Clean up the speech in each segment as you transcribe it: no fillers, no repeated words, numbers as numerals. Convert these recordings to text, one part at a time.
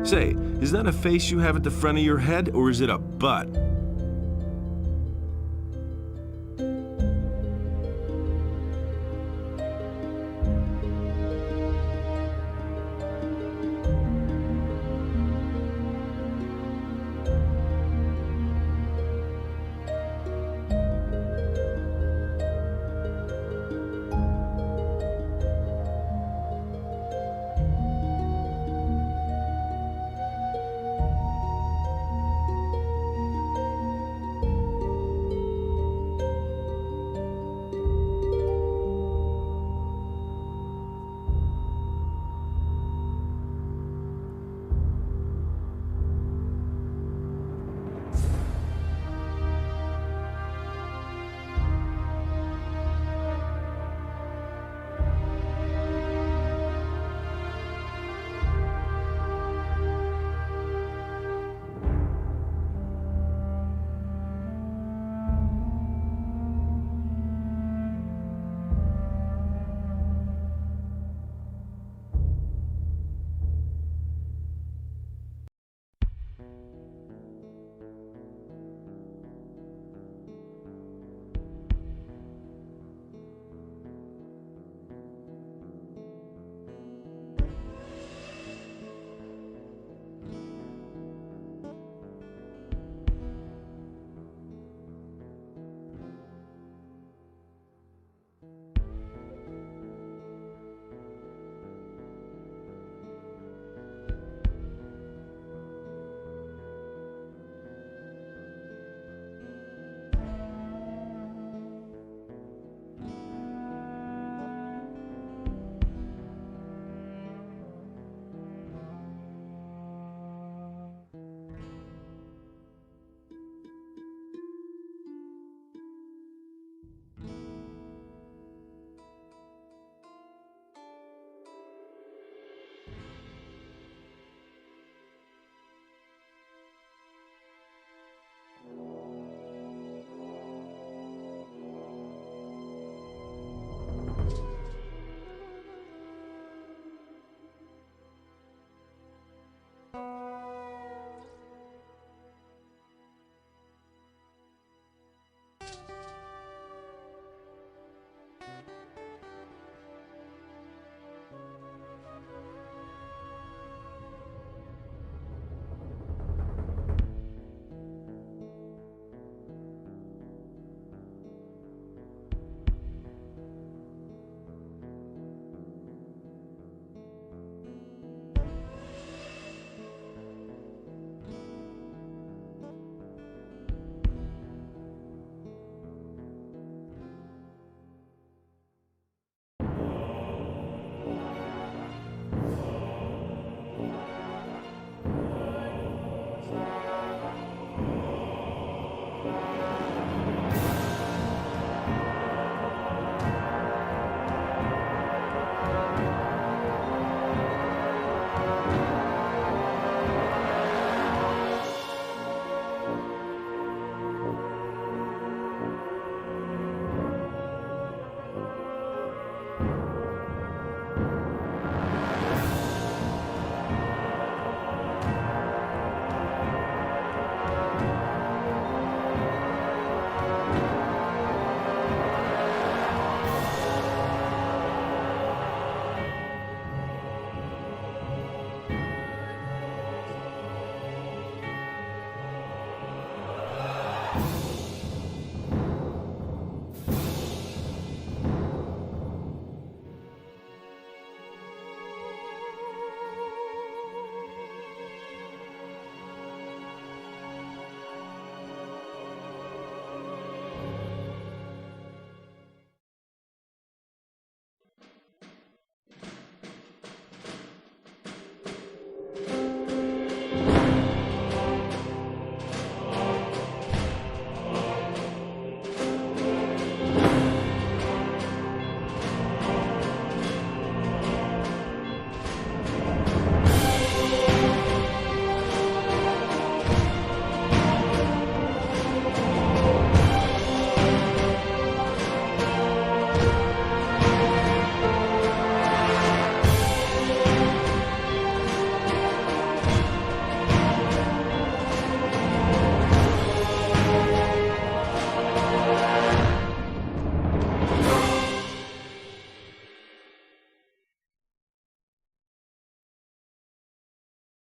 Say, is that a face you have at the front of your head, or is it a butt?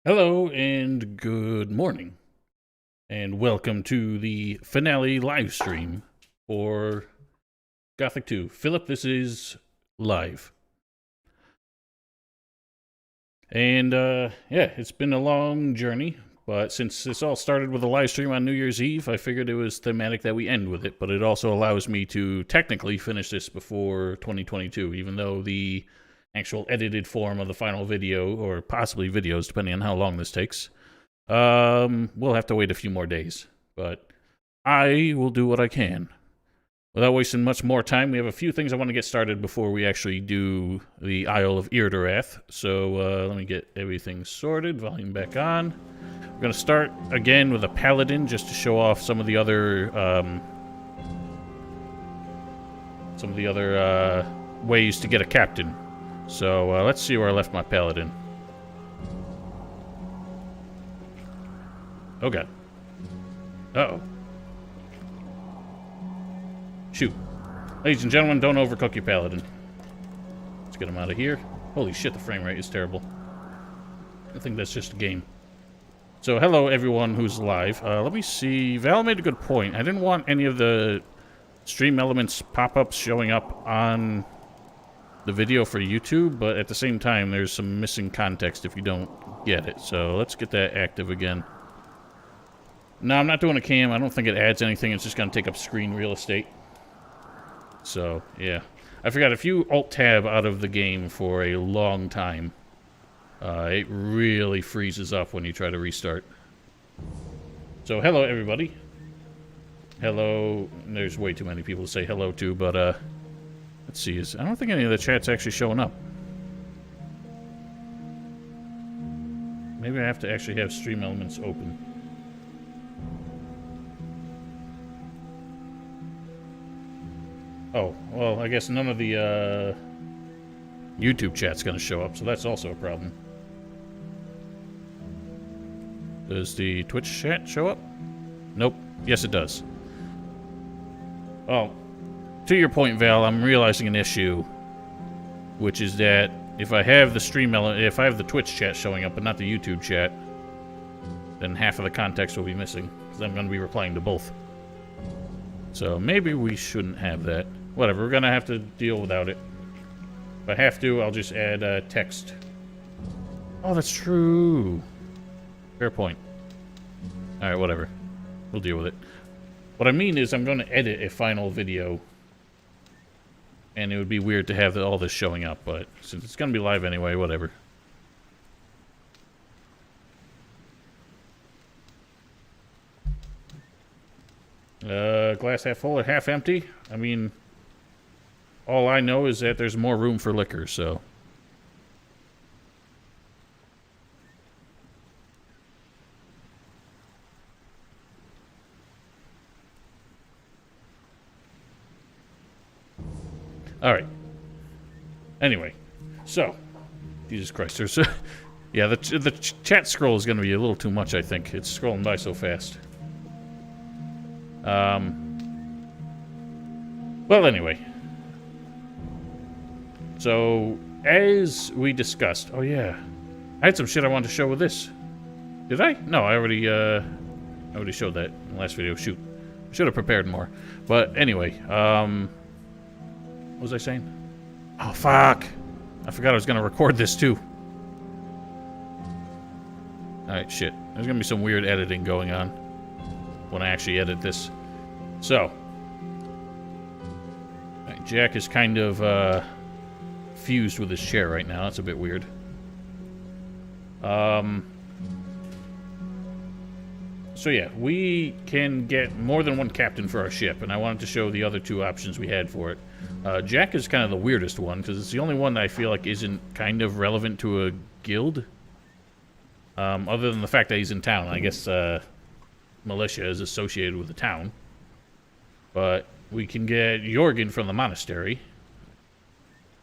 Hello and good morning, and welcome to the finale live stream for Gothic 2. Philip, this is live. And, yeah, it's been a long journey, but since this all started with a live stream on New Year's Eve, I figured it was thematic that we end with it, but it also allows me to technically finish this before 2022, even though the actual edited form of the final video, or possibly videos, depending on how long this takes, we'll have to wait a few more days, but I will do what I can. Without wasting much more time, we have a few things I want to get started before we actually do the Isle of Irdarath. So let me get everything sorted, volume back on. We're going to start again with a paladin just to show off some of the other ways to get a captain. So let's see where I left my paladin. Oh god. Uh-oh. Shoot. Ladies and gentlemen, don't overcook your paladin. Let's get him out of here. Holy shit, the frame rate is terrible. I think that's just a game. So, hello everyone who's live. Let me see. Val made a good point. I didn't want any of the stream elements pop-ups showing up on the video for YouTube, but at the same time, there's some missing context if you don't get it. So, let's get that active again. No, I'm not doing a cam. I don't think it adds anything. It's just going to take up screen real estate. So, yeah. I forgot, if you Alt-Tab out of the game for a long time, it really freezes up when you try to restart. So, hello, everybody. Hello. There's way too many people to say hello to, but, let's see. I don't think any of the chat's actually showing up. Maybe I have to actually have stream elements open. Oh, well, I guess none of the, YouTube chat's gonna show up, so that's also a problem. Does the Twitch chat show up? Nope. Yes, it does. Oh, to your point, Val, I'm realizing an issue, which is that if I have the if I have the Twitch chat showing up but not the YouTube chat, then half of the context will be missing, because I'm gonna be replying to both. So maybe we shouldn't have that. Whatever, we're gonna have to deal without it. If I have to, I'll just add text. Oh, that's true. Fair point. Alright, whatever. We'll deal with it. What I mean is I'm going to edit a final video. And it would be weird to have all this showing up, but since it's going to be live anyway, whatever. Glass half full or half empty? I mean, all I know is that there's more room for liquor, so... Alright. Anyway. So. Jesus Christ, there's... yeah, the chat scroll is going to be a little too much, I think. It's scrolling by so fast. Well, anyway. So, as we discussed... Oh, yeah. I had some shit I wanted to show with this. Did I? No, I already showed that in the last video. Shoot. Should have prepared more. But, anyway, what was I saying? Oh, fuck. I forgot I was going to record this, too. Alright, shit. There's going to be some weird editing going on when I actually edit this. So. Right, Jack is kind of, fused with his chair right now. That's a bit weird. So yeah, we can get more than one captain for our ship, and I wanted to show the other two options we had for it. Jack is kind of the weirdest one, because it's the only one that I feel like isn't kind of relevant to a guild. Other than the fact that he's in town. I guess, militia is associated with the town. But we can get Jorgen from the monastery.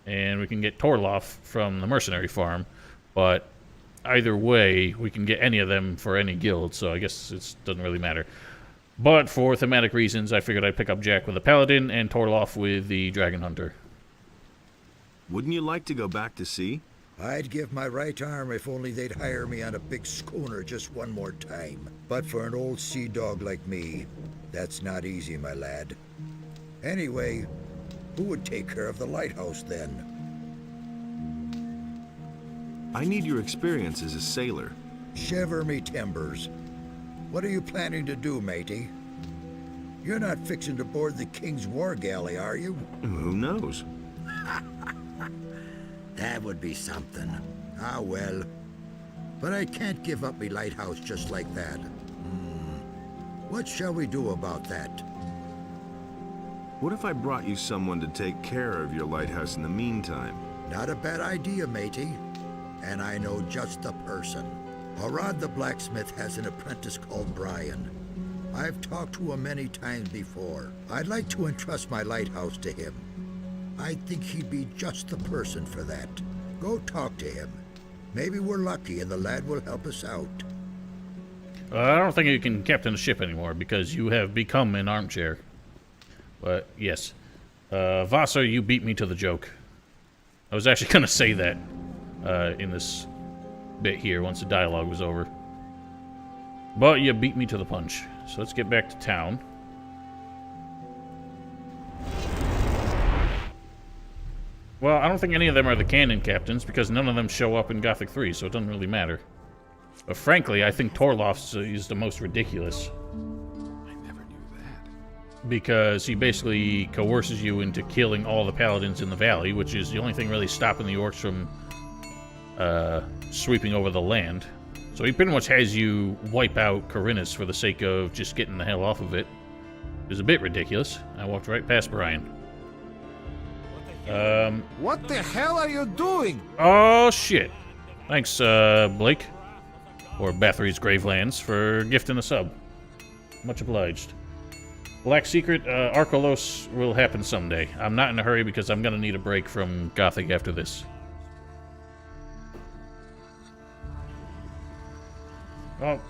And we can get Torloff from the mercenary farm. But either way, we can get any of them for any guild, so I guess it doesn't really matter. But for thematic reasons, I figured I'd pick up Jack with the Paladin and Torloff with the Dragon Hunter. Wouldn't you like to go back to sea? I'd give my right arm if only they'd hire me on a big schooner just one more time. But for an old sea dog like me, that's not easy, my lad. Anyway, who would take care of the lighthouse then? I need your experience as a sailor. Shiver me timbers. What are you planning to do, matey? You're not fixing to board the King's War Galley, are you? Who knows? That would be something. Ah, well. But I can't give up me lighthouse just like that. What shall we do about that? What if I brought you someone to take care of your lighthouse in the meantime? Not a bad idea, matey. And I know just the person. Arad the blacksmith has an apprentice called Brian. I've talked to him many times before. I'd like to entrust my lighthouse to him. I think he'd be just the person for that. Go talk to him. Maybe we're lucky and the lad will help us out. I don't think you can captain a ship anymore because you have become an armchair. But yes. Vassar, you beat me to the joke. I was actually going to say that in this bit here once the dialogue was over. But you beat me to the punch. So let's get back to town. Well, I don't think any of them are the canon captains because none of them show up in Gothic 3, so it doesn't really matter. But frankly, I think Torloff's is the most ridiculous. I never knew that. Because he basically coerces you into killing all the paladins in the valley, which is the only thing really stopping the orcs from sweeping over the land. So he pretty much has you wipe out Corinus for the sake of just getting the hell off of it. It was a bit ridiculous. I walked right past Brian. What the hell are you doing? Oh, shit. Thanks, Blake. Or Bathory's Gravelands for gifting a sub. Much obliged. Black Secret, Arcolos will happen someday. I'm not in a hurry because I'm gonna need a break from Gothic after this. Well,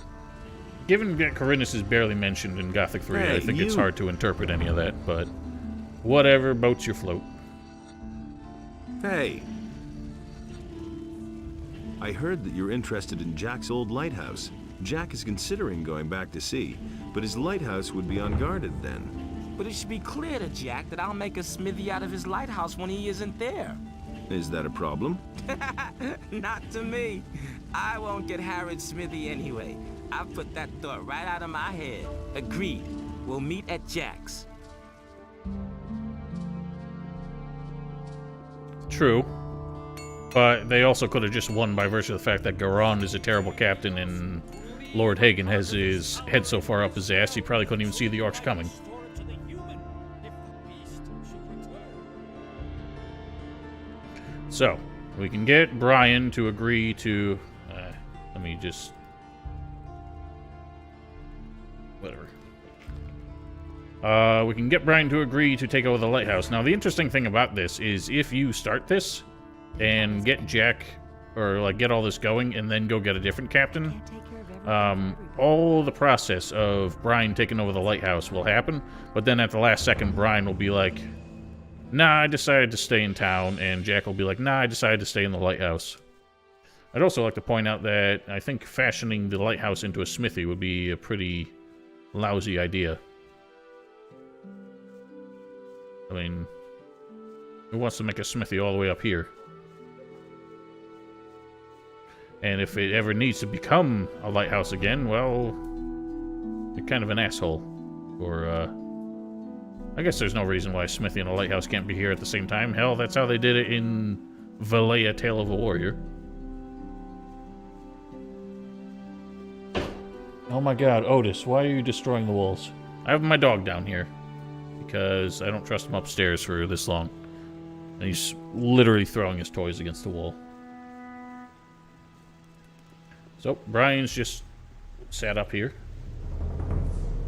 given that Corinus is barely mentioned in Gothic 3, Hey, I think it's you- hard to interpret any of that, but whatever, boats your float. Hey. I heard that you're interested in Jack's old lighthouse. Jack is considering going back to sea, but his lighthouse would be unguarded then. But it should be clear to Jack that I'll make a smithy out of his lighthouse when he isn't there. Is that a problem? Not to me. I won't get Harrod's smithy anyway. I've put that thought right out of my head. Agreed. We'll meet at Jack's. True. But they also could have just won by virtue of the fact that Garon is a terrible captain and Lord Hagen has his head so far up his ass he probably couldn't even see the orcs coming. So, we can get Brian to agree to... let me just... Whatever. We can get Brian to agree to take over the lighthouse. Now, the interesting thing about this is if you start this and get Jack, or like get all this going, and then go get a different captain, all the process of Brian taking over the lighthouse will happen, but then at the last second, Brian will be like, nah, I decided to stay in town, and Jack will be like, nah, I decided to stay in the lighthouse. I'd also like to point out that I think fashioning the lighthouse into a smithy would be a pretty lousy idea. I mean, who wants to make a smithy all the way up here? And if it ever needs to become a lighthouse again, well, you're kind of an asshole. Or, I guess there's no reason why a smithy and a lighthouse can't be here at the same time. Hell, that's how they did it in Valleya, Tale of a Warrior. Oh my god, Otis, why are you destroying the walls? I have my dog down here. Because I don't trust him upstairs for this long. And he's literally throwing his toys against the wall. So, Brian's just sat up here.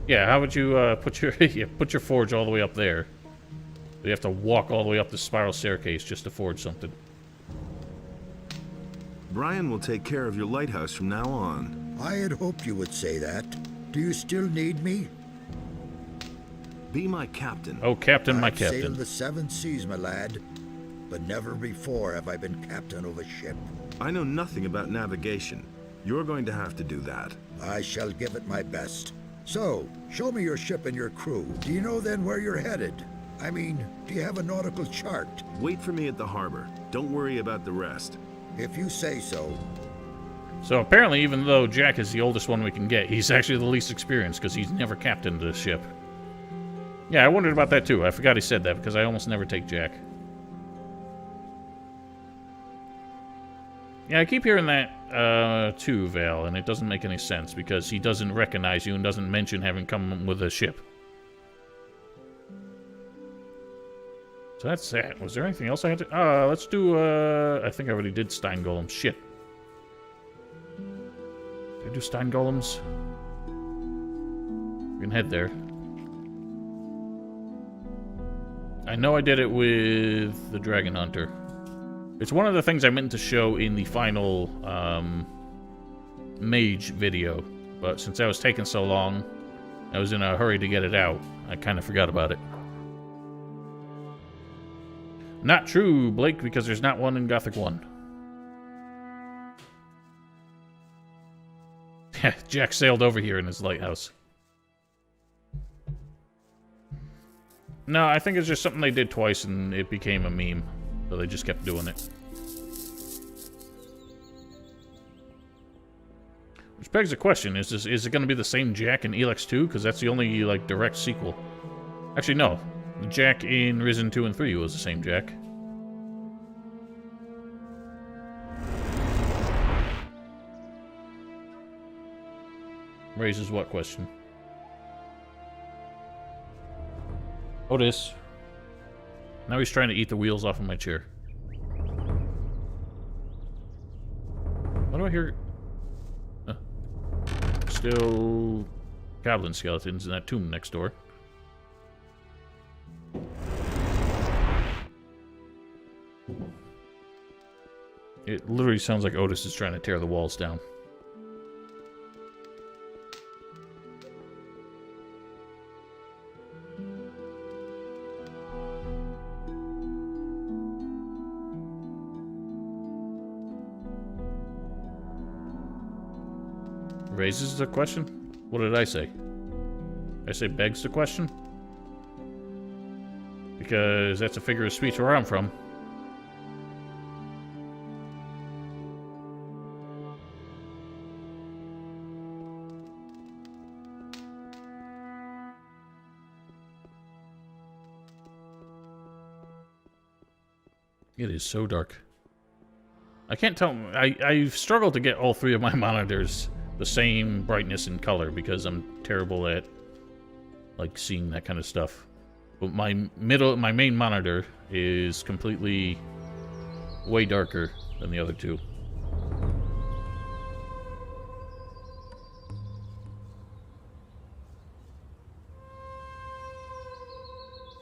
Yeah, how would you put your forge all the way up there? You have to walk all the way up the spiral staircase just to forge something. Brian will take care of your lighthouse from now on. I had hoped you would say that. Do you still need me? Be my captain. Oh, Captain, my I've sailed captain. the 7 seas, my lad. but never before have I been captain of a ship. I know nothing about navigation. You're going to have to do that. I shall give it my best. So, show me your ship and your crew. Do you know then where you're headed? I mean, do you have a nautical chart? Wait for me at the harbor. Don't worry about the rest. If you say so. So apparently, even though Jack is the oldest one we can get, he's actually the least experienced because he's never captained a ship. Yeah, I wondered about that too. I forgot he said that because I almost never take Jack. Yeah, I keep hearing that too, Val, and it doesn't make any sense because he doesn't recognize you and doesn't mention having come with a ship. So that's that. Was there anything else I had to... let's do, I think I already did Stein Golem. Shit. Did I do Stein Golems? We can head there. I know I did it with the Dragon Hunter. It's one of the things I meant to show in the final, mage video. But since I was taking so long, I was in a hurry to get it out. I kind of forgot about it. Not true, Blake, because there's not one in Gothic 1. Jack sailed over here in his lighthouse. No, I think it's just something they did twice and it became a meme. So they just kept doing it. Which begs the question, is it going to be the same Jack in Elex 2? Because that's the only, like, direct sequel. Actually, no. The Jack in Risen 2 and 3 was the same Jack. Raises what question? Otis. Now he's trying to eat the wheels off of my chair. What do I hear? Still goblin skeletons in that tomb next door. It literally sounds like Otis is trying to tear the walls down. Raises the question? What did I say? I say begs the question? Because that's a figure of speech where I'm from. It is so dark. I can't tell. I've struggled to get all three of my monitors the same brightness and color because I'm terrible at like seeing that kind of stuff. But my main monitor is completely way darker than the other two.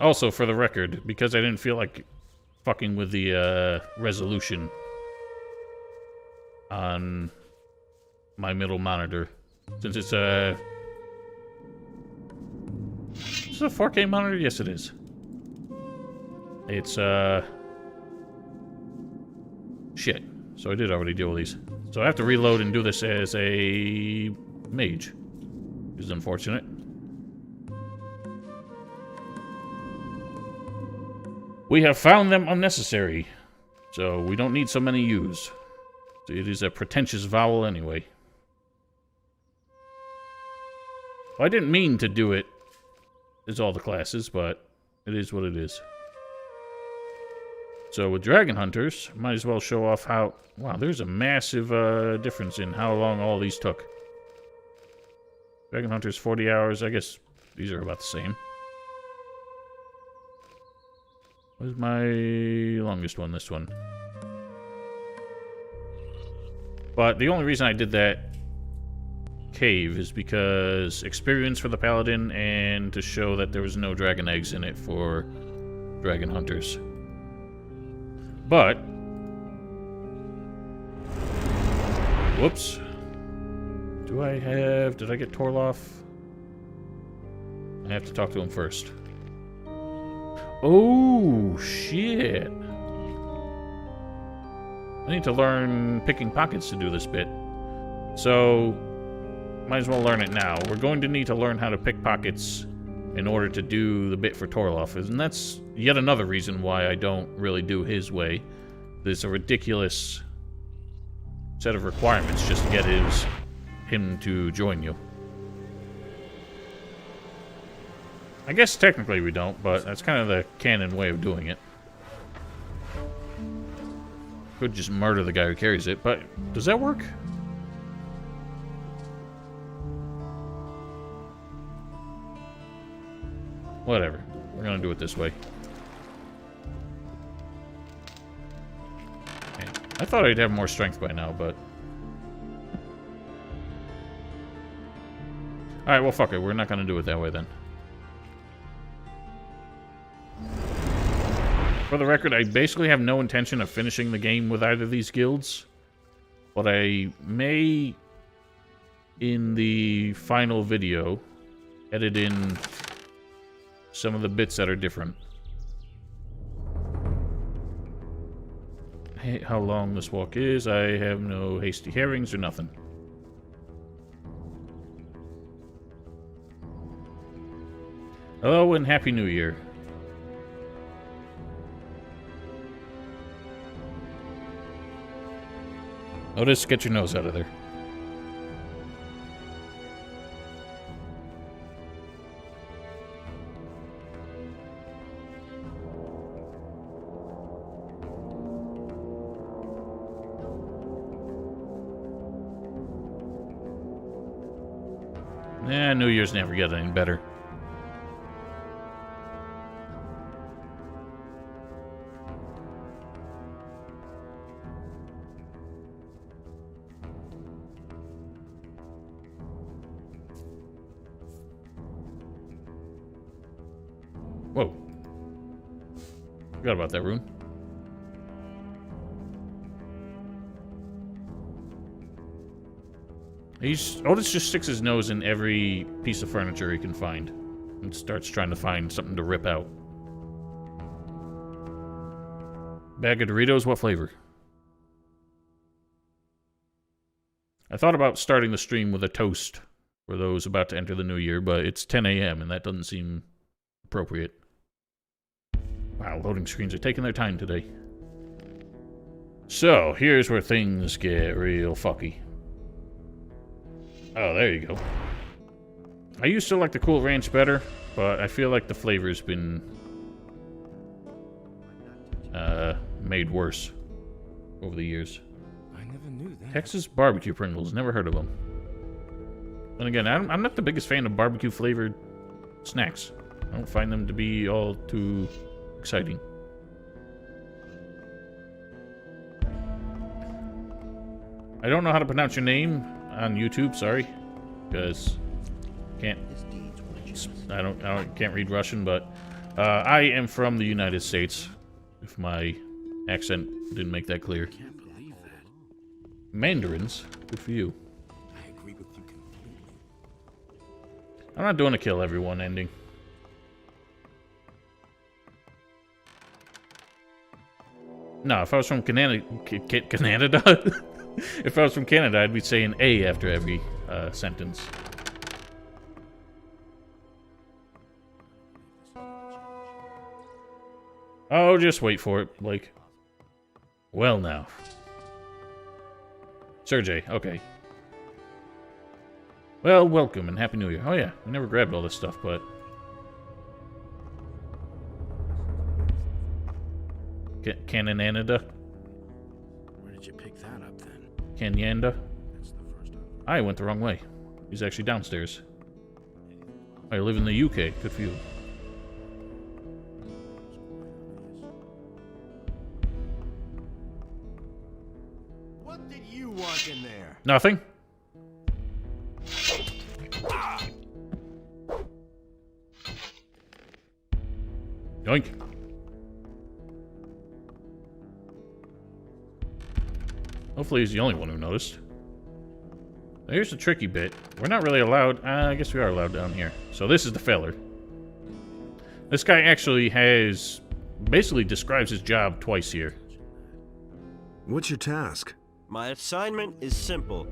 Also, for the record, because I didn't feel like fucking with the resolution on my middle monitor, since it's a 4K monitor. Yes, it is. It's shit. So I did already deal with these. So I have to reload and do this as a mage, which is unfortunate. We have found them unnecessary, so we don't need so many used. It is a pretentious vowel anyway. Well, I didn't mean to do it as all the classes, but it is what it is. So with Dragon Hunters, might as well show off how... Wow, there's a massive difference in how long all these took. Dragon Hunters, 40 hours. I guess these are about the same. What's my longest one? This one. But the only reason I did that cave is because experience for the paladin and to show that there was no dragon eggs in it for Dragon Hunters. But whoops. Did I get Torloff? I have to talk to him first. Oh shit. I need to learn picking pockets to do this bit. So, might as well learn it now. We're going to need to learn how to pick pockets in order to do the bit for Torloff. And that's yet another reason why I don't really do his way. There's a ridiculous set of requirements just to get him to join you. I guess technically we don't, but that's kind of the canon way of doing it. Could just murder the guy who carries it, but does that work? Whatever. We're gonna do it this way. Okay. I thought I'd have more strength by now, but... Alright, well, fuck it. We're not gonna do it that way, then. For the record, I basically have no intention of finishing the game with either of these guilds. But I may, in the final video, edit in some of the bits that are different. Hey, how long this walk is, I have no hasty herrings or nothing. Hello and Happy New Year. Otis, get your nose out of there. New Year's never get any better. Whoa. Forgot about that rune. Otis just sticks his nose in every piece of furniture he can find and starts trying to find something to rip out. Bag of Doritos, what flavor? I thought about starting the stream with a toast for those about to enter the new year, but it's 10 a.m. and that doesn't seem appropriate. Wow, loading screens are taking their time today. So, here's where things get real fucky. Oh, there you go. I used to like the Cool Ranch better, but I feel like the flavor's been made worse over the years. I never knew that. Texas barbecue Pringles, never heard of them. And again, I'm not the biggest fan of barbecue flavored snacks. I don't find them to be all too exciting. I don't know how to pronounce your name on YouTube, sorry, because can't read Russian, but I am from the United States. If my accent didn't make that clear. Can't believe that. Mandarins, good for you. I agree with you completely. I'm not doing a kill everyone ending. No, if I was from Canada, if I was from Canada, I'd be saying A after every sentence. Oh, just wait for it, Blake. Well now. Sergey, okay. Well, welcome and Happy New Year. Oh yeah, I never grabbed all this stuff, but... Canananda? Where did you pick that up then? Canyanda? That's the first time. I went the wrong way. He's actually downstairs. I live in the UK. Good for you. What did you want in there? Nothing. Yoink. Hopefully he's the only one who noticed. Here's the tricky bit. We're not really allowed... I guess we are allowed down here. So this is the feller. This guy actually has... basically describes his job twice here. What's your task? My assignment is simple.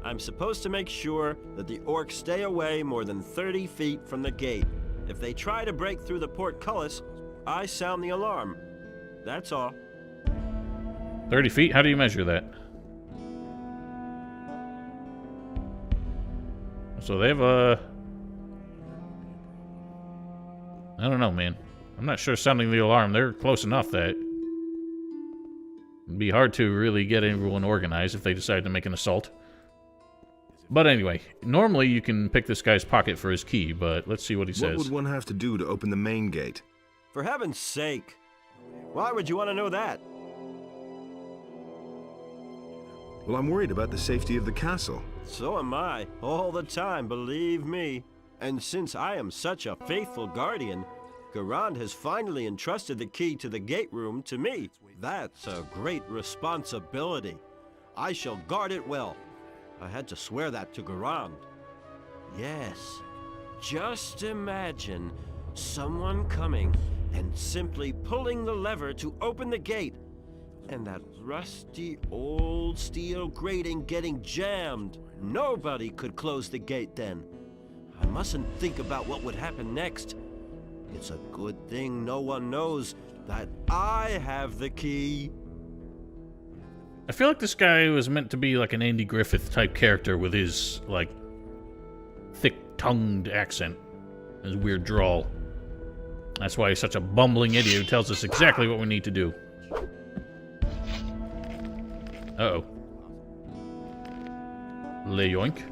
I'm supposed to make sure that the orcs stay away more than 30 feet from the gate. If they try to break through the portcullis, I sound the alarm. That's all. 30 feet? How do you measure that? So they have a... I don't know, man. I'm not sure sounding the alarm. They're close enough that it'd be hard to really get everyone organized if they decide to make an assault. But anyway, normally you can pick this guy's pocket for his key, but let's see what he says. What would one have to do to open the main gate? For heaven's sake. Why would you want to know that? Well, I'm worried about the safety of the castle. So am I, all the time, believe me. And since I am such a faithful guardian, Garand has finally entrusted the key to the gate room to me. That's a great responsibility. I shall guard it well. I had to swear that to Garand. Yes, just imagine someone coming and simply pulling the lever to open the gate, and that rusty old steel grating getting jammed. Nobody could close the gate then. I mustn't think about what would happen next. It's a good thing no one knows that I have the key. I feel like this guy was meant to be like an Andy Griffith type character with his, like, thick-tongued accent. His weird drawl. That's why he's such a bumbling idiot who tells us exactly what we need to do. Uh-oh. Leyoink.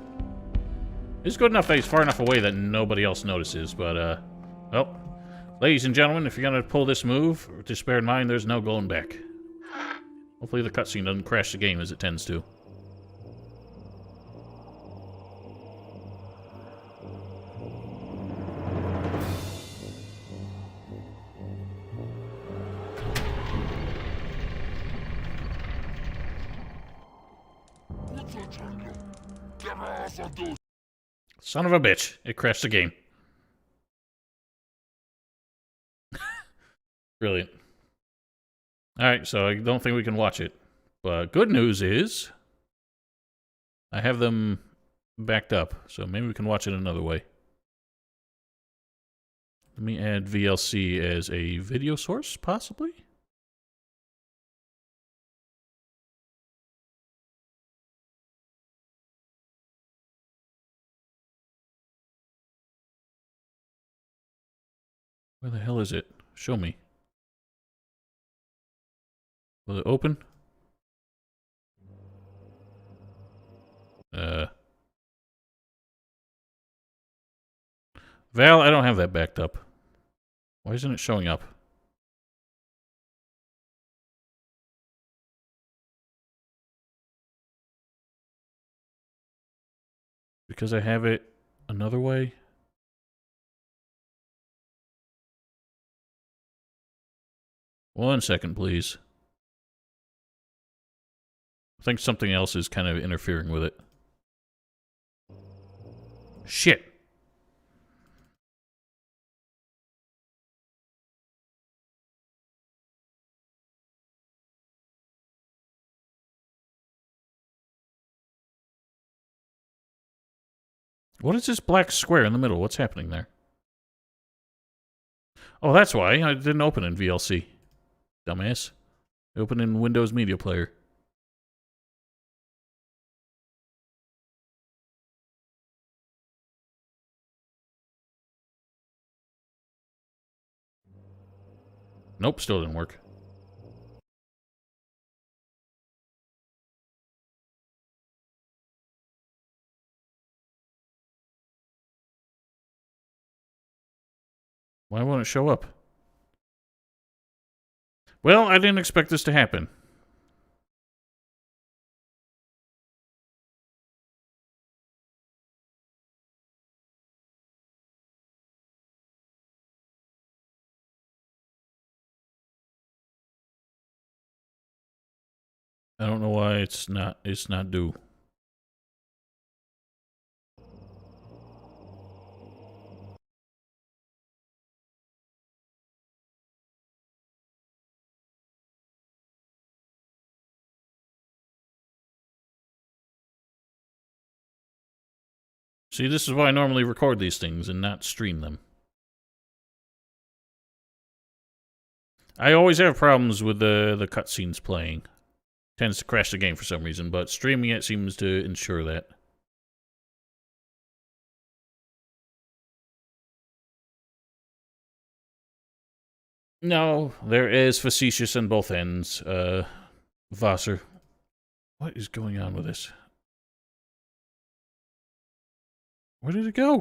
It's good enough that he's far enough away that nobody else notices, but, well, ladies and gentlemen, if you're gonna pull this move, just bear in mind there's no going back. Hopefully the cutscene doesn't crash the game as it tends to. Son of a bitch. It crashed the game. Brilliant. Alright, so I don't think we can watch it. But good news is I have them backed up, so maybe we can watch it another way. Let me add VLC as a video source, possibly? Where the hell is it? Show me. Will it open? Val, I don't have that backed up. Why isn't it showing up? Because I have it another way? One second, please. I think something else is kind of interfering with it. Shit. What is this black square in the middle? What's happening there? Oh, that's why. I didn't open in VLC. Dumbass. I opened in Windows Media Player. Nope, still didn't work. Why won't it show up? Well, I didn't expect this to happen. I don't know why it's not due. See, this is why I normally record these things and not stream them. I always have problems with the cutscenes playing. Tends to crash the game for some reason, but streaming it seems to ensure that. No, there is facetious on both ends. Vassar. What is going on with this? Where did it go?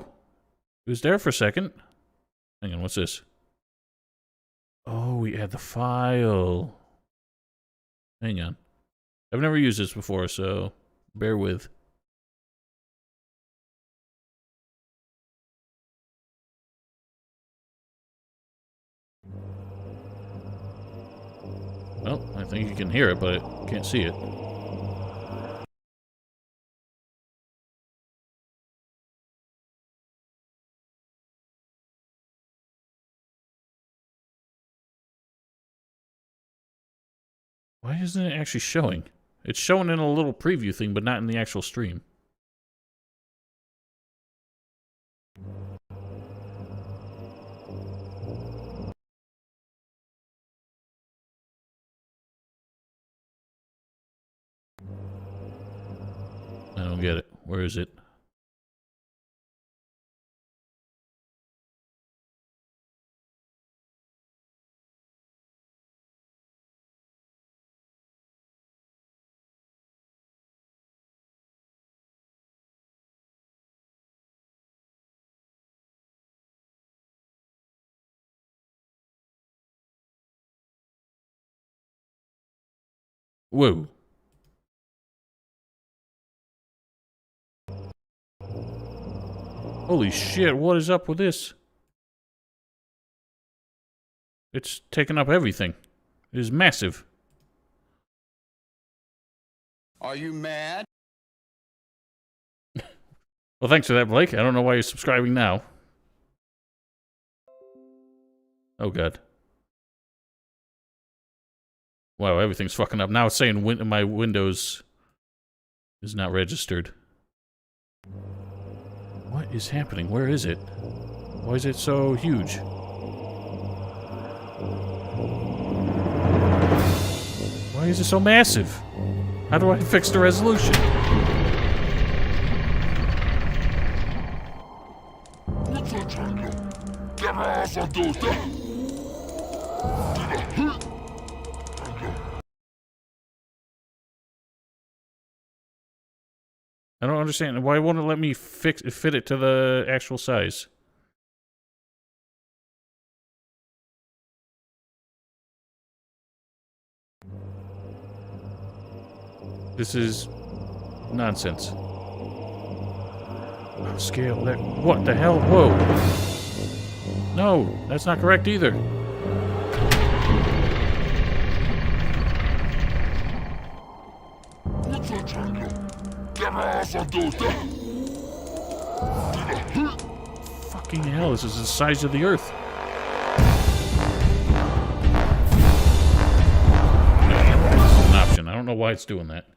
It was there for a second. Hang on, what's this? Oh, we had the file. Hang on. I've never used this before, so bear with. Well, I think you can hear it, but I can't see it. Why isn't it actually showing? It's showing in a little preview thing, but not in the actual stream. I don't get it. Where is it? Whoa. Holy shit, what is up with this? It's taking up everything. It is massive. Are you mad? Well, thanks for that, Blake. I don't know why you're subscribing now. Oh, God. Wow, everything's fucking up. Now it's saying my Windows is not registered. What is happening? Where is it? Why is it so huge? Why is it so massive? How do I fix the resolution? I don't understand. Why won't it let me fit it to the actual size? This is nonsense. Scale that. What the hell? Whoa. No, that's not correct either. Fucking hell, this is the size of the Earth. This is an option. I don't know why it's doing that.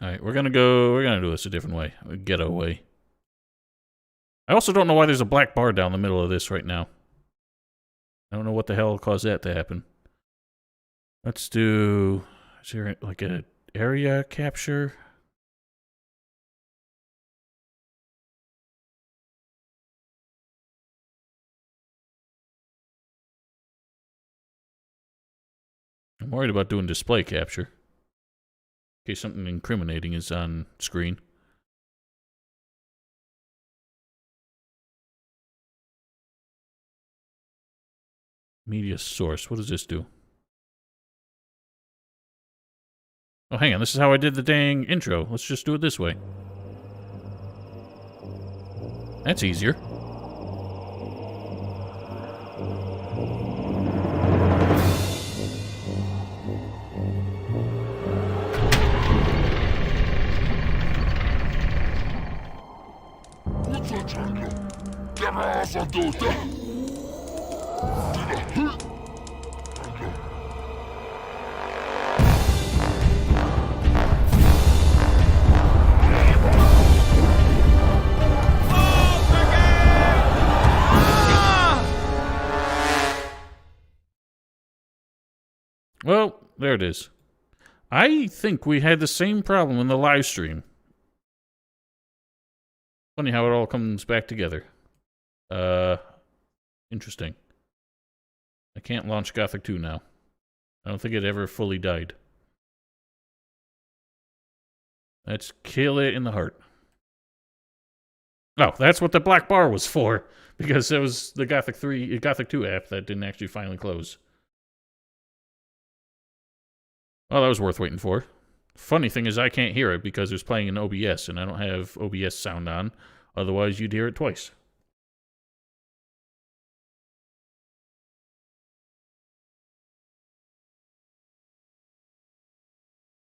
Alright, we're gonna do this a different way. A ghetto way. I also don't know why there's a black bar down the middle of this right now. I don't know what the hell caused that to happen. Let's do... Is there like an area capture? I'm worried about doing display capture. In case something incriminating is on screen. Media source. What does this do? Oh, hang on. This is how I did the dang intro. Let's just do it this way. That's easier. Well, there it is. I think we had the same problem in the live stream. Funny how it all comes back together. Interesting. I can't launch Gothic 2 now. I don't think it ever fully died. Let's kill it in the heart. Oh, that's what the black bar was for. Because it was the Gothic 2 app that didn't actually finally close. Well, that was worth waiting for. Funny thing is I can't hear it because it's playing in OBS and I don't have OBS sound on. Otherwise, you'd hear it twice.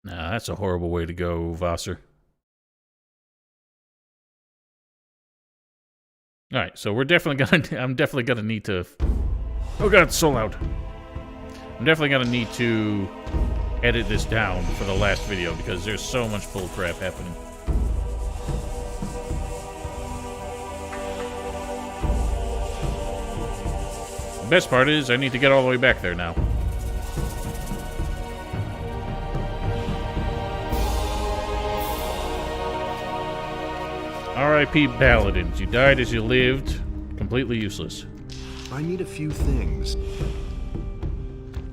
Nah, that's a horrible way to go, Vassar. Alright, so we're definitely gonna... I'm definitely gonna need to... Oh god, it's so loud. I'm definitely gonna need to edit this down for the last video because there's so much bull crap happening. The best part is I need to get all the way back there now. R.I.P. Paladins. You died as you lived. Completely useless. I need a few things.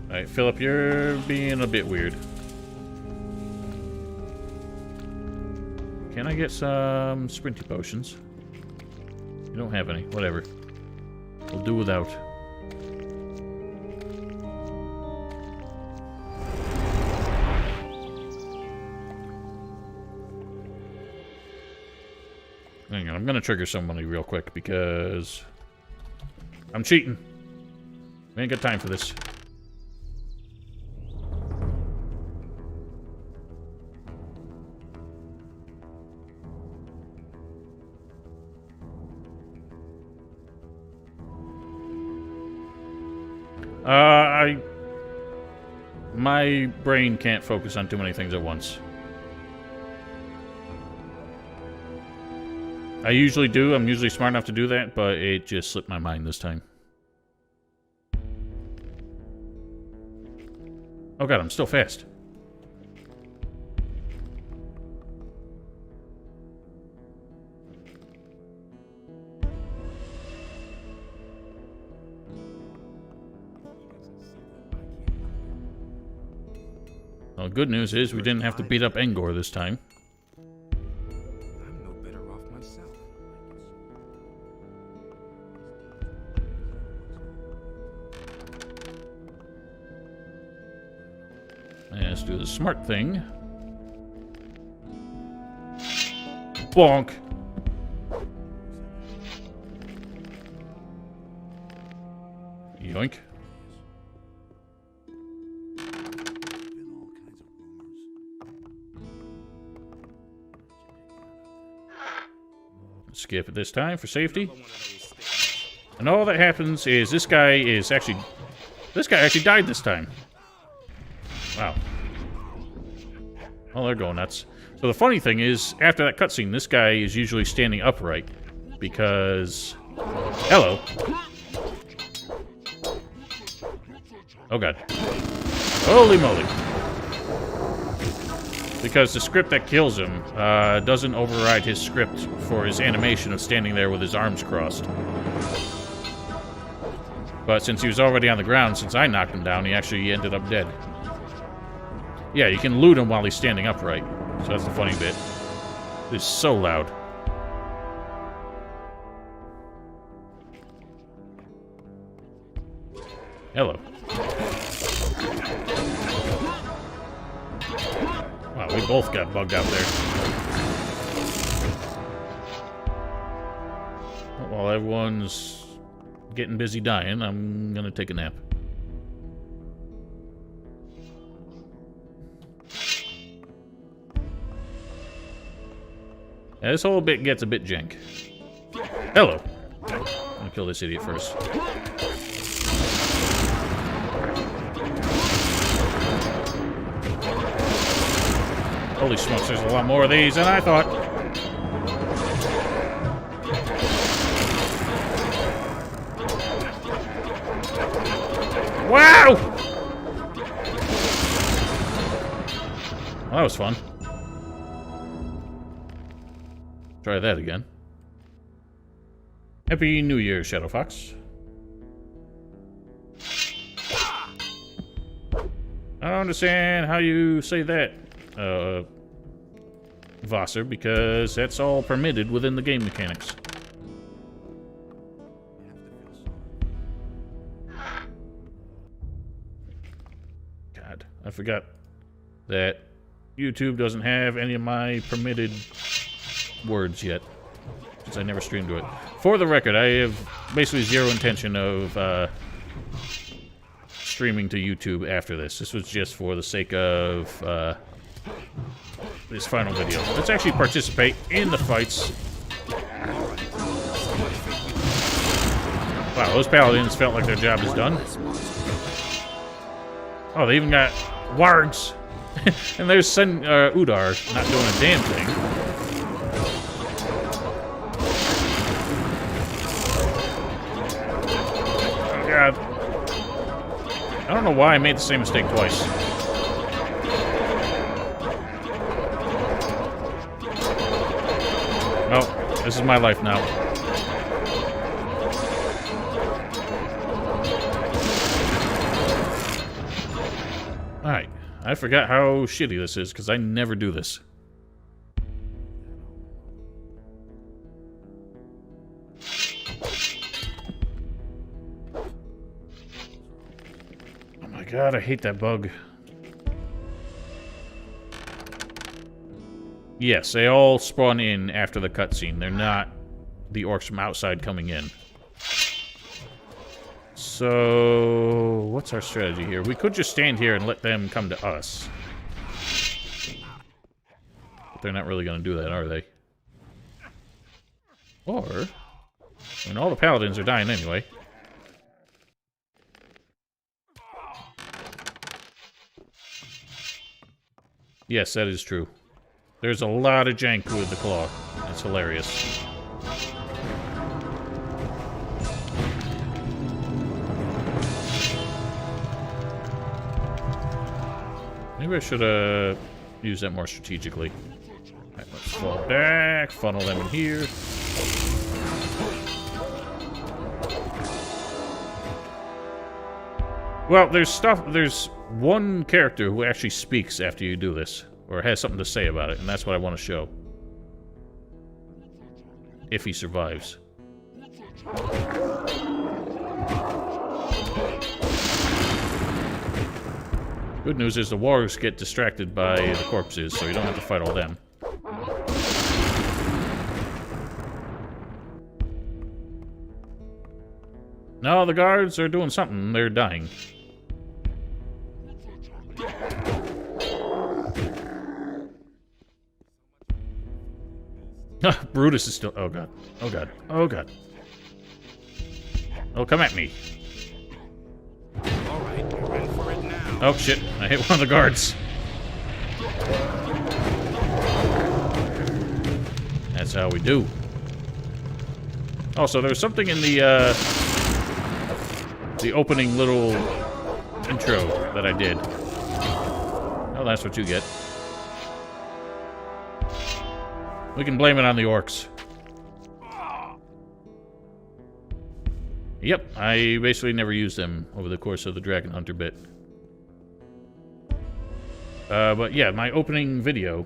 Alright, Philip, you're being a bit weird. Can I get some sprinty potions? You don't have any. Whatever. We'll do without. Hang on, I'm gonna trigger somebody real quick because I'm cheating. We ain't got time for this. My brain can't focus on too many things at once. I usually do. I'm usually smart enough to do that, but it just slipped my mind this time. Oh god, I'm still fast. Well, good news is we didn't have to beat up Engor this time. I'm no better off myself. Let's do the smart thing. Bonk. Yoink. Skip it this time for safety. And all that happens is this guy actually died this time. Wow. Oh, they're going nuts. So the funny thing is, after that cutscene, this guy is usually standing upright because... Hello. Oh god. Holy moly. Because the script that kills him doesn't override his script for his animation of standing there with his arms crossed. But since he was already on the ground, since I knocked him down, he actually ended up dead. Yeah, you can loot him while he's standing upright. So that's the funny bit. It's so loud. Hello. Wow, we both got bugged out there. While everyone's getting busy dying, I'm gonna take a nap. Yeah, this whole bit gets a bit jank. Hello. I'm gonna kill this idiot first. Holy smokes, there's a lot more of these than I thought. Wow! Well, that was fun. Try that again. Happy New Year, Shadow Fox. I don't understand how you say that, Vassar, because that's all permitted within the game mechanics. God, I forgot that YouTube doesn't have any of my permitted words yet, since I never streamed to it. For the record, I have basically zero intention of streaming to YouTube after this. This was just for the sake of this final video. Let's actually participate in the fights. Wow, those paladins felt like their job is done. Oh, they even got wargs. And there's Udar not doing a damn thing. Oh, God. I don't know why I made the same mistake twice. Well, this is my life now. Alright. I forgot how shitty this is, because I never do this. Oh my god, I hate that bug. Yes, they all spawn in after the cutscene. They're not the orcs from outside coming in. So, what's our strategy here? We could just stand here and let them come to us. But they're not really going to do that, are they? Or, I mean, all the paladins are dying anyway. Yes, that is true. There's a lot of jank with the claw. It's hilarious. Maybe I should use that more strategically. Alright, let's fall back, funnel them in here. Well, there's one character who actually speaks after you do this, or has something to say about it, and that's what I want to show. If he survives. Good news is the wargs get distracted by the corpses, so you don't have to fight all them. No, the guards are doing something. They're dying. Brutus is still... Oh, God. Oh, God. Oh, God. Oh, come at me. Alright, you're in for it now. Oh, shit. I hit one of the guards. That's how we do. Also, there's something in the opening little intro that I did. Oh, that's what you get. We can blame it on the orcs. Yep, I basically never used them over the course of the Dragon Hunter bit. But yeah, my opening video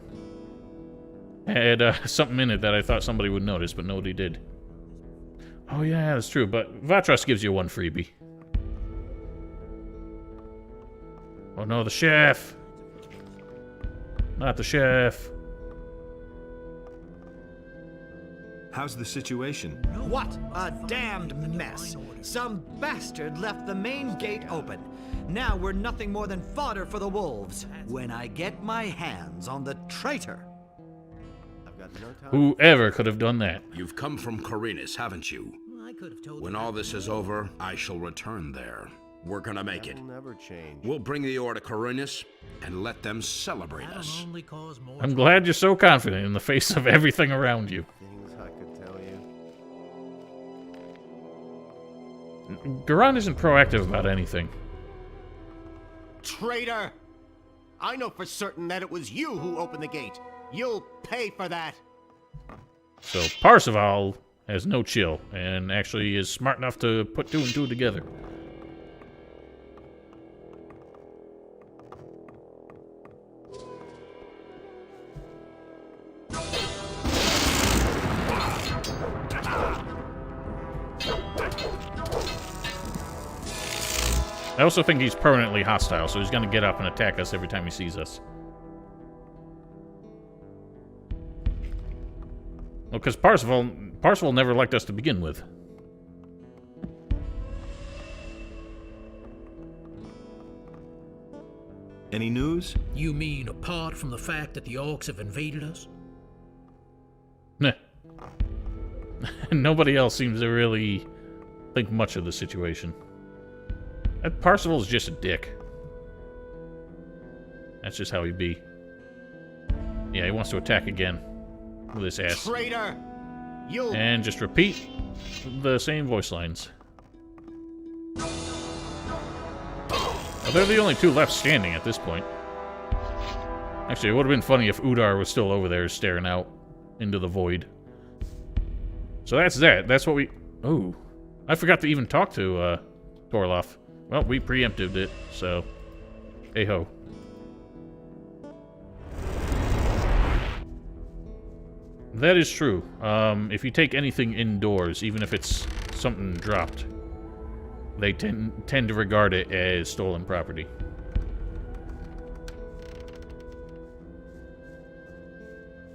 had something in it that I thought somebody would notice, but nobody did. Oh yeah, that's true, but Vatros gives you one freebie. Oh no, the chef! Not the chef. How's the situation? What a damned mess! Some bastard left the main gate open. Now we're nothing more than fodder for the wolves. When I get my hands on the traitor. Whoever could have done that? You've come from Corinus, haven't you? I could have told When all this is over, I shall return there. We're gonna make it. Never change. We'll bring the ore to Corinus and let them celebrate us. only cause more. I'm glad you're so confident in the face of everything around you. Things I could tell you. Garan isn't proactive about anything. Traitor! I know for certain that it was you who opened the gate. You'll pay for that. So Parzival has no chill, and actually is smart enough to put 2 and 2 together. I also think he's permanently hostile, so he's gonna get up and attack us every time he sees us. Well, because Parzival never liked us to begin with. Any news? You mean apart from the fact that the orcs have invaded us? Nah. Nobody else seems to really think much of the situation. Parzival's just a dick. That's just how he be. Yeah, he wants to attack again with his ass. Traitor! You And just repeat the same voice lines. Well, they're the only 2 left standing at this point. Actually, it would have been funny if Udar was still over there staring out into the void. So that's that. That's what we... Oh. I forgot to even talk to Torloff. Well, we preempted it, so... Hey-ho. That is true. If you take anything indoors, even if it's something dropped, they tend to regard it as stolen property.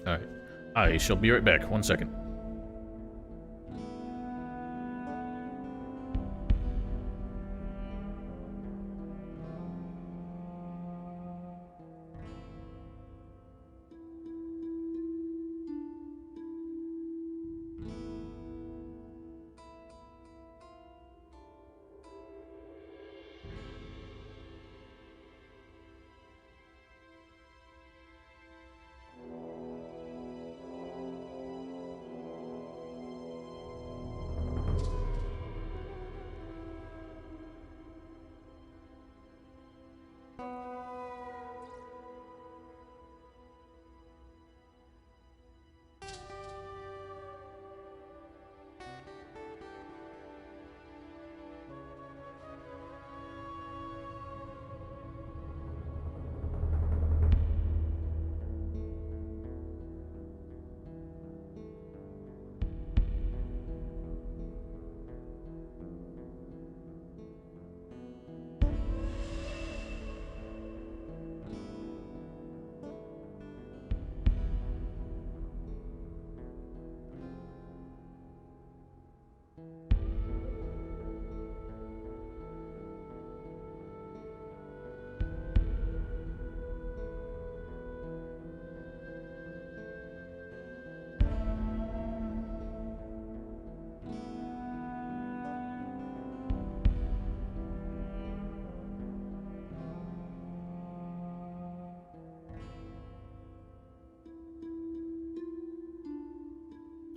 Alright. I shall be right back. 1 second.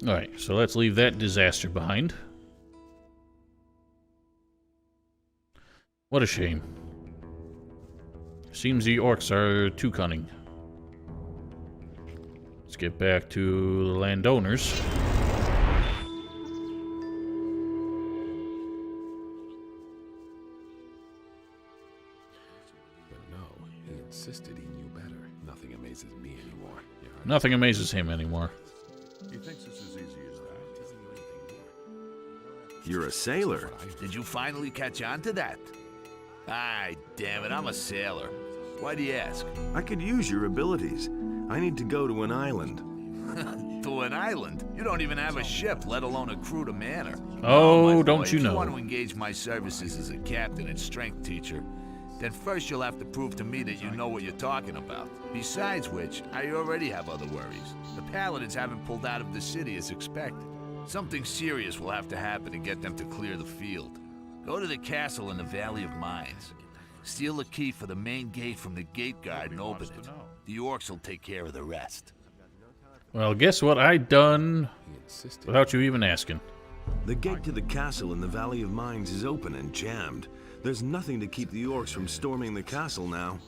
Alright, so let's leave that disaster behind. What a shame. Seems the orcs are too cunning. Let's get back to the landowners. But no, he insisted he knew better. Nothing amazes me anymore. Nothing amazes him anymore. He thinks it's as easy as that. You're a sailor. Did you finally catch on to that? Aye, damn it, I'm a sailor. Why do you ask? I could use your abilities. I need to go to an island. To an island? You don't even have a ship, let alone a crew to man her. Oh, my don't boy, you if know. you want to engage my services as a captain and strength teacher, then first you'll have to prove to me that you know what you're talking about. Besides which, I already have other worries. The paladins haven't pulled out of the city as expected. Something serious will have to happen to get them to clear the field. Go to the castle in the Valley of Mines. Steal the key for the main gate from the gate guard and open it. The orcs will take care of the rest. Well, guess what I done without you even asking. The gate to the castle in the Valley of Mines is open and jammed. There's nothing to keep the orcs from storming the castle now.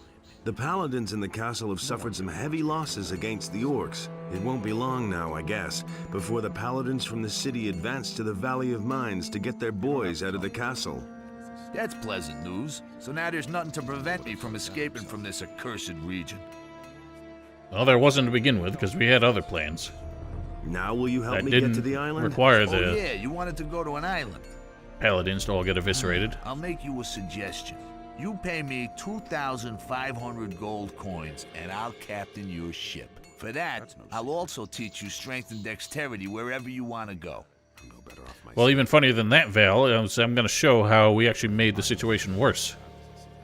The paladins in the castle have suffered some heavy losses against the orcs. It won't be long now, I guess, before the paladins from the city advance to the Valley of Mines to get their boys out of the castle. That's pleasant news. So now there's nothing to prevent me from escaping from this accursed region. Well, there wasn't to begin with, because we had other plans. Now will you help That me didn't get to the island? require Oh the yeah, you wanted to go to an island. paladins to all get eviscerated. I'll make you a suggestion. You pay me 2,500 gold coins, and I'll captain your ship. For that, I'll also teach you strength and dexterity wherever you want to go. Well, even funnier than that, Val, I'm going to show how we actually made the situation worse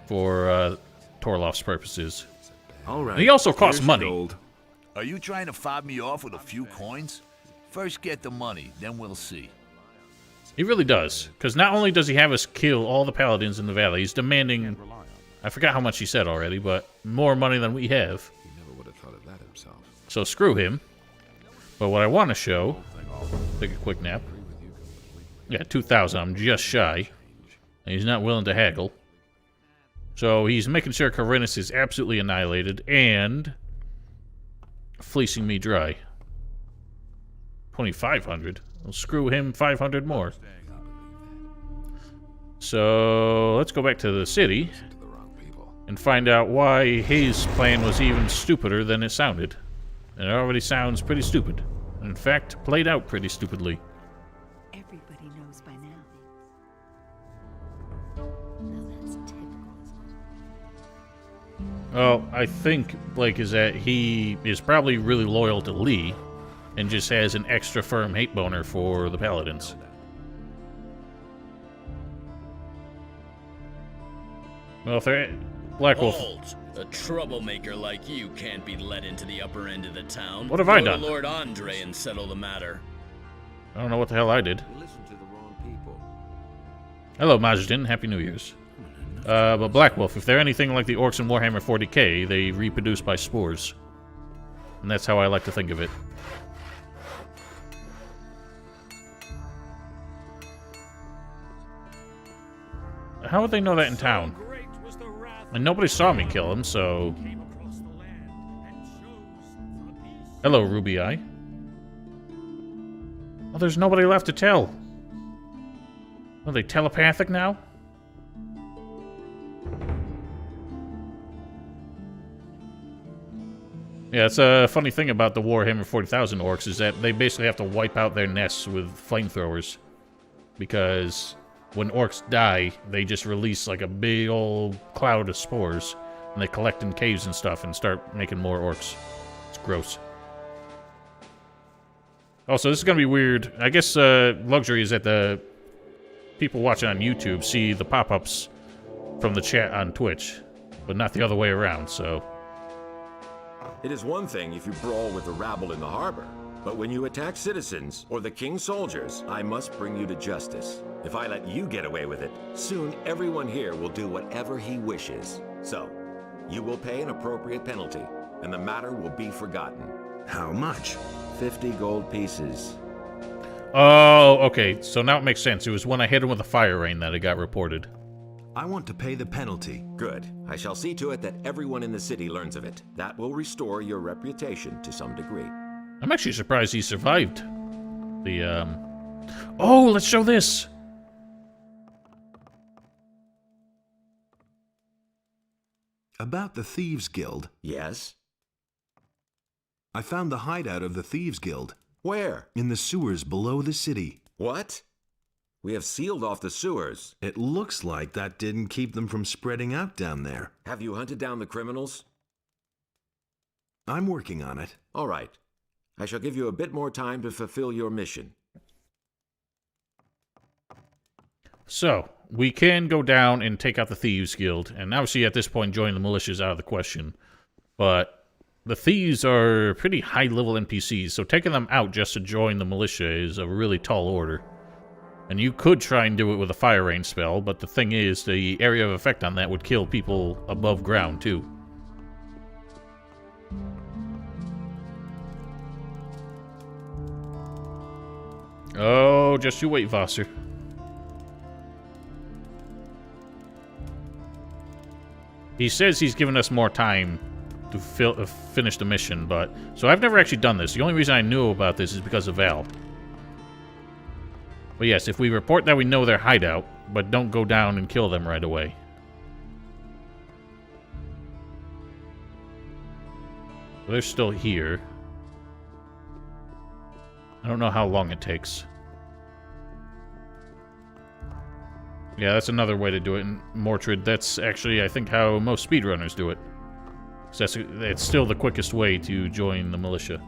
for Torloff's purposes. All right. And he also costs Here's money. gold. Are you trying to fob me off with a few coins? First get the money, then we'll see. He really does, because not only does he have us kill all the paladins in the valley, he's demanding, I forgot how much he said already, but more money than we have. He never would have thought of that himself. So screw him. But what I want to show, take a quick nap. Yeah, 2,000, I'm just shy. And he's not willing to haggle. So he's making sure Corinus is absolutely annihilated and fleecing me dry. 2,500. Well, screw him 500 more. So let's go back to the city and find out why his plan was even stupider than it sounded. And it already sounds pretty stupid. In fact, played out pretty stupidly. Everybody knows by now. Now that's typical, isn't it? Well, I think, Blake, is that he is probably really loyal to Lee and just has an extra firm hate boner for the Paladins. Well, if they're... Black Wolf. Halt! A troublemaker like you can't be let into the upper end of the town. What have I Go done? to Lord Andre and settle the matter. I don't know what the hell I did. You listen to the wrong people. Hello, Majidin. Happy New Year's. But Black Wolf, if they're anything like the orcs in Warhammer 40k, they reproduce by spores. And that's how I like to think of it. How would they know that in town? And nobody saw me kill him, so... Hello, Ruby Eye. Well, there's nobody left to tell. Are they telepathic now? Yeah, it's a funny thing about the Warhammer 40,000 orcs is that they basically have to wipe out their nests with flamethrowers. Because when orcs die, they just release like a big old cloud of spores. And they collect in caves and stuff and start making more orcs. It's gross. Also, this is going to be weird. I guess luxury is that the people watching on YouTube see the pop-ups from the chat on Twitch. But not the other way around, so... It is one thing if you brawl with the rabble in the harbor, but when you attack citizens or the king's soldiers, I must bring you to justice. If I let you get away with it, soon everyone here will do whatever he wishes. So, you will pay an appropriate penalty, and the matter will be forgotten. How much? 50 gold pieces. Oh, okay. So now it makes sense. It was when I hit him with a fire rain that it got reported. I want to pay the penalty. Good. I shall see to it that everyone in the city learns of it. That will restore your reputation to some degree. I'm actually surprised he survived. The, Oh, let's show this! About the Thieves Guild. Yes? I found the hideout of the Thieves Guild. Where? In the sewers below the city. What? We have sealed off the sewers. It looks like that didn't keep them from spreading out down there. Have you hunted down the criminals? I'm working on it. All right. I shall give you a bit more time to fulfill your mission. So, we can go down and take out the Thieves Guild, and obviously at this point joining the militia is out of the question. But the thieves are pretty high-level NPCs, so taking them out just to join the militia is a really tall order. And you could try and do it with a fire rain spell, but the thing is, the area of effect on that would kill people above ground, too. Oh, just you wait, Vasser. He says he's given us more time to finish the mission, but... So I've never actually done this. The only reason I knew about this is because of Val. But yes, if we report that we know their hideout, but don't go down and kill them right away. They're still here. I don't know how long it takes. Yeah, that's another way to do it in Mordred. That's actually, I think, how most speedrunners do it. It's still the quickest way to join the militia.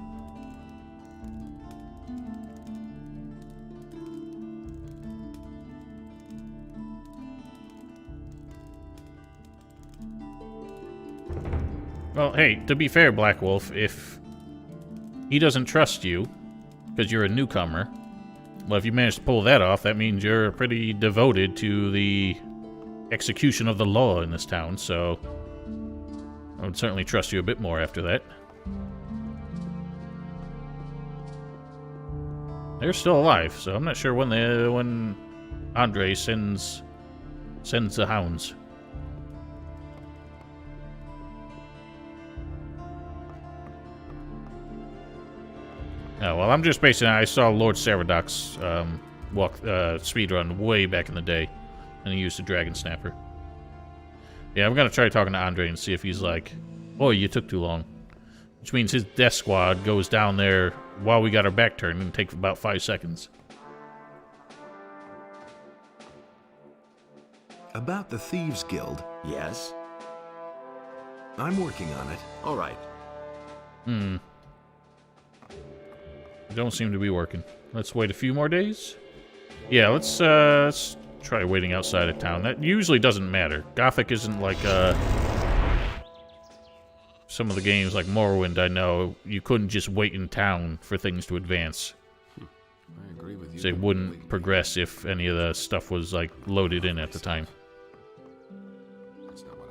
Well, hey, to be fair, Black Wolf, if he doesn't trust you, because you're a newcomer, well, if you manage to pull that off, that means you're pretty devoted to the execution of the law in this town, so I would certainly trust you a bit more after that. They're still alive, so I'm not sure when Andre sends the hounds. Oh, well, I'm just basing it. I saw Lord Saradoc's speedrun way back in the day, and he used a Dragon Snapper. Yeah, I'm gonna try talking to Andre and see if he's like, "Oh, you took too long," which means his death squad goes down there while we got our back turned and takes about 5 seconds. About the Thieves Guild. Yes? I'm working on it. All right. Don't seem to be working. Let's wait a few more days. Yeah, let's try waiting outside of town. That usually doesn't matter. Gothic isn't like some of the games like Morrowind. I know you couldn't just wait in town for things to advance. I agree with you. So it wouldn't progress if any of the stuff was like loaded in at the time. That's not what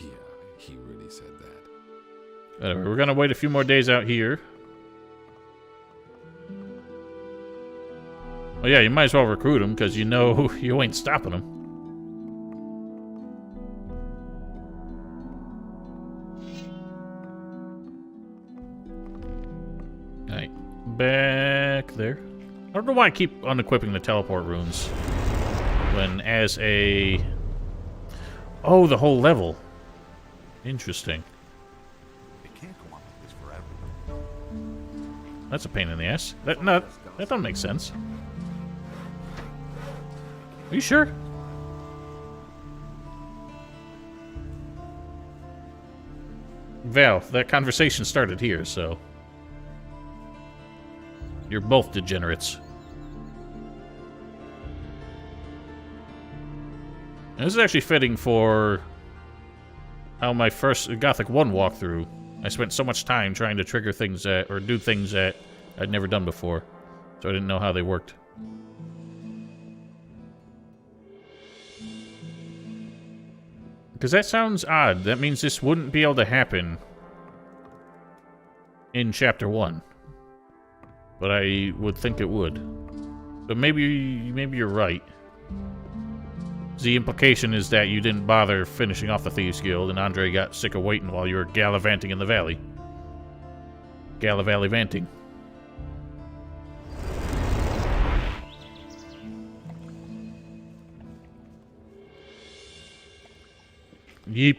Yeah, he really said that. Anyway, we're gonna wait a few more days out here. Well, yeah, you might as well recruit him, because you know you ain't stopping him. Alright, back there. I don't know why I keep unequipping the teleport runes. When as a... Oh, the whole level. Interesting. It can't go on like this forever. That's a pain in the ass. That don't make sense. Are you sure? Val, that conversation started here, so... You're both degenerates. And this is actually fitting for how my first Gothic 1 walkthrough, I spent so much time trying to trigger things that, or do things that I'd never done before, so I didn't know how they worked. Because that sounds odd. That means this wouldn't be able to happen in Chapter 1. But I would think it would. But maybe you're right. The implication is that you didn't bother finishing off the Thieves Guild, and Andre got sick of waiting while you were gallivanting in the valley. Gallivanting. Yeep.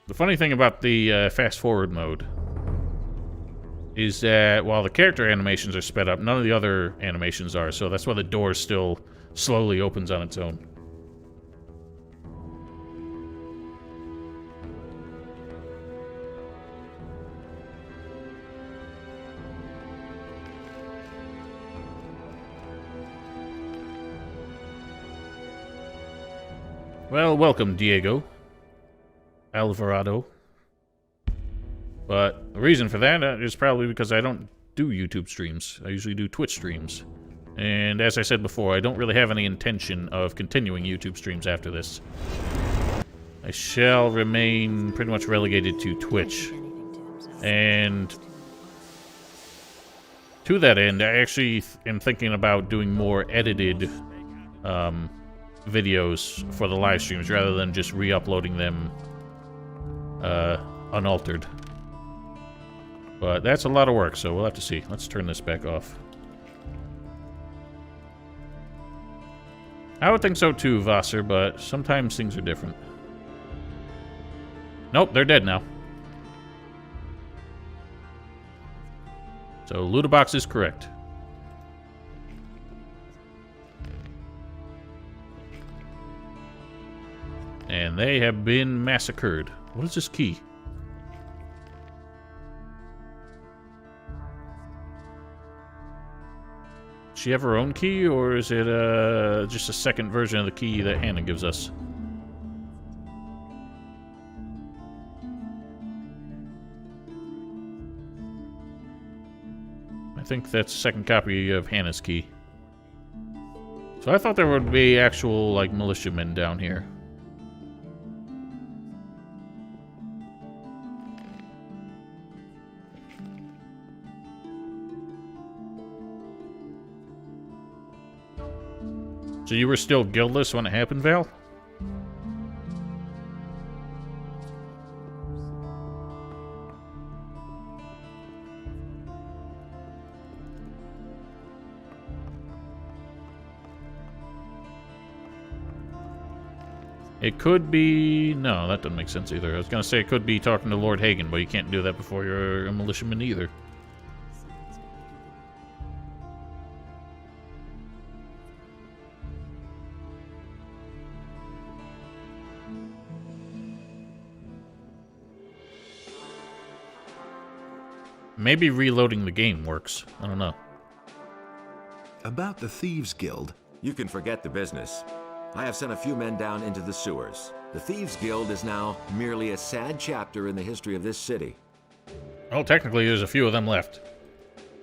The funny thing about the fast forward mode is that while the character animations are sped up, none of the other animations are, so that's why the door still slowly opens on its own. Well, welcome, Diego Alvarado. But the reason for that is probably because I don't do YouTube streams. I usually do Twitch streams. And as I said before, I don't really have any intention of continuing YouTube streams after this. I shall remain pretty much relegated to Twitch. And to that end, I actually am thinking about doing more edited videos for the live streams rather than just re-uploading them unaltered. But that's a lot of work, so we'll have to see. Let's turn this back off. I would think so too, Vasser, but sometimes things are different. Nope, they're dead now. So Ludabox is correct. And they have been massacred. What is this key? Does she have her own key, or is it just a second version of the key that Hannah gives us? I think that's a second copy of Hannah's key. So I thought there would be actual, like, militiamen down here. So you were still guildless when it happened, Val? It could be... No, that doesn't make sense either. I was going to say it could be talking to Lord Hagen, but you can't do that before you're a militiaman either. Maybe reloading the game works. I don't know. About the Thieves Guild. You can forget the business. I have sent a few men down into the sewers. The Thieves Guild is now merely a sad chapter in the history of this city. Well, technically there's a few of them left.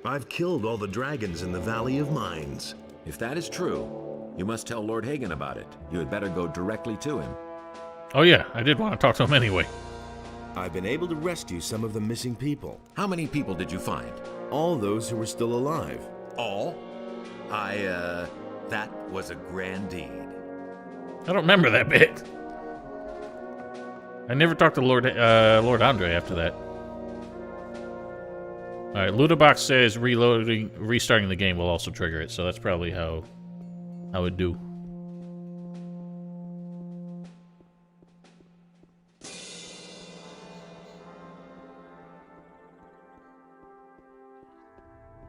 I've killed all the dragons in the Valley of Mines. If that is true, you must tell Lord Hagen about it. You had better go directly to him. Oh yeah, I did want to talk to him anyway. I've been able to rescue some of the missing people. How many people did you find? All those who were still alive. All? That was a grand deed. I don't remember that bit. I never talked to Lord Andre after that. Alright, Ludabox says restarting the game will also trigger it, so that's probably how it'd do.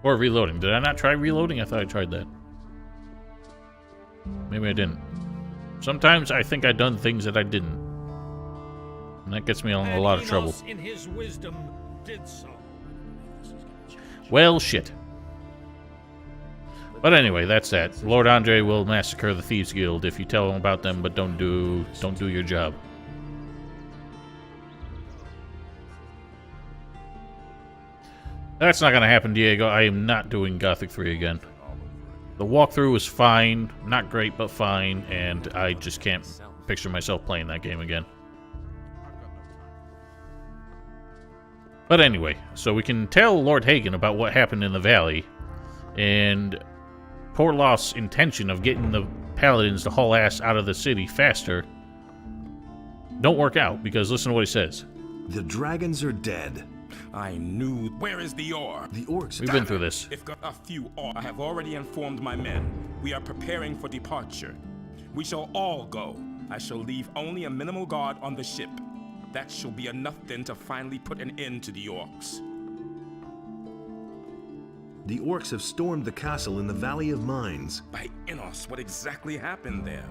Or reloading. Did I not try reloading? I thought I tried that. Maybe I didn't. Sometimes I think I've done things that I didn't. And that gets me in a lot of trouble. In his wisdom did so. Well, shit. But anyway, that's that. Lord Andre will massacre the Thieves Guild if you tell him about them, but don't do your job. That's not going to happen, Diego. I am not doing Gothic 3 again. The walkthrough was fine. Not great, but fine. And I just can't picture myself playing that game again. But anyway, so we can tell Lord Hagen about what happened in the valley. And Portloff's intention of getting the paladins to haul ass out of the city faster don't work out, because listen to what he says. The dragons are dead. I knew. Where is the ore? The orcs. We've been through this. If got a few ore, I have already informed my men. We are preparing for departure. We shall all go. I shall leave only a minimal guard on the ship. That shall be enough then to finally put an end to the orcs. The orcs have stormed the castle in the Valley of Mines. By Innos, what exactly happened there?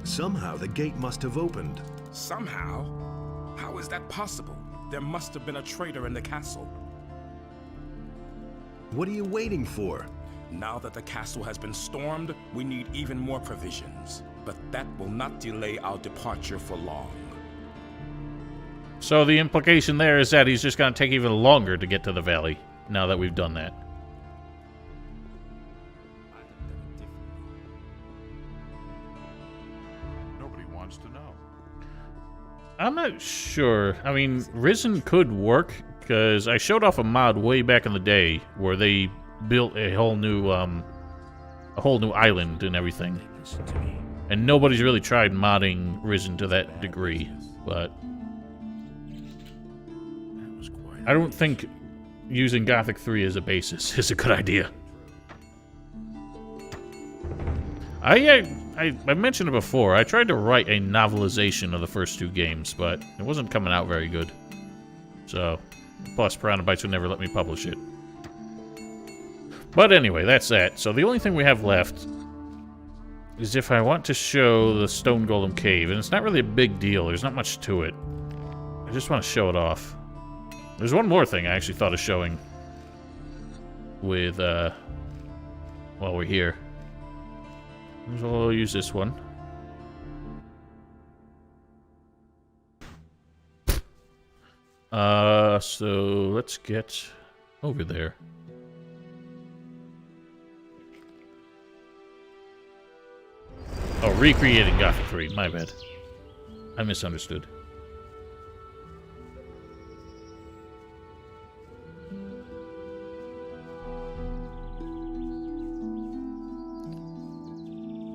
Somehow the gate must have opened. Somehow? How is that possible? There must have been a traitor in the castle. What are you waiting for? Now that the castle has been stormed, we need even more provisions. But that will not delay our departure for long. So the implication there is that he's just going to take even longer to get to the valley, now that we've done that. Nobody wants to know. I'm not sure. I mean, Risen could work, because I showed off a mod way back in the day where they built a whole new island and everything. And nobody's really tried modding Risen to that degree, but I don't think using Gothic 3 as a basis is a good idea. I mentioned it before. I tried to write a novelization of the first 2 games, but it wasn't coming out very good. So, plus Piranha Bytes would never let me publish it. But anyway, that's that. So the only thing we have left is if I want to show the Stone Golem Cave, and it's not really a big deal. There's not much to it. I just want to show it off. There's one more thing I actually thought of showing with, while we're here. So we'll use this one. So let's get over there. Oh, recreating Gothic 3, my bad. I misunderstood.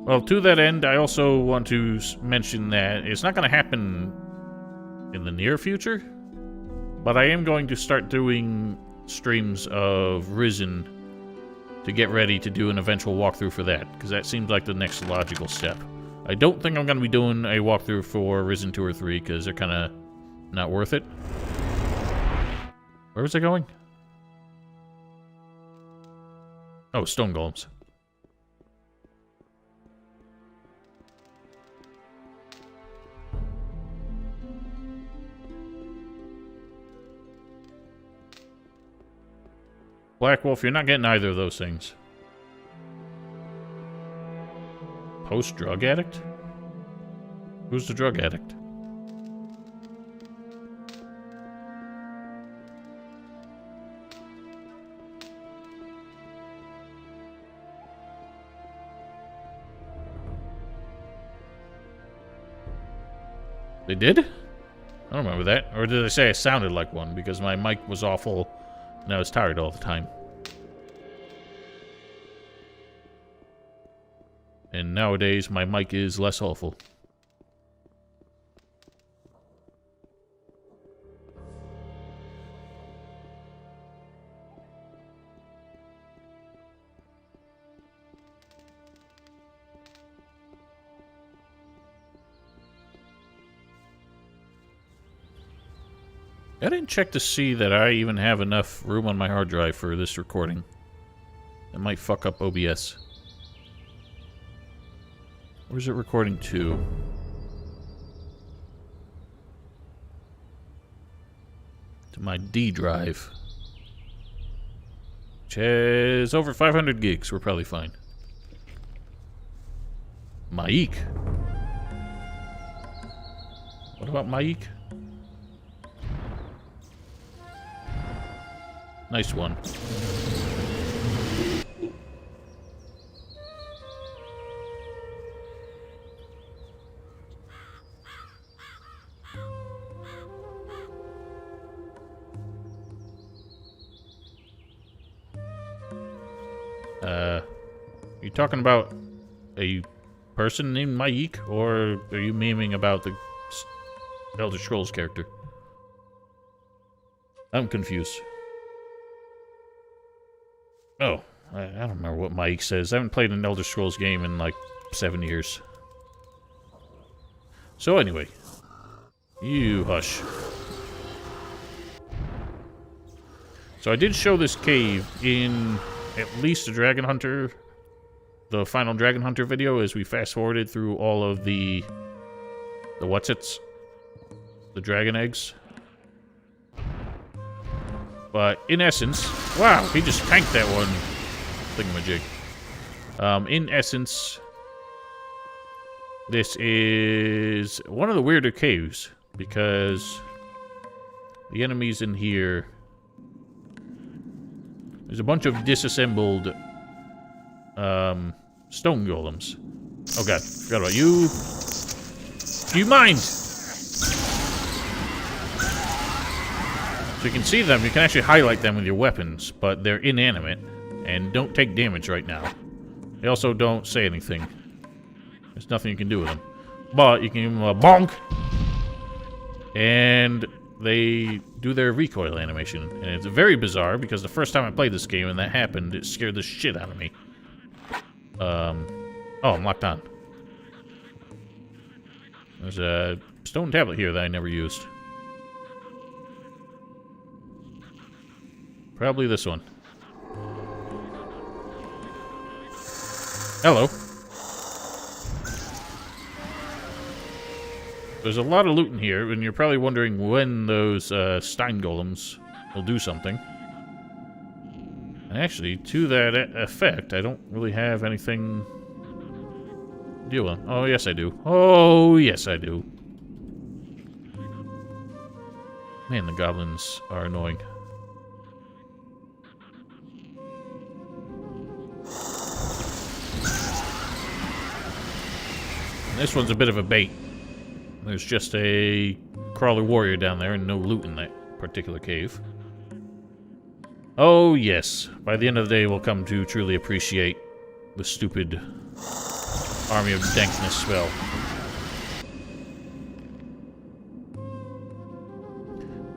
Well, to that end, I also want to mention that it's not going to happen in the near future, but I am going to start doing streams of Risen to get ready to do an eventual walkthrough for that, because that seems like the next logical step. I don't think I'm going to be doing a walkthrough for Risen 2 or 3, because they're kind of not worth it. Where was I going? Oh, Stone Golems. Black Wolf, you're not getting either of those things. Post-drug addict? Who's the drug addict? They did? I don't remember that. Or did they say I sounded like one because my mic was awful and I was tired all the time? And nowadays, my mic is less awful. I didn't check to see that I even have enough room on my hard drive for this recording. That might fuck up OBS. Where's it recording to? To my D drive. Which has over 500 gigs. We're probably fine. Maik. What about Maik? Nice one. You talking about a person named Maik, or are you memeing about the Elder Scrolls character? I'm confused. Oh, I don't remember what Maik says. I haven't played an Elder Scrolls game in like 7 years. So anyway, you hush. So I did show this cave in at least the Dragon Hunter, the final Dragon Hunter video, as we fast forwarded through all of the what's-its, the dragon eggs. But in essence, wow, he just tanked that one thingamajig. In essence, this is one of the weirder caves because the enemies in here. There's a bunch of disassembled stone golems. Oh god, forgot about you. Do you mind? So you can see them, you can actually highlight them with your weapons, but they're inanimate and don't take damage right now. They also don't say anything. There's nothing you can do with them. But you can give them a bonk, and they do their recoil animation. And it's very bizarre, because the first time I played this game and that happened, it scared the shit out of me. Oh, I'm locked on. There's a stone tablet here that I never used. Probably this one. Hello. There's a lot of loot in here, and you're probably wondering when those Stein Golems will do something. And actually, to that effect, I don't really have anything to deal with. Oh, yes I do. Oh, yes I do. Man, the goblins are annoying. And this one's a bit of a bait. There's just a crawler warrior down there and no loot in that particular cave. Oh, yes. By the end of the day, we'll come to truly appreciate the stupid Army of Dankness spell.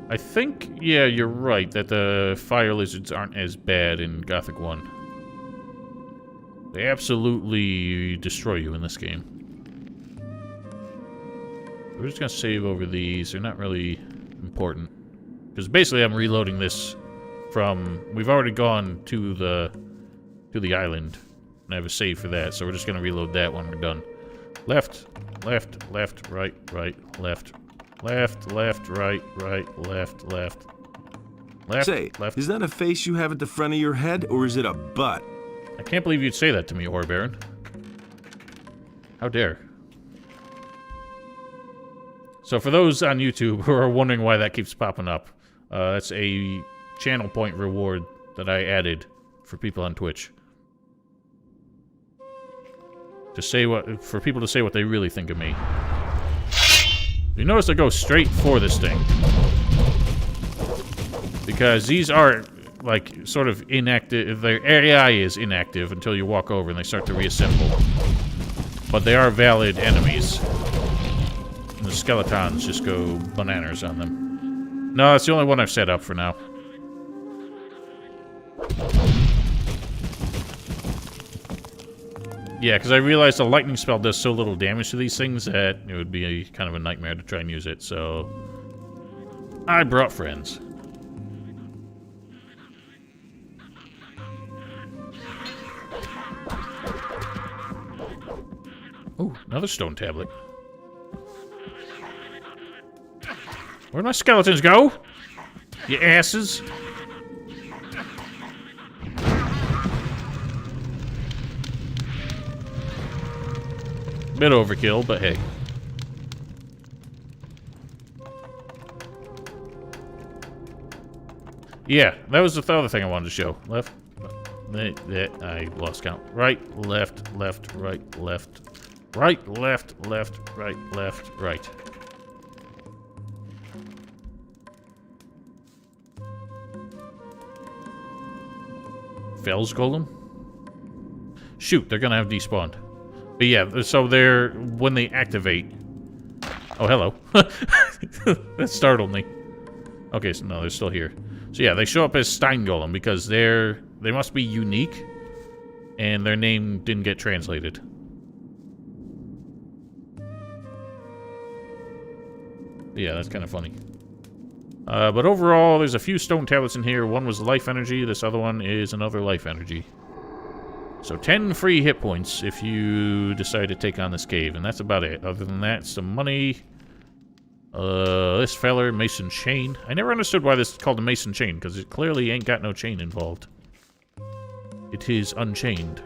I think, yeah, you're right, that the fire lizards aren't as bad in Gothic 1. They absolutely destroy you in this game. We're just gonna save over these. They're not really important. Because basically I'm reloading this from... We've already gone to the island. And I have a save for that, so we're just gonna reload that when we're done. Left, left, left, right, right, left. Left, left, right, right, left, left. Left, Say, left. Is that a face you have at the front of your head, or is it a butt? I can't believe you'd say that to me, Ore Baron. How dare. So for those on YouTube who are wondering why that keeps popping up, that's a channel point reward that I added for people on Twitch. For people to say what they really think of me. You notice I go straight for this thing. Because these are, like, sort of inactive. Their AI is inactive until you walk over and they start to reassemble. But they are valid enemies. And the skeletons just go bananas on them. No, that's the only one I've set up for now. Yeah, because I realized the lightning spell does so little damage to these things that it would be kind of a nightmare to try and use it, so... I brought friends. Ooh, another stone tablet. Where'd my skeletons go? You asses. Bit overkill, but hey. Yeah, that was the other thing I wanted to show. Left. I lost count. Right, left, left, right, left. Right, left, left, right, left, right. Fells Golem? Shoot, they're gonna have despawned. But yeah, so they're... when they activate... Oh, hello. That startled me. Okay, so no, they're still here. So yeah, they show up as Stein Golem because they must be unique, and their name didn't get translated. Yeah, that's kind of funny. But overall, there's a few stone tablets in here. One was life energy, this other one is another life energy. So 10 free hit points if you decide to take on this cave, and that's about it. Other than that, some money. This feller, Mason Chain. I never understood why this is called a Mason Chain, because it clearly ain't got no chain involved. It is unchained.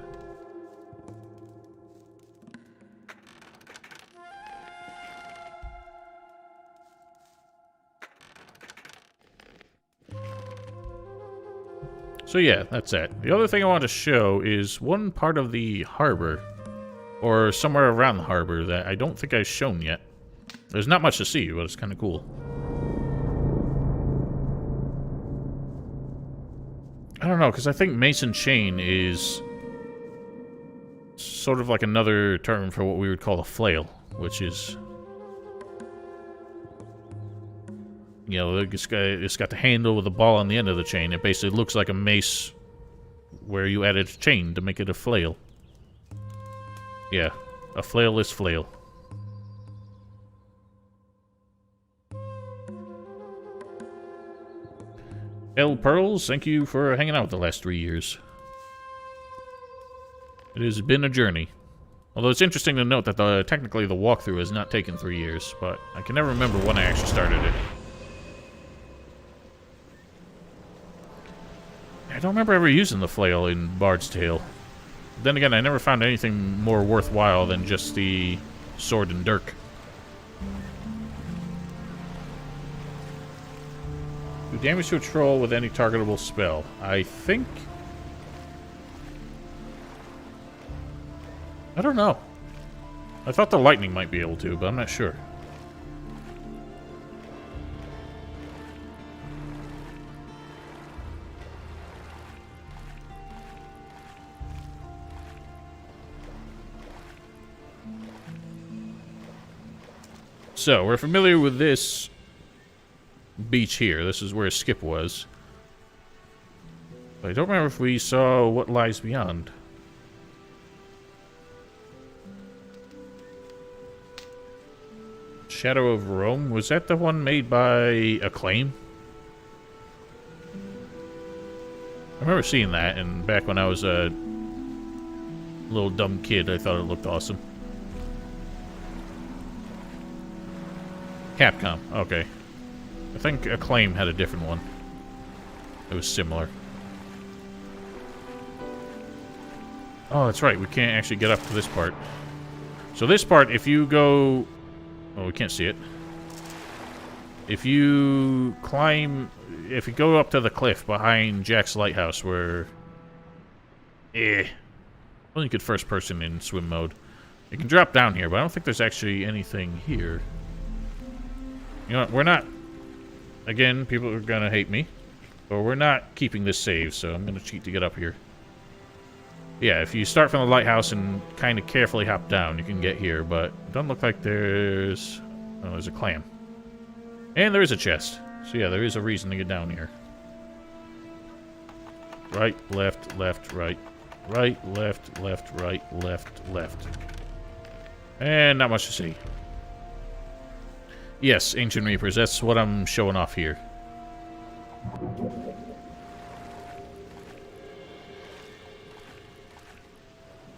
So yeah, that's it. The other thing I want to show is one part of the harbor, or somewhere around the harbor, that I don't think I've shown yet. There's not much to see, but it's kind of cool. I don't know, because I think Mason Chain is sort of like another term for what we would call a flail, which is, you know, it's got the handle with a ball on the end of the chain. It basically looks like a mace where you added a chain to make it a flail. Yeah, a flailless flail. L. Pearls, thank you for hanging out the last 3 years. It has been a journey. Although it's interesting to note that technically the walkthrough has not taken 3 years, but I can never remember when I actually started it. I don't remember ever using the flail in Bard's Tale. Then again, I never found anything more worthwhile than just the sword and dirk. Do damage to a troll with any targetable spell. I think... I don't know. I thought the lightning might be able to, but I'm not sure. So, we're familiar with this beach here. This is where Skip was. But I don't remember if we saw what lies beyond. Shadow of Rome? Was that the one made by Acclaim? I remember seeing that, and back when I was a little dumb kid, I thought it looked awesome. Capcom, okay. I think Acclaim had a different one. It was similar. Oh, that's right, we can't actually get up to this part. So this part, if you go... Oh, we can't see it. If you climb... If you go up to the cliff behind Jack's lighthouse where... Well, you could first person in swim mode. You can drop down here, but I don't think there's actually anything here. You know what, we're not... Again, people are gonna hate me. But we're not keeping this save, so I'm gonna cheat to get up here. Yeah, if you start from the lighthouse and kind of carefully hop down, you can get here, but it doesn't look like there's... Oh, there's a clam. And there is a chest. So yeah, there is a reason to get down here. Right, left, left, right. Right, left, left, right, left, left. And not much to see. Yes, Ancient Reapers, that's what I'm showing off here.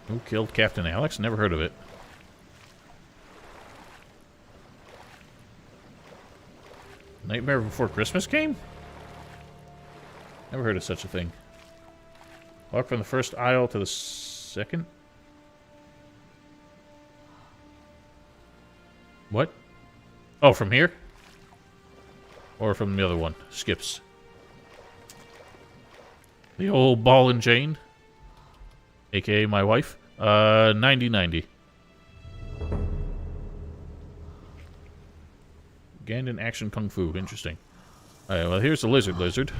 Who killed Captain Alex? Never heard of it. Nightmare Before Christmas game? Never heard of such a thing. Walk from the first aisle to the second? What? Oh, from here? Or from the other one? Skips. The old ball and chain? AKA my wife? 90-90. Gandon Action Kung Fu. Interesting. Alright, well, here's the lizard.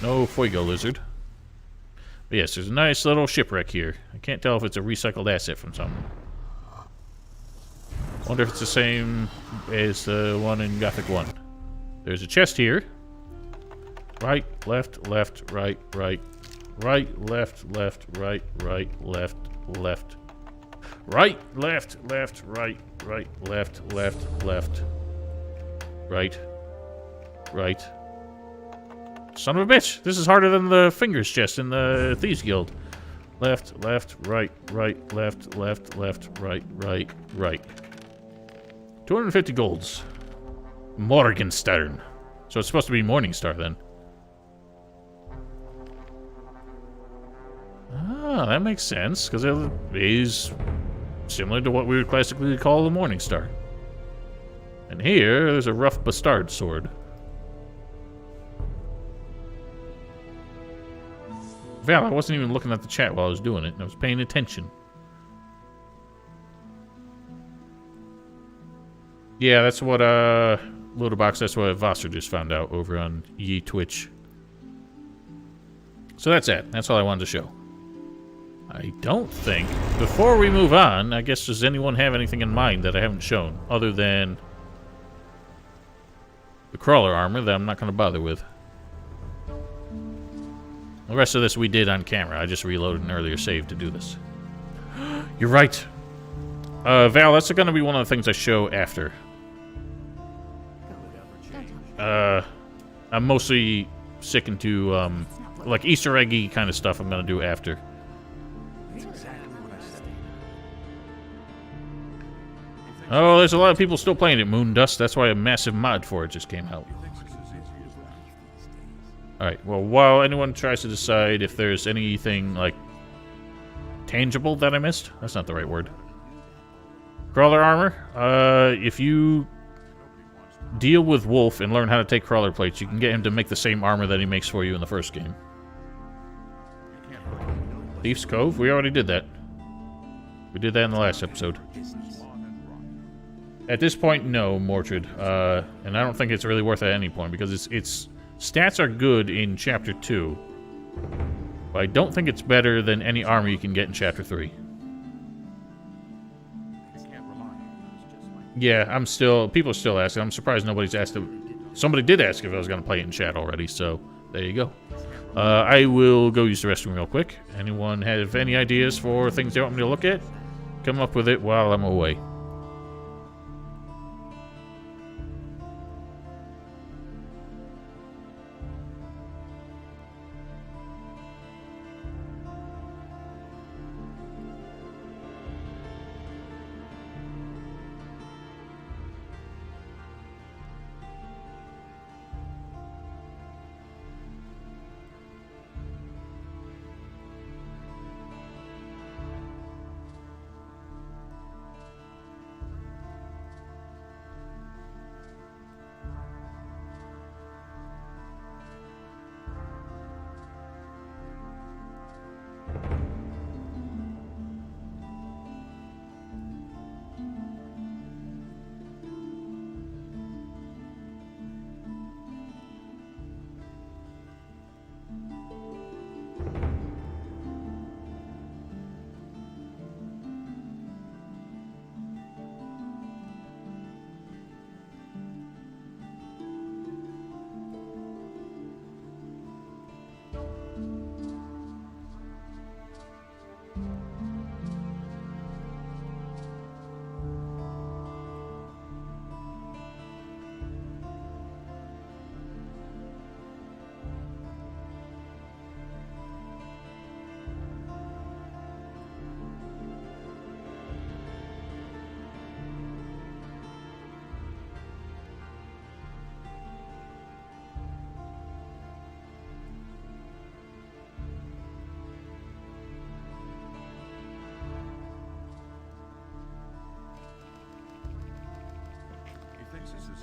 No Fuego lizard. But yes, there's a nice little shipwreck here. I can't tell if it's a recycled asset from something. Wonder if it's the same as the one in Gothic 1. There's a chest here. Right, left, left, right, right. Right, left, left, right, right, left, left. Right, left, left, right, right, left, left, left. Right. Right. Son of a bitch! This is harder than the fingers chest in the Thieves Guild. Left, left, right, right, left, left, left, right, right, right. 250 golds. Morgenstern. So it's supposed to be Morningstar then. Ah, that makes sense, because it is similar to what we would classically call the Morningstar. And here, there's a rough bastard sword. Val, I wasn't even looking at the chat while I was doing it. I was paying attention. Yeah, that's what, Loaderbox, that's what Voster just found out over on Twitch. So that's it. That's all I wanted to show. I don't think. Before we move on, I guess, does anyone have anything in mind that I haven't shown, other than the crawler armor that I'm not going to bother with? The rest of this we did on camera. I just reloaded an earlier save to do this. You're right. Val, that's going to be one of the things I show after. I'm mostly sticking to, like, Easter eggy kind of stuff I'm going to do after. Oh, there's a lot of people still playing it, Moondust. That's why a massive mod for it just came out. Alright, well, while anyone tries to decide if there's anything, like, tangible that I missed? That's not the right word. Crawler armor. If you deal with Wolf and learn how to take crawler plates, you can get him to make the same armor that he makes for you in the first game. Thief's Cove? We already did that. We did that in the last episode. At this point, no, Mordred. And I don't think it's really worth it at any point, because its stats are good in Chapter 2. But I don't think it's better than any armor you can get in Chapter 3. Yeah, people are still asking. I'm surprised nobody's asked it. Somebody did ask if I was going to play it in chat already, so there you go. I will go use the restroom real quick. Anyone have any ideas for things they want me to look at? Come up with it while I'm away.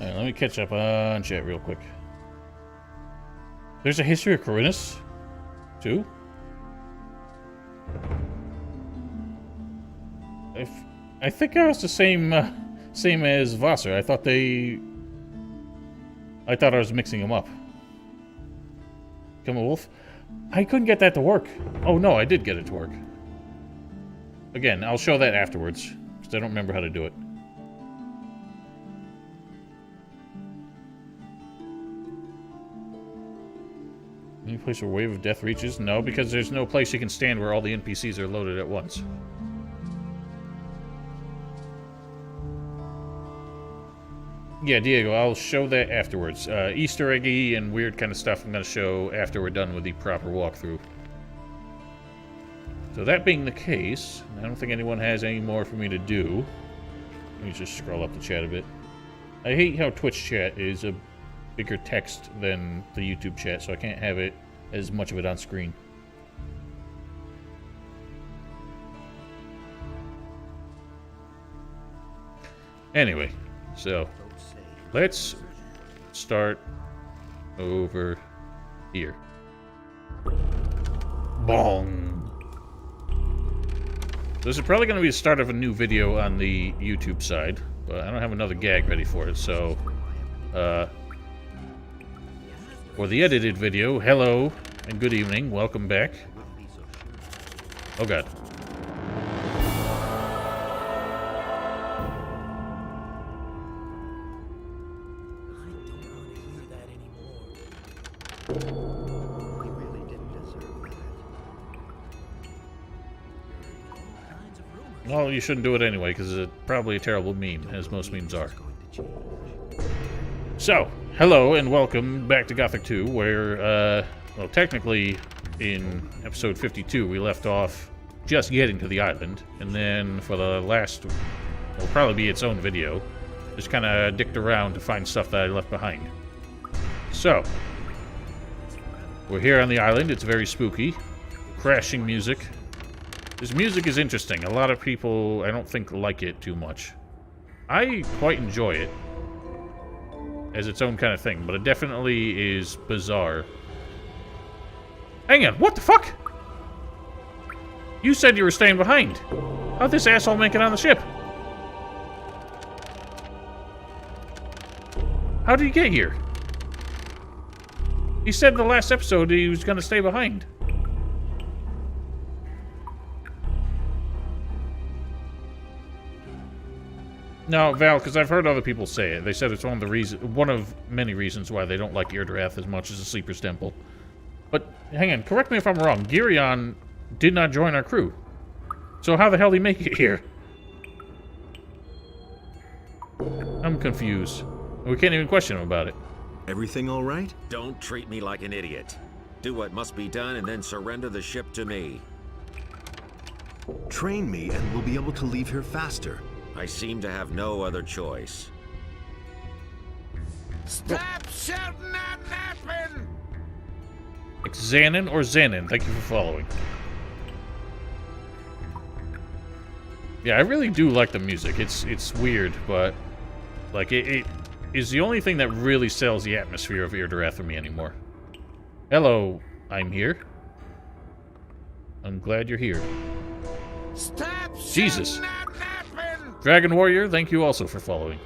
Alright, let me catch up on chat real quick. There's a history of Corinus, too? I think I was the same as Vassar. I thought I was mixing them up. Become a wolf? I couldn't get that to work. Oh no, I did get it to work. Again, I'll show that afterwards, because I don't remember how to do it. Any place where Wave of Death reaches? No, because there's no place you can stand where all the NPCs are loaded at once. Yeah, Diego, I'll show that afterwards. Easter eggy and weird kind of stuff I'm going to show after we're done with the proper walkthrough. So that being the case, I don't think anyone has any more for me to do. Let me just scroll up the chat a bit. I hate how Twitch chat is a bigger text than the YouTube chat, so I can't have it as much of it on screen. Anyway, so let's start over here. Bong! This is probably going to be the start of a new video on the YouTube side, but I don't have another gag ready for it, so for the edited video, hello and good evening, welcome back. Oh god. Well, you shouldn't do it anyway, because it's probably a terrible meme, as most memes are. So, hello and welcome back to Gothic II, where, well, technically, in episode 52, we left off just getting to the island, and then for the last, will probably be its own video, just kind of dicked around to find stuff that I left behind. So, we're here on the island. It's very spooky. Crashing music. This music is interesting. A lot of people, I don't think, like it too much. I quite enjoy it as its own kind of thing, but it definitely is bizarre. Hang on, what the fuck? You said you were staying behind. How'd this asshole make it on the ship? How did he get here? He said in the last episode he was gonna stay behind. No, Val, because I've heard other people say it. They said it's one of many reasons why they don't like Irdrath as much as the Sleeper's Temple. But, hang on, correct me if I'm wrong. Girion did not join our crew. So how the hell did he make it here? I'm confused. We can't even question him about it. Everything all right? Don't treat me like an idiot. Do what must be done and then surrender the ship to me. Train me and we'll be able to leave here faster. I seem to have no other choice. Stop shouting at Nappin! It's Xanon or Xanon. Thank you for following. Yeah, I really do like the music. It's weird, but like it is the only thing that really sells the atmosphere of Irdrath for me anymore. Hello, I'm here. I'm glad you're here. Stop Jesus. Dragon Warrior, thank you also for following.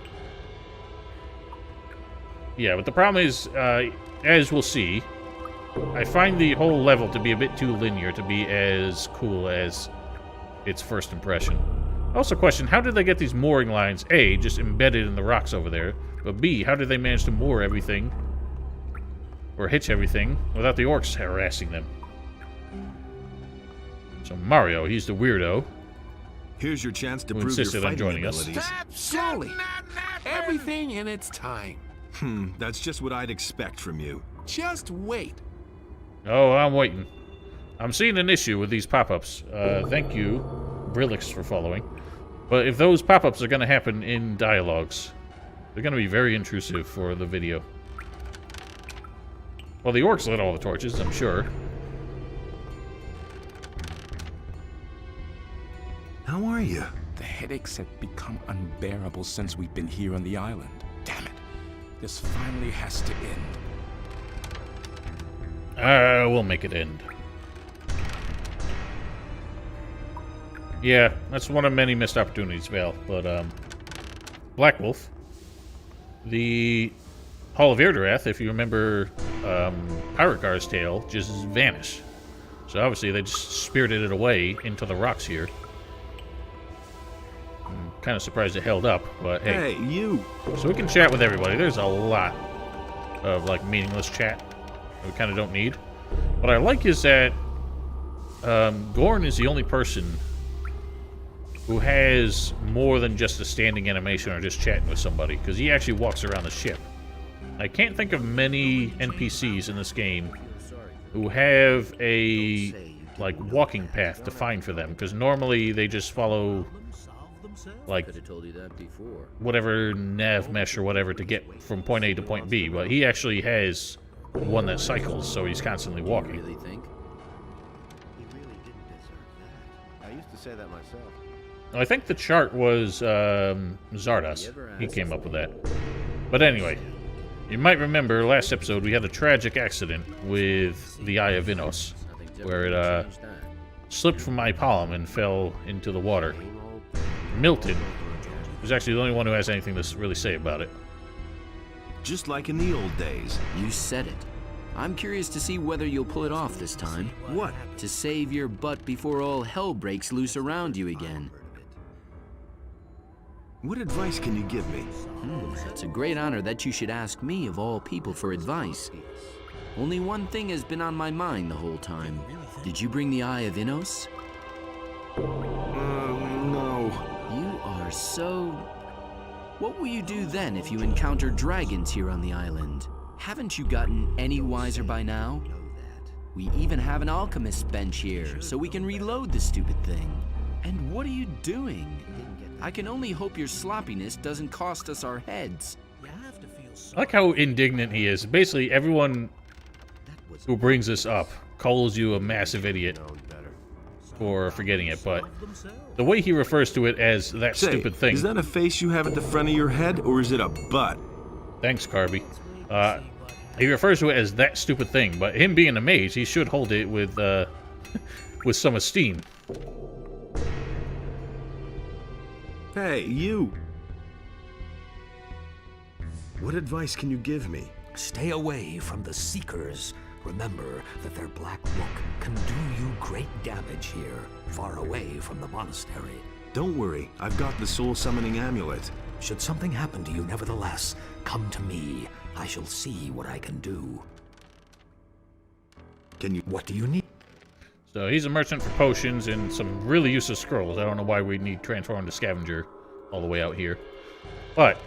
Yeah, but the problem is, as we'll see, I find the whole level to be a bit too linear to be as cool as its first impression. Also question, how did they get these mooring lines, A, just embedded in the rocks over there, but B, how did they manage to moor everything, or hitch everything, without the orcs harassing them? So Mario, he's the weirdo. Here's your chance to who prove your insisted on fighting joining us. abilities. Slowly. Everything in its time. That's just what I'd expect from you. Just wait. Oh, I'm waiting. I'm seeing an issue with these pop-ups. Thank you, Brillix, for following. But if those pop-ups are going to happen in dialogues, they're going to be very intrusive for the video. Well, the orcs lit all the torches, I'm sure. How are you? The headaches have become unbearable since we've been here on the island. Damn it. This finally has to end. We'll make it end. Yeah, that's one of many missed opportunities, Val. But, Black Wolf, the Hall of Irdrath, if you remember Pirate Gar's tale, just vanished. So obviously they just spirited it away into the rocks here. I'm kind of surprised it held up, but hey. Hey, you! So we can chat with everybody. There's a lot of, like, meaningless chat that we kind of don't need. What I like is that Gorn is the only person who has more than just a standing animation or just chatting with somebody, because he actually walks around the ship. I can't think of many NPCs in this game who have a, like, walking path defined for them, because normally they just follow, like, whatever nav mesh or whatever to get from point A to point B, but he actually has one that cycles, so he's constantly walking. I used to say that myself. I think the chart was Zardos. He came up with that. But anyway, you might remember last episode we had a tragic accident with the Eye of Innos, where it slipped from my palm and fell into the water. Milton was actually the only one who has anything to really say about it. Just like in the old days. You said it. I'm curious to see whether you'll pull it off this time. What? To save your butt before all hell breaks loose around you again. What advice can you give me? It's a great honor that you should ask me of all people for advice. Only one thing has been on my mind the whole time. Did you bring the Eye of Innos? No. You are so... What will you do then if you encounter dragons here on the island? Haven't you gotten any wiser by now? We even have an alchemist bench here, so we can reload the stupid thing. And what are you doing? I can only hope your sloppiness doesn't cost us our heads. I like how indignant he is. Basically, everyone who brings this up calls you a massive idiot for forgetting it, but the way he refers to it as that stupid thing... Is that a face you have at the front of your head, or is it a butt? Thanks, Carby. He refers to it as that stupid thing, but him being a mage, he should hold it with with some esteem. Hey, you! What advice can you give me? Stay away from the Seekers. Remember that their black look can do you great damage here, far away from the monastery. Don't worry, I've got the soul-summoning amulet. Should something happen to you nevertheless, come to me. I shall see what I can do. What do you need? So he's a merchant for potions and some really useless scrolls. I don't know why we need transform to scavenger all the way out here. But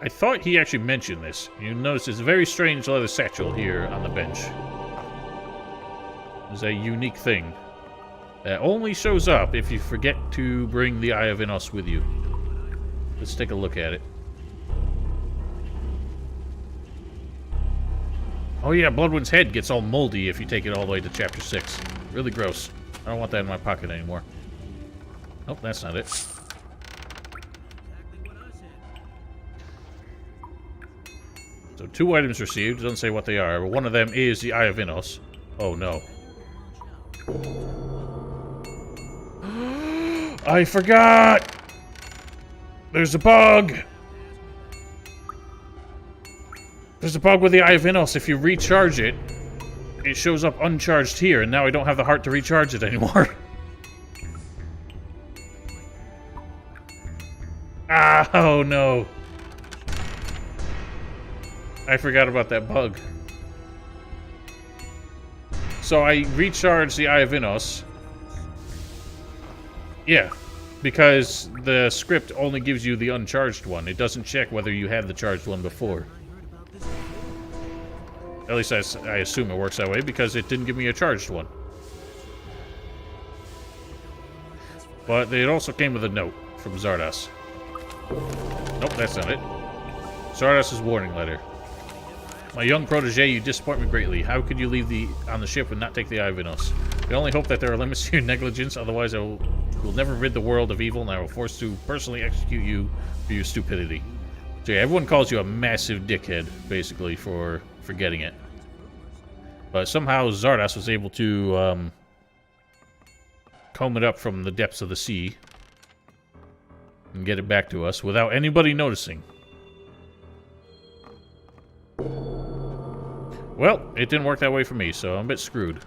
I thought he actually mentioned this. You notice this very strange leather satchel here on the bench. It's a unique thing that only shows up if you forget to bring the Eye of Innos with you. Let's take a look at it. Oh yeah, Bloodwind's head gets all moldy if you take it all the way to chapter 6. Really gross. I don't want that in my pocket anymore. Nope, that's not it. So 2 items received. Doesn't say what they are, but one of them is the Eye of Innos. Oh no. I forgot! There's a bug! There's a bug with the Eye of Innos. If you recharge it, it shows up uncharged here, and now I don't have the heart to recharge it anymore. Ah, oh no. I forgot about that bug. So I recharged the Eye of Innos. Yeah, because the script only gives you the uncharged one. It doesn't check whether you had the charged one before. At least I assume it works that way, because it didn't give me a charged one. But it also came with a note from Zardos. Nope, that's not it. Zardos' warning letter. My young protege, you disappoint me greatly. How could you leave on the ship and not take the Eye of Innos? We only hope that there are limits to your negligence, otherwise I will never rid the world of evil, and I will force to personally execute you for your stupidity. So yeah, everyone calls you a massive dickhead, basically, for forgetting it. But somehow Zardos was able to comb it up from the depths of the sea and get it back to us without anybody noticing. Well, it didn't work that way for me, so I'm a bit screwed.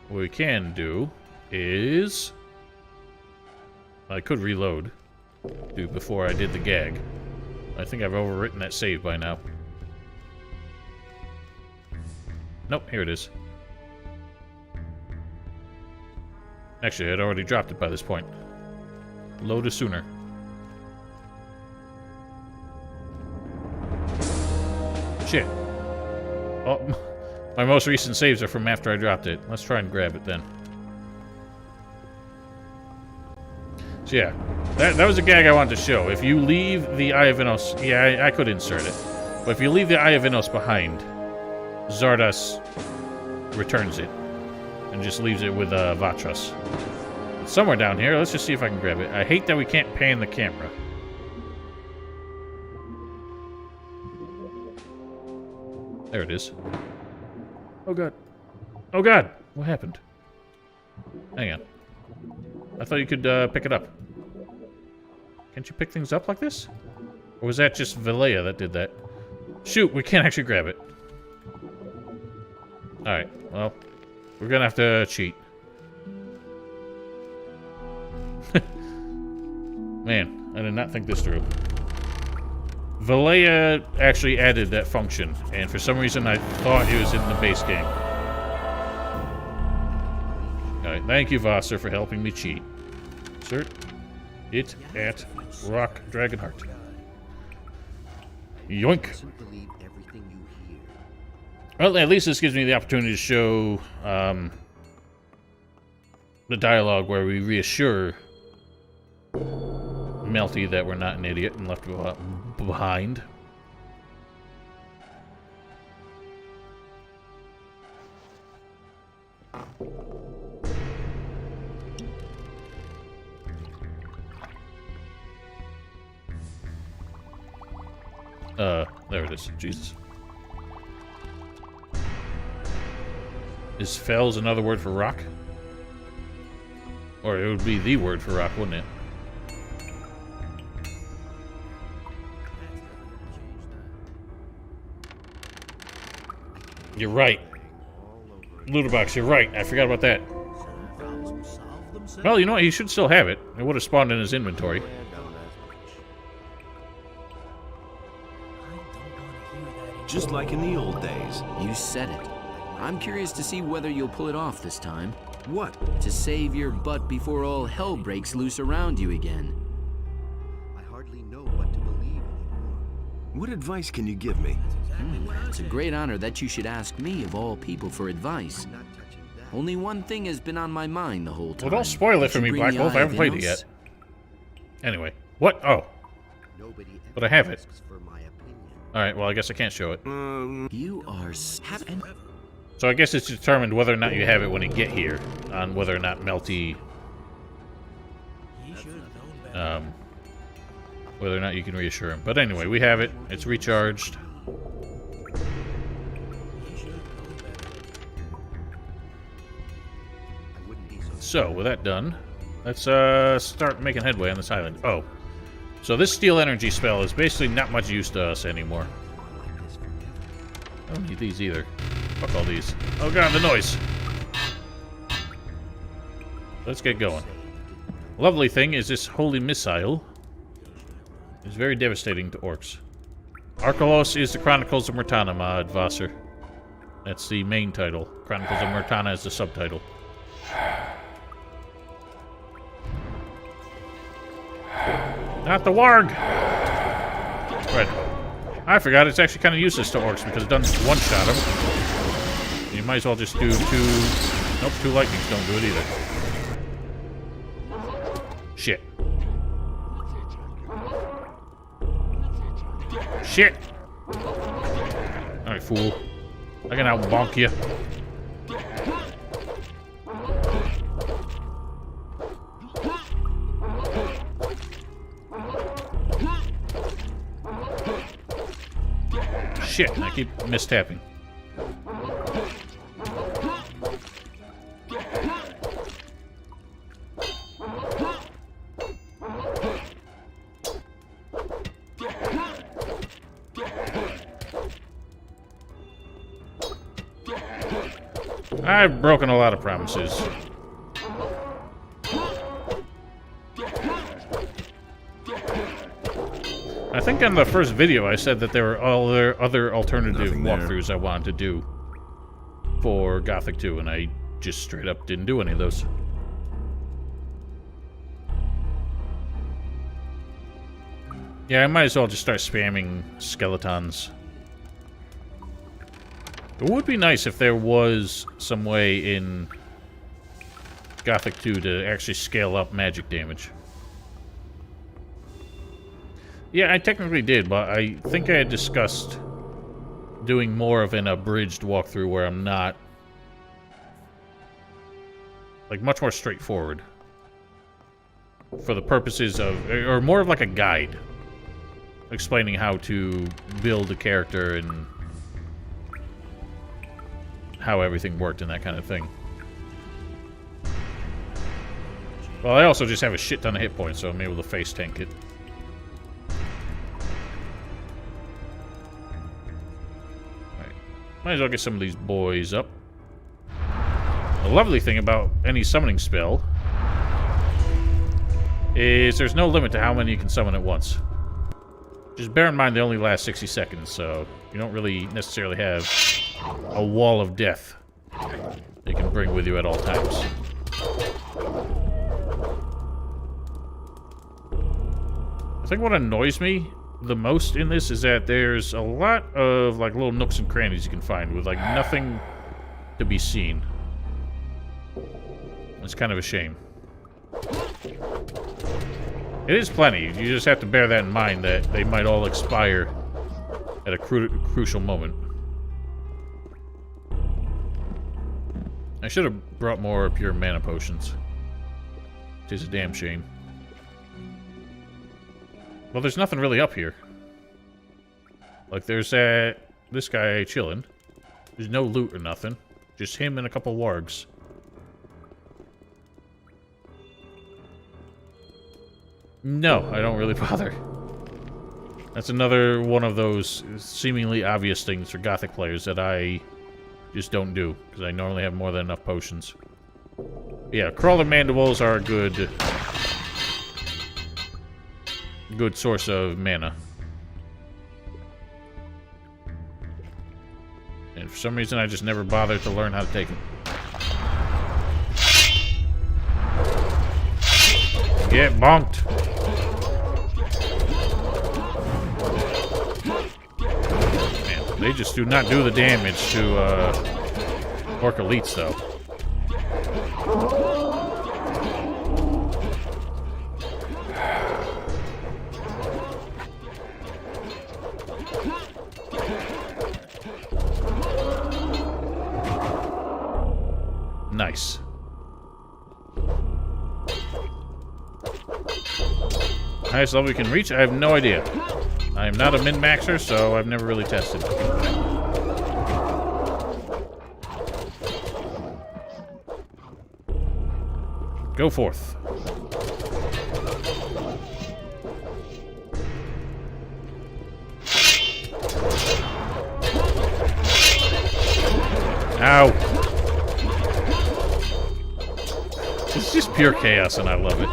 What we can do is... I could reload before I did the gag. I think I've overwritten that save by now. Nope, here it is. Actually, I'd already dropped it by this point. Load it sooner. Shit. Oh, my most recent saves are from after I dropped it. Let's try and grab it then. So yeah, that was a gag I wanted to show. If you leave the Eye of Innos... Yeah, I could insert it. But if you leave the Eye of Innos behind, Zardos returns it and just leaves it with Vatras. It's somewhere down here. Let's just see if I can grab it. I hate that we can't pan the camera. There it is. Oh god. Oh god! What happened? Hang on. I thought you could pick it up. Can't you pick things up like this? Or was that just Valea that did that? Shoot, we can't actually grab it. Alright, well, we're gonna have to cheat. Man, I did not think this through. Valleya actually added that function, and for some reason I thought it was in the base game. Alright, thank you, Vassar, for helping me cheat. Insert it at Rock Dragonheart. Yoink! Well, at least this gives me the opportunity to show the dialogue where we reassure Melty that we're not an idiot and left behind. There it is. Jesus. Is fells another word for rock? Or it would be the word for rock, wouldn't it? You're right. Looterbox, you're right. I forgot about that. Well, you know what? He should still have it. It would have spawned in his inventory. Just like in the old days. You said it. I'm curious to see whether you'll pull it off this time. What? To save your butt before all hell breaks loose around you again. I hardly know what to believe anymore. What advice can you give me? It's a great honor that you should ask me of all people for advice. Only one thing has been on my mind the whole time. Well, don't spoil it for me, Black Wolf. I haven't played it yet. Anyway. What? Oh. But I have it. Alright, well, I guess I can't show it. You are... So I guess it's determined whether or not you have it when you get here, on whether or not Melty... whether or not you can reassure him. But anyway, we have it. It's recharged. So, with that done, let's start making headway on this island. Oh. So this steel energy spell is basically not much use to us anymore. I don't need these either. Fuck all these. Oh god, the noise! Let's get going. Lovely thing is this holy missile is very devastating to orcs. Arkelos is the Chronicles of Murtana mod, Vassar. That's the main title. Chronicles of Murtana is the subtitle. Not the warg! Right. I forgot it's actually kind of useless to orcs because it doesn't one-shot them. You might as well just do two... Nope, two lightnings don't do it either. Shit. Shit! Alright, fool. I can out-bonk you. Shit, I keep mistapping. I've broken a lot of promises. I think in the first video I said that there were other alternative walkthroughs I wanted to do for Gothic 2, and I just straight up didn't do any of those. Yeah, I might as well just start spamming skeletons. It would be nice if there was some way in Gothic 2 to actually scale up magic damage. Yeah, I technically did, but I think I had discussed doing more of an abridged walkthrough where I'm not... like, much more straightforward. For the purposes of... or more of like a guide. Explaining how to build a character and... how everything worked and that kind of thing. Well, I also just have a shit ton of hit points, so I'm able to face tank it. Might as well get some of these boys up. The lovely thing about any summoning spell is there's no limit to how many you can summon at once. Just bear in mind they only last 60 seconds, so you don't really necessarily have a wall of death you can bring with you at all times. I think what annoys me the most in this is that there's a lot of like little nooks and crannies you can find with like nothing to be seen. It's kind of a shame. It is plenty. You just have to bear that in mind that they might all expire at a crucial moment. I should have brought more pure mana potions. It is a damn shame. Well, there's nothing really up here. Like, there's this guy chilling. There's no loot or nothing. Just him and a couple wargs. No, I don't really bother. That's another one of those seemingly obvious things for Gothic players that I just don't do, because I normally have more than enough potions. Yeah, crawler mandibles are a good source of mana. And for some reason I just never bothered to learn how to take them. Get bonked. Man, they just do not do the damage to orc elites though. Nice. Highest level we can reach? I have no idea. I am not a min-maxer, so I've never really tested. Go forth. Ow. It's just pure chaos, and I love it.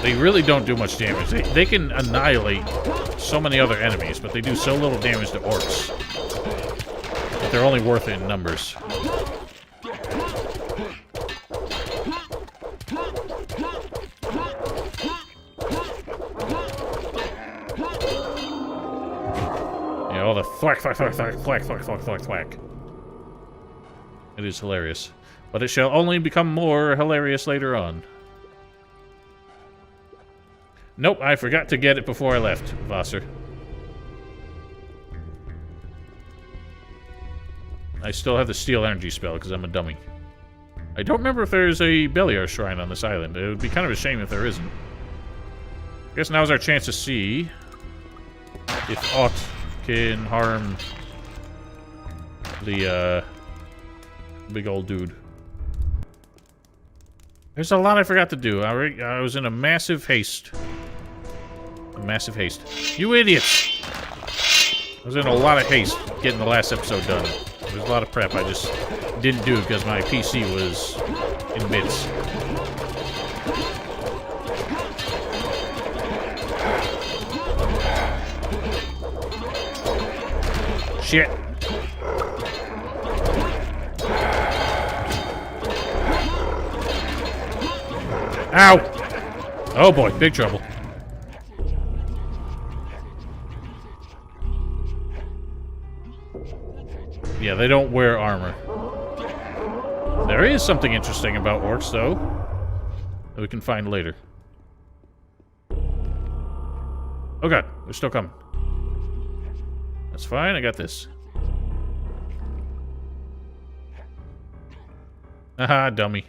They really don't do much damage. They can annihilate so many other enemies, but they do so little damage to orcs. But they're only worth it in numbers. Yeah, all the thwack, thwack, thwack, thwack, thwack, thwack, thwack, thwack, thwack. It is hilarious. But it shall only become more hilarious later on. Nope, I forgot to get it before I left, Vassar. I still have the Steel Energy spell because I'm a dummy. I don't remember if there's a Beliar shrine on this island. It would be kind of a shame if there isn't. I guess now's our chance to see if aught can harm the big old dude. There's a lot I forgot to do. I was in a massive haste. Massive haste. You idiots! I was in a lot of haste getting the last episode done. There was a lot of prep I just didn't do because my PC was in bits. Shit. Ow! Oh boy, big trouble. Yeah, they don't wear armor. There is something interesting about orcs, though, that we can find later. Oh god, they're still coming. That's fine, I got this. Haha, dummy.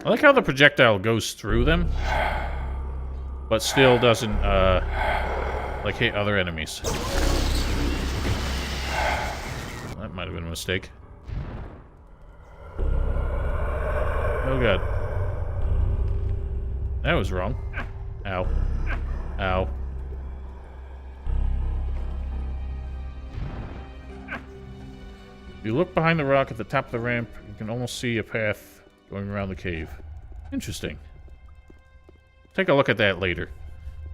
I like how the projectile goes through them, but still doesn't, like, hit other enemies. That might have been a mistake. Oh god. That was wrong. Ow. Ow. If you look behind the rock at the top of the ramp, you can almost see a path going around the cave. Interesting. Take a look at that later.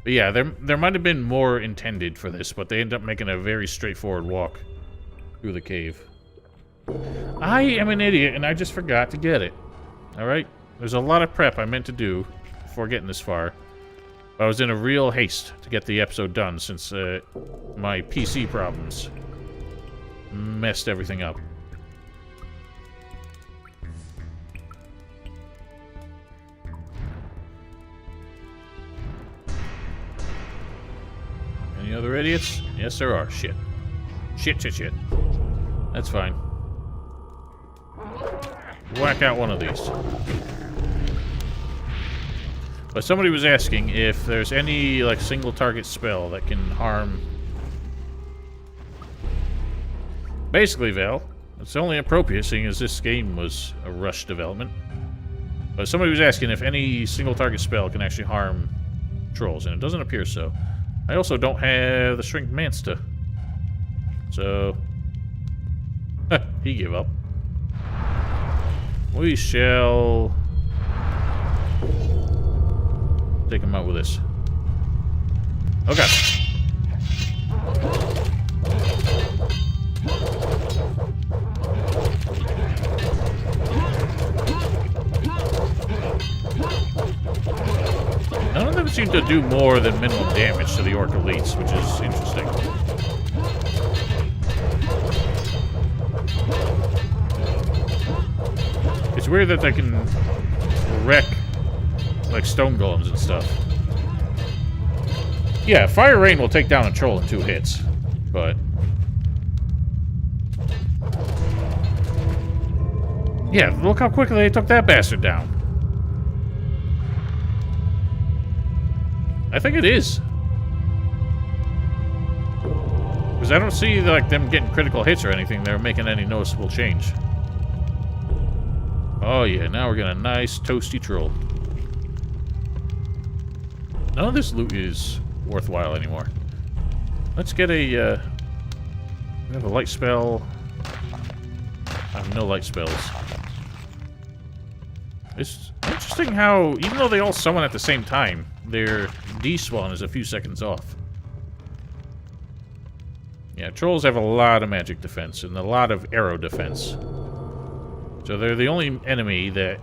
But yeah, there might have been more intended for this, but they end up making a very straightforward walk through the cave. I am an idiot, and I just forgot to get it. Alright? There's a lot of prep I meant to do before getting this far. I was in a real haste to get the episode done since my PC problems messed everything up. Any other idiots? Yes, there are. Shit. Shit, shit, shit. That's fine. Whack out one of these. But somebody was asking if there's any, like, single target spell that can harm... Basically, Val, it's only appropriate seeing as this game was a rush development. But somebody was asking if any single target spell can actually harm trolls, and it doesn't appear so. I also don't have the Shrink Mansta. So... he gave up. We shall... take him out with this. Okay. None of them seem to do more than minimum damage to the Orc Elites, which is interesting. It's weird that they can wreck, like, stone golems and stuff. Yeah, Fire Rain will take down a troll in 2 hits, but... yeah, look how quickly they took that bastard down. I think it is. Because I don't see, like, them getting critical hits or anything. They're making any noticeable change. Oh yeah, now we're getting a nice toasty troll. None of this loot is worthwhile anymore. Let's get a, we have a light spell. I have no light spells. It's interesting how, even though they all summon at the same time, their despawn is a few seconds off. Yeah, trolls have a lot of magic defense and a lot of arrow defense. So they're the only enemy that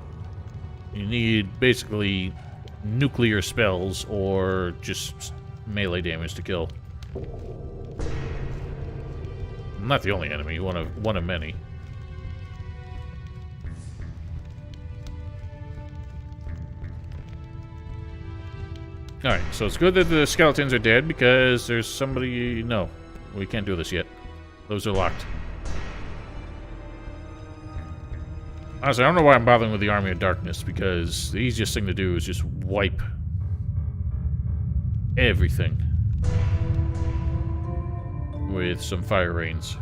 you need basically nuclear spells or just melee damage to kill. Not the only enemy, one of many. Alright, so it's good that the skeletons are dead because there's somebody... No, we can't do this yet. Those are locked. Honestly, I don't know why I'm bothering with the Army of Darkness, because the easiest thing to do is just wipe everything with some fire rains.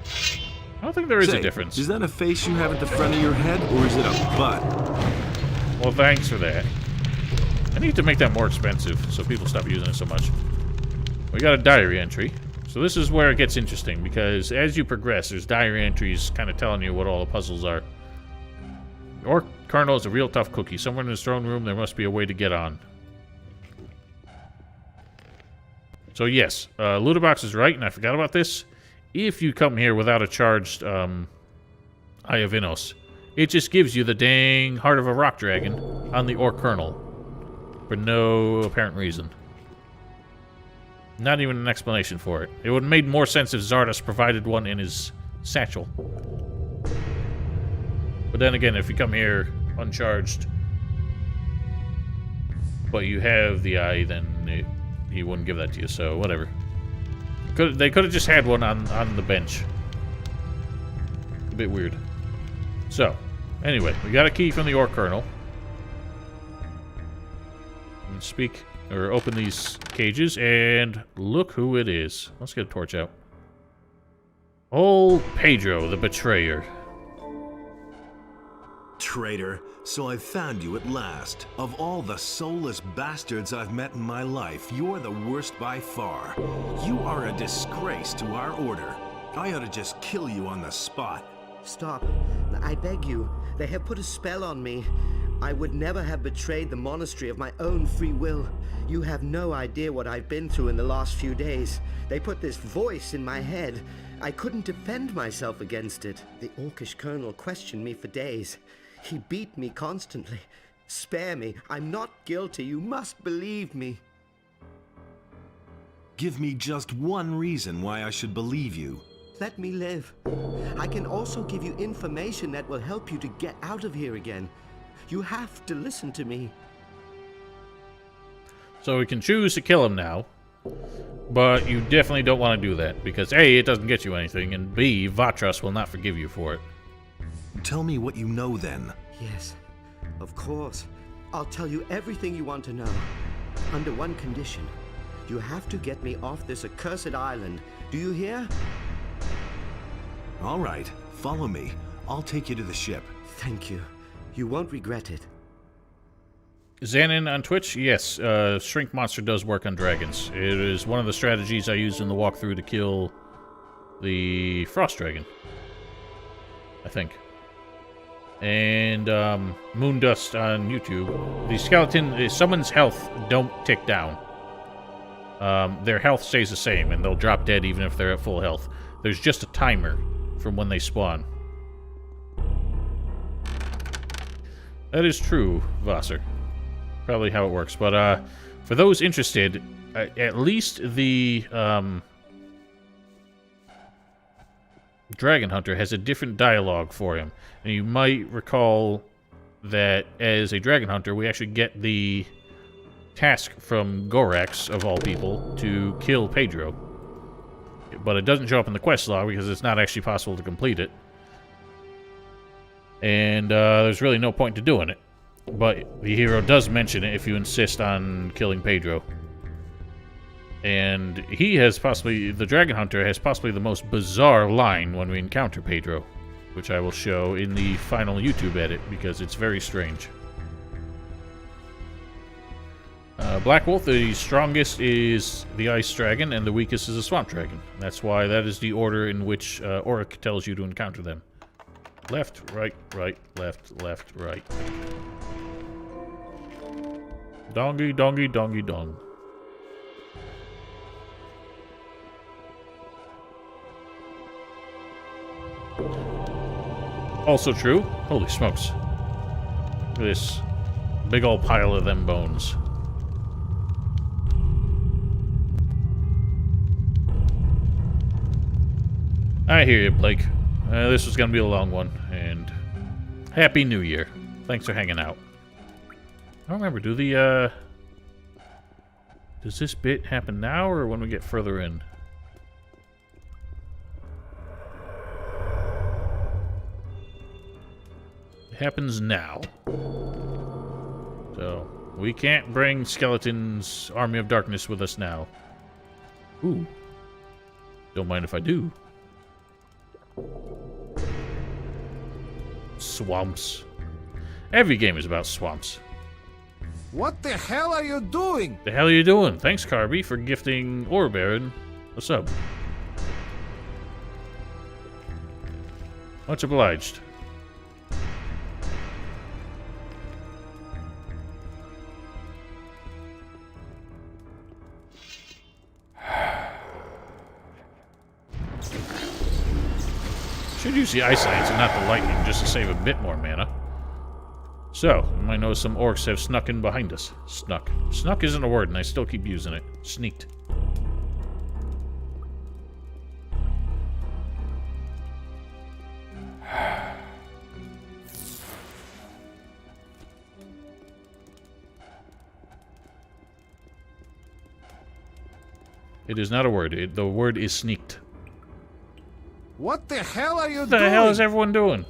I don't think there is a difference. Is that a face you have at the front of your head, or is it a butt? Well, thanks for that. I need to make that more expensive so people stop using it so much. We got a diary entry. So this is where it gets interesting, because as you progress, there's diary entries kind of telling you what all the puzzles are. The Orc Colonel is a real tough cookie. Somewhere in his throne room, there must be a way to get on. So yes, Ludabox is right, and I forgot about this. If you come here without a charged Eye of Innos, it just gives you the dang Heart of a Rock Dragon on the Orc Colonel for no apparent reason. Not even an explanation for it. It would have made more sense if Zardos provided one in his satchel. But then again, if you come here uncharged, but you have the eye, then he wouldn't give that to you, so whatever. They could have just had one on the bench. A bit weird. So, anyway, we got a key from the Orc Colonel. And speak... or open these cages, and look who it is. Let's get a torch out. Old Pedro, the betrayer. Traitor, so I've found you at last. Of all the soulless bastards I've met in my life, you're the worst by far. You are a disgrace to our order. I ought to just kill you on the spot. Stop. I beg you. They have put a spell on me. I would never have betrayed the monastery of my own free will. You have no idea what I've been through in the last few days. They put this voice in my head. I couldn't defend myself against it. The Orcish colonel questioned me for days. He beat me constantly. Spare me. I'm not guilty. You must believe me. Give me just one reason why I should believe you. Let me live. I can also give you information that will help you to get out of here again. You have to listen to me. So we can choose to kill him now, but you definitely don't want to do that, because A, it doesn't get you anything, and B, Vatras will not forgive you for it. Tell me what you know then. Yes, of course. I'll tell you everything you want to know. Under one condition. You have to get me off this accursed island. Do you hear? All right, follow me. I'll take you to the ship. Thank you. You won't regret it. Xanon on Twitch? Yes, Shrink Monster does work on dragons. It is one of the strategies I used in the walkthrough to kill the Frost Dragon, I think. And Moondust on YouTube. The skeleton, someone's health don't tick down. Their health stays the same, and they'll drop dead even if they're at full health. There's just a timer from when they spawn. That is true, Vasser. Probably how it works. But for those interested, at least the Dragon Hunter has a different dialogue for him. And you might recall that as a Dragon Hunter, we actually get the task from Gorax, of all people, to kill Pedro. But it doesn't show up in the quest log because it's not actually possible to complete it. And there's really no point to doing it. But the hero does mention it if you insist on killing Pedro. And he has possibly, the Dragon Hunter has possibly the most bizarre line when we encounter Pedro, which I will show in the final YouTube edit because it's very strange. Black Wolf, the strongest is the Ice Dragon, and the weakest is the Swamp Dragon. That's why that is the order in which Auric tells you to encounter them. Left, right, right, left, left, right. Dongy, dongy, dongy, dong. Also true. Holy smokes. Look at this big old pile of them bones. I hear you, Blake. This was gonna be a long one, and Happy New Year. Thanks for hanging out. I don't remember, does this bit happen now, or when we get further in? It happens now. So, we can't bring Skeleton's Army of Darkness with us now. Ooh. Don't mind if I do. Swamps. Every game is about swamps. What the hell are you doing? The hell are you doing? Thanks, Carby, for gifting Ore Baron. What's up? Much obliged. Should use the Ice Lance and not the Lightning, just to save a bit more mana. So, you might notice some orcs have snuck in behind us. Snuck. Snuck isn't a word, and I still keep using it. Sneaked. It is not a word. The word is sneaked. What the hell are you What doing? the hell is everyone doing?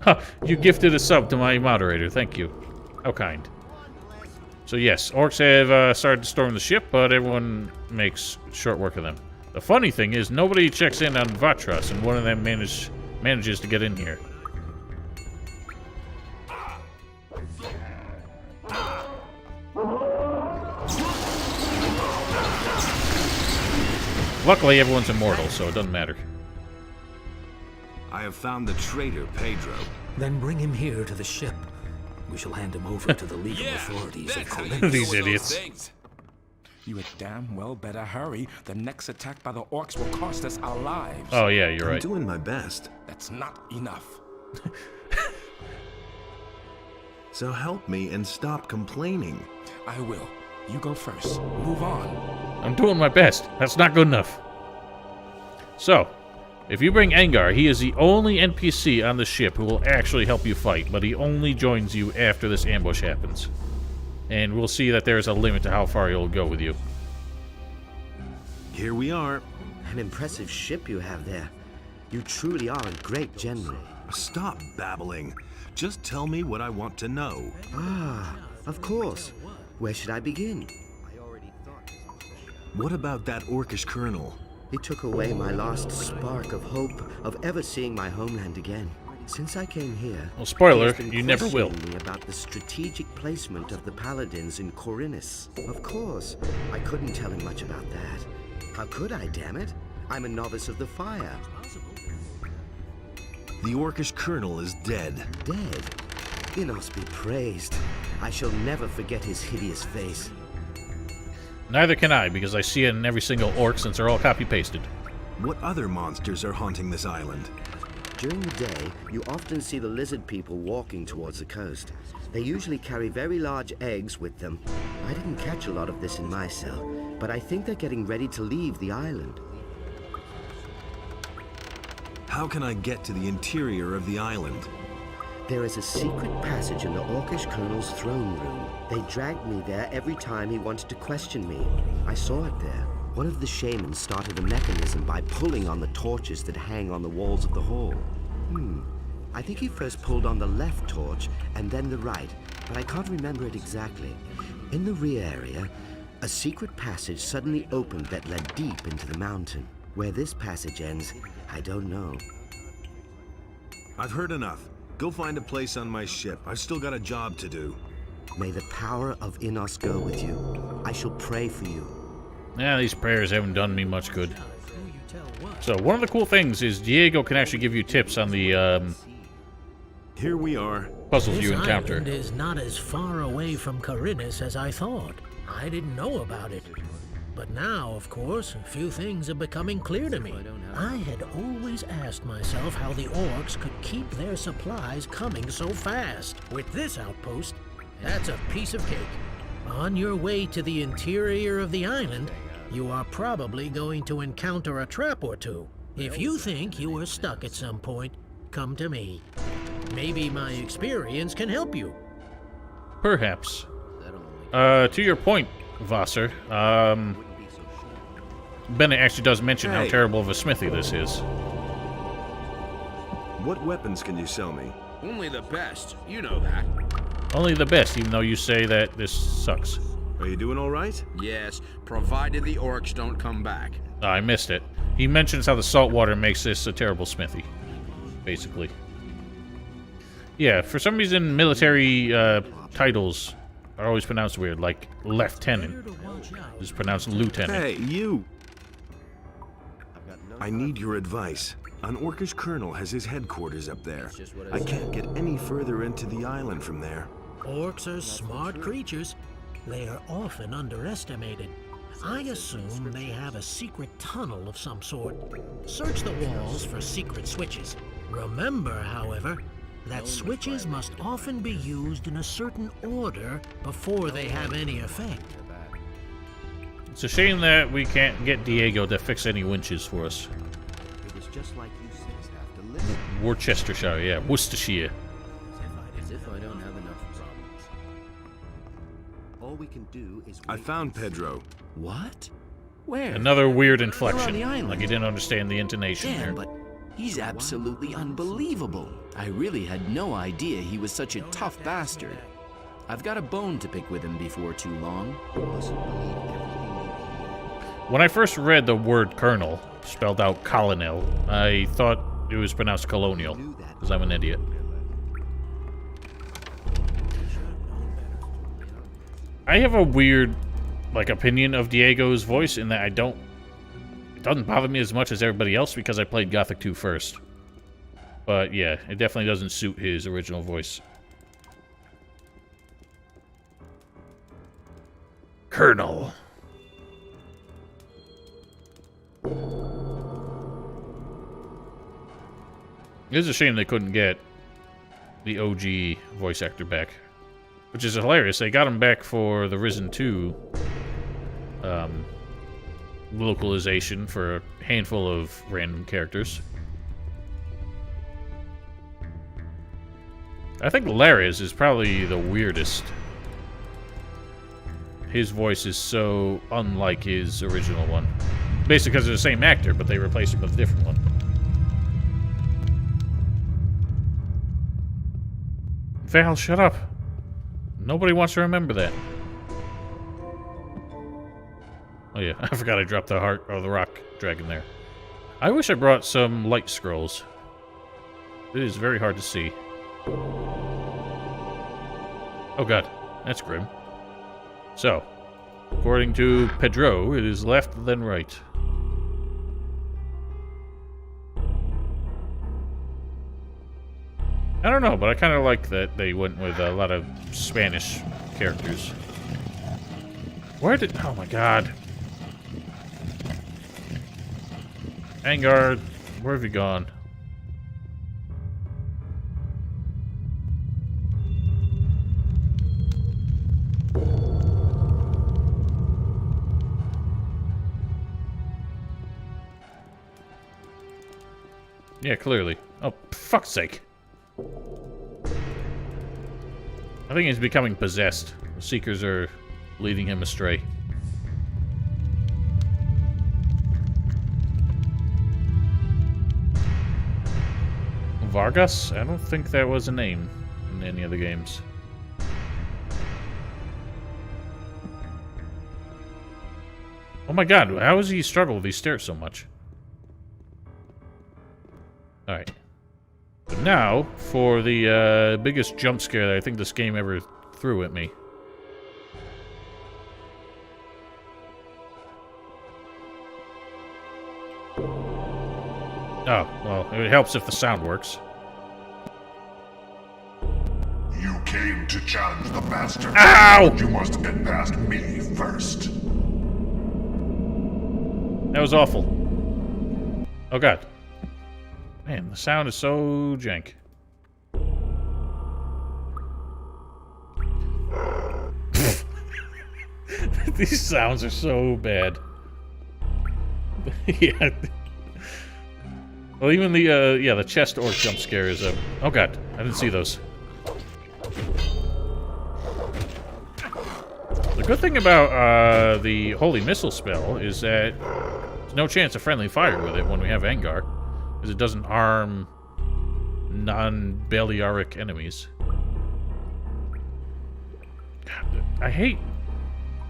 Huh, you gifted a sub to my moderator. Thank you. How kind. So yes, orcs have started to storm the ship, but everyone makes short work of them. The funny thing is, nobody checks in on Vatras, and one of them manages to get in here. Luckily, everyone's immortal, so it doesn't matter. I have found the traitor, Pedro. Then bring him here to the ship. We shall hand him over to the legal authorities of Corinth. These idiots. You had damn well better hurry. The next attack by the orcs will cost us our lives. Oh yeah, you're right. I'm doing my best. That's not enough. So help me and stop complaining. I will. You go first. Move on. I'm doing my best. That's not good enough. So, if you bring Angar, he is the only NPC on the ship who will actually help you fight, but he only joins you after this ambush happens. And we'll see that there's a limit to how far he'll go with you. Here we are. An impressive ship you have there. You truly are a great general. Stop babbling. Just tell me what I want to know. Ah, of course. Where should I begin? What about that orcish colonel? He took away my last spark of hope of ever seeing my homeland again. Since I came here, well, spoiler, he has been you never will. questioning me about the strategic placement of the paladins in Corinus. Of course, I couldn't tell him much about that. How could I, damn it? I'm a novice of the fire. The orcish colonel is dead. Dead? Inos be praised. I shall never forget his hideous face. Neither can I, because I see it in every single orc since they're all copy-pasted. What other monsters are haunting this island? During the day, you often see the lizard people walking towards the coast. They usually carry very large eggs with them. I didn't catch a lot of this in my cell, but I think they're getting ready to leave the island. How can I get to the interior of the island? There is a secret passage in the Orcish Colonel's throne room. They dragged me there every time he wanted to question me. I saw it there. One of the shamans started a mechanism by pulling on the torches that hang on the walls of the hall. I think he first pulled on the left torch and then the right, but I can't remember it exactly. In the rear area, a secret passage suddenly opened that led deep into the mountain. Where this passage ends, I don't know. I've heard enough. Go find a place on my ship. I've still got a job to do. May the power of Inos go with you. I shall pray for you. Yeah, these prayers haven't done me much good. So, one of the cool things is Diego can actually give you tips on the, Here we are. Puzzles you encounter. This island is not as far away from Corinus as I thought. I didn't know about it. But now, of course, a few things are becoming clear to me. I had always asked myself how the orcs could keep their supplies coming so fast. With this outpost, that's a piece of cake. On your way to the interior of the island, you are probably going to encounter a trap or two. If you think you are stuck at some point, come to me. Maybe my experience can help you. Perhaps. To your point, Vasser, Bennett actually does mention how terrible of a smithy this is. What weapons can you sell me? Only the best. You know that. Only the best, even though you say that this sucks. Are you doing all right? Yes, provided the orcs don't come back. Oh, I missed it. He mentions how the salt water makes this a terrible smithy, basically. Yeah, for some reason, military titles are always pronounced weird, like lieutenant is pronounced lieutenant. Hey, you! I need your advice. An Orcish colonel has his headquarters up there. I can't get any further into the island from there. Orcs are smart creatures. They are often underestimated. I assume they have a secret tunnel of some sort. Search the walls for secret switches. Remember, however, that switches must often be used in a certain order before they have any effect. It's a shame that we can't get Diego to fix any winches for us. It was just like you said, have to listen. Worcestershire, yeah, Worcestershire. As if I don't have enough problems. All we can do is I found Pedro. What? Where? Another weird You're on inflection, the island. like you didn't understand the intonation Damn, there. but he's absolutely unbelievable. I really had no idea he was such a tough bastard. I've got a bone to pick with him before too long. When I first read the word colonel, spelled out colonel, I thought it was pronounced colonial, because I'm an idiot. I have a weird, like, opinion of Diego's voice in that it doesn't bother me as much as everybody else because I played Gothic 2 first. But yeah, it definitely doesn't suit his original voice. Colonel. It is a shame they couldn't get the OG voice actor back. Which is hilarious. They got him back for the Risen 2 localization for a handful of random characters. I think Larius is probably the weirdest. His voice is so unlike his original one. Basically because they're the same actor, but they replaced him with a different one. Val, shut up. Nobody wants to remember that. Oh yeah, I forgot I dropped the heart or the rock dragon there. I wish I brought some light scrolls. It is very hard to see. Oh god, that's grim. So, according to Pedro, it is left then right. I don't know, but I kind of like that they went with a lot of Spanish characters. Where did... Oh my god. Vanguard, where have you gone? Yeah, clearly. Oh, for fuck's sake. I think he's becoming possessed. The Seekers are leading him astray. Vargas? I don't think that was a name in any of the games. Oh my god, how does he struggle with these stairs so much? Alright. But now, for the biggest jump scare that I think this game ever threw at me. Oh, well, it helps if the sound works. You came to challenge the master. Ow! You must get past me first. That was awful. Oh god. Man, the sound is so jank. These sounds are so bad. Yeah. Well, even the, yeah, the chest orc jump scare is, oh god, I didn't see those. The good thing about, the Holy Missile spell is that there's no chance of friendly fire with it when we have Angar, because it doesn't harm non-Balearic enemies. God, I hate...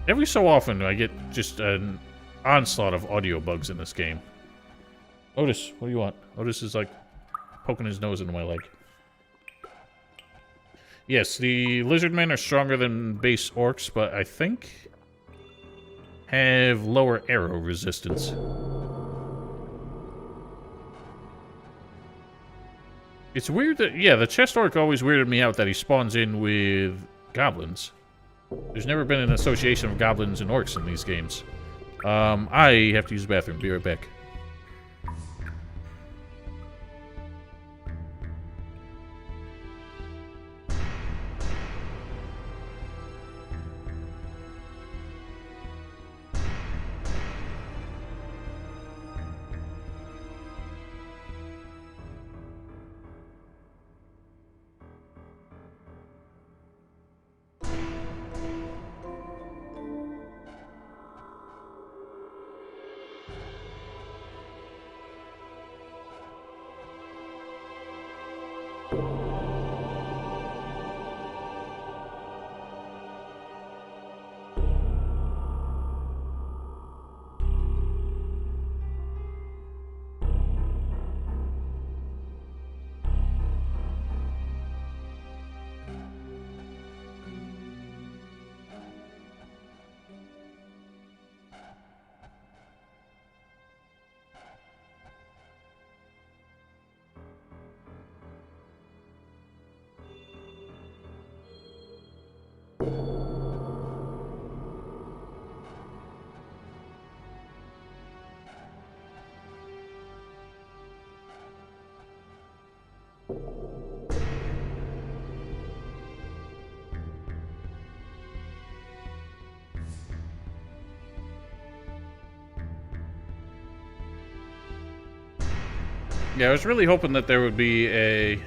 Every so often I get just an onslaught of audio bugs in this game. Otis, what do you want? Otis is like poking his nose into my leg. Yes, the lizardmen are stronger than base orcs, but I think have lower arrow resistance. It's weird that, yeah, the chest orc always weirded me out that he spawns in with goblins. There's never been an association of goblins and orcs in these games. I have to use the bathroom. Be right back. Yeah, I was really hoping that there would be a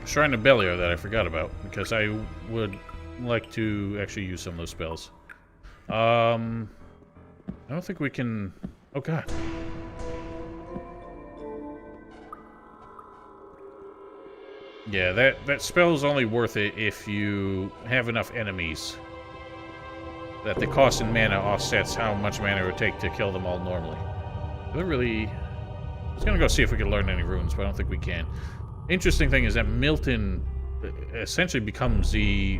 Shrine of Beliar that I forgot about, because I would like to actually use some of those spells. I don't think we can... Oh, God. Yeah, that spell's only worth it if you have enough enemies that the cost in mana offsets how much mana it would take to kill them all normally. They're really... I was gonna go see if we could learn any runes, but I don't think we can. Interesting thing is that Milton essentially becomes the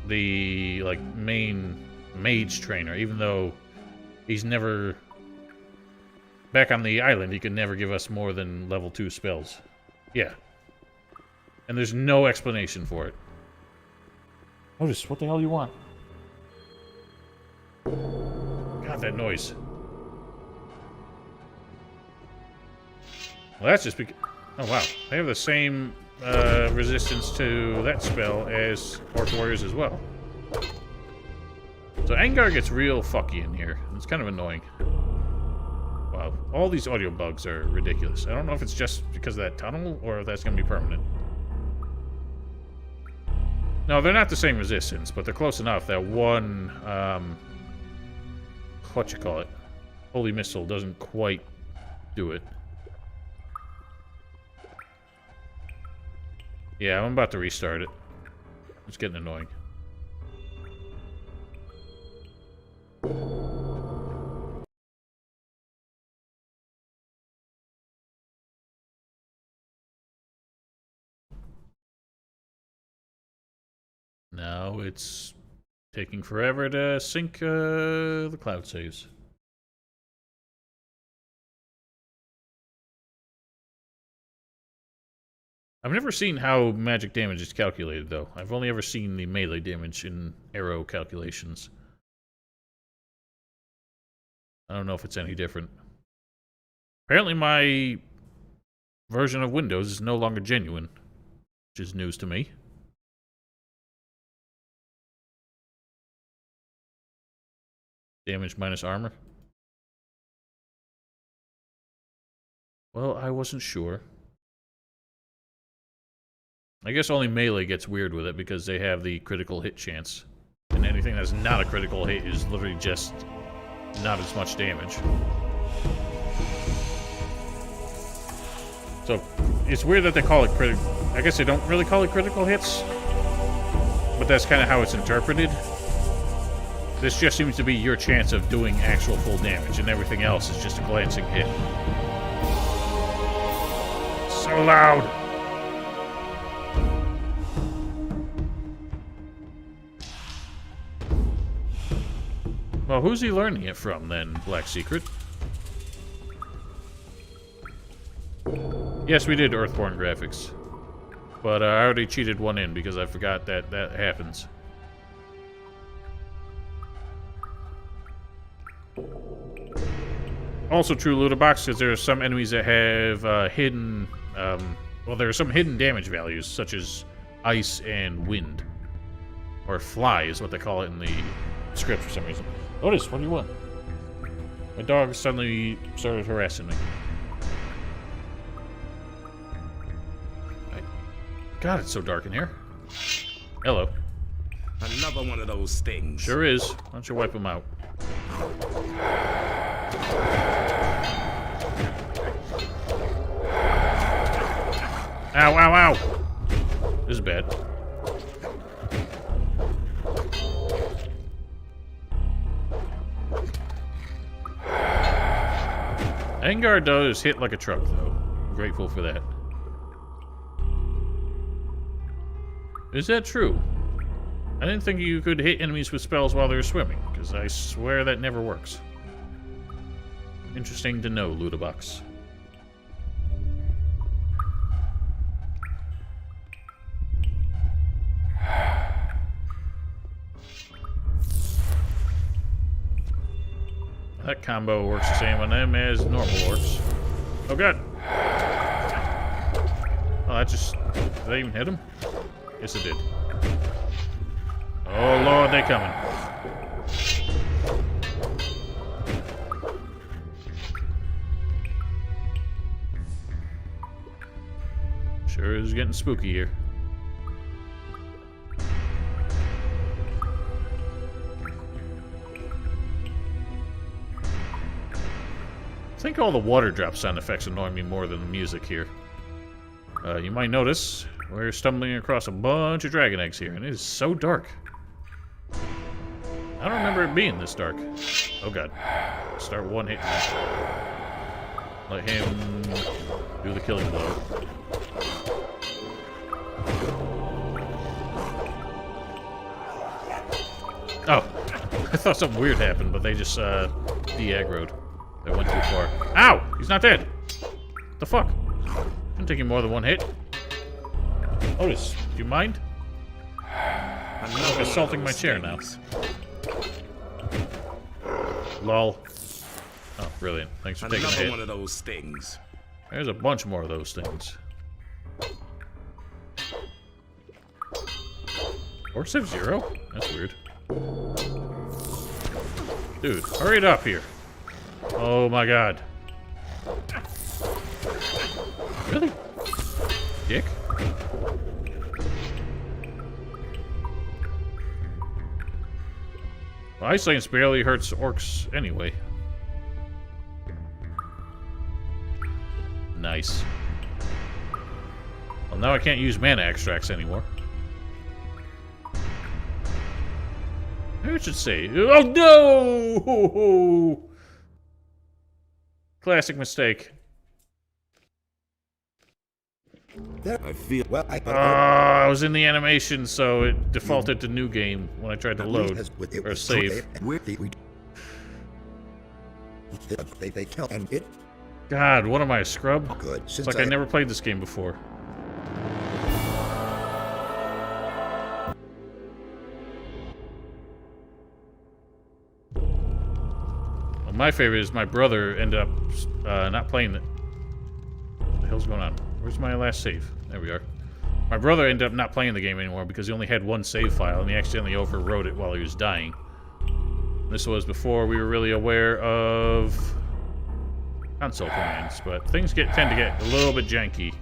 like main mage trainer, even though he's never back on the island. He could never give us more than level 2 spells. Yeah, and there's no explanation for it. Otis, what the hell do you want? God, that noise. Well, that's just because... Oh, wow. They have the same resistance to that spell as Orc Warriors as well. So Angar gets real fucky in here. It's kind of annoying. Wow. All these audio bugs are ridiculous. I don't know if it's just because of that tunnel or if that's going to be permanent. No, they're not the same resistance, but they're close enough that one... what you call it? Holy Missile doesn't quite do it. Yeah, I'm about to restart it. It's getting annoying. Now it's taking forever to sync the cloud saves. I've never seen how magic damage is calculated, though. I've only ever seen the melee damage in arrow calculations. I don't know if it's any different. Apparently my version of Windows is no longer genuine, which is news to me. Damage minus armor. Well, I wasn't sure. I guess only melee gets weird with it because they have the critical hit chance. And anything that's not a critical hit is literally just not as much damage. So, it's weird that they call it critical... I guess they don't really call it critical hits. But that's kind of how it's interpreted. This just seems to be your chance of doing actual full damage, and everything else is just a glancing hit. So loud! Well, who's he learning it from, then, Black Secret? Yes, we did Earthborn graphics. But I already cheated one in because I forgot that that happens. Also true, Ludabox, because there are some enemies that have hidden... well, there are some hidden damage values, such as ice and wind. Or fly is what they call it in the script for some reason. Otis, what do you want? My dog suddenly started harassing me. God, it's so dark in here. Hello. Another one of those things. Sure is. Why don't you wipe them out? Ow, ow, ow! This is bad. Angar does hit like a truck, though. I'm grateful for that. Is that true? I didn't think you could hit enemies with spells while they're swimming, because I swear that never works. Interesting to know, Ludabox. That combo works the same on them as normal orcs. Oh god! Oh, that just... Did that even hit him? Yes, it did. Oh lord, they coming. Sure is getting spooky here. I think all the water drop sound effects annoy me more than the music here. You might notice we're stumbling across a bunch of dragon eggs here, and it is so dark. I don't remember it being this dark. Oh god. Start one hitting him. Let him do the killing blow. Oh. I thought something weird happened, but they just de-aggroed. They went too far. Ow! He's not dead! What the fuck? Shouldn't take you more than one hit. Otis, do you mind? I'm like assaulting my chair now. Lol. Oh, brilliant. Thanks for taking a hit. One of those things. There's a bunch more of those things. Or Sub-Zero? That's weird. Dude, hurry it up here. Oh my god. Really? Dick? Well, Ice Lance barely hurts orcs anyway. Nice. Well, now I can't use mana extracts anymore. Maybe I should say... Oh no! Classic mistake. I feel well. I was in the animation, so it defaulted to new game when I tried to load or save. God, what am I, a scrub? Good. It's like I never played this game before. Well, my favorite is my brother ended up not playing it. What the hell's going on? Where's my last save? There we are. My brother ended up not playing the game anymore because he only had one save file and he accidentally overwrote it while he was dying. This was before we were really aware of console commands, but things tend to get a little bit janky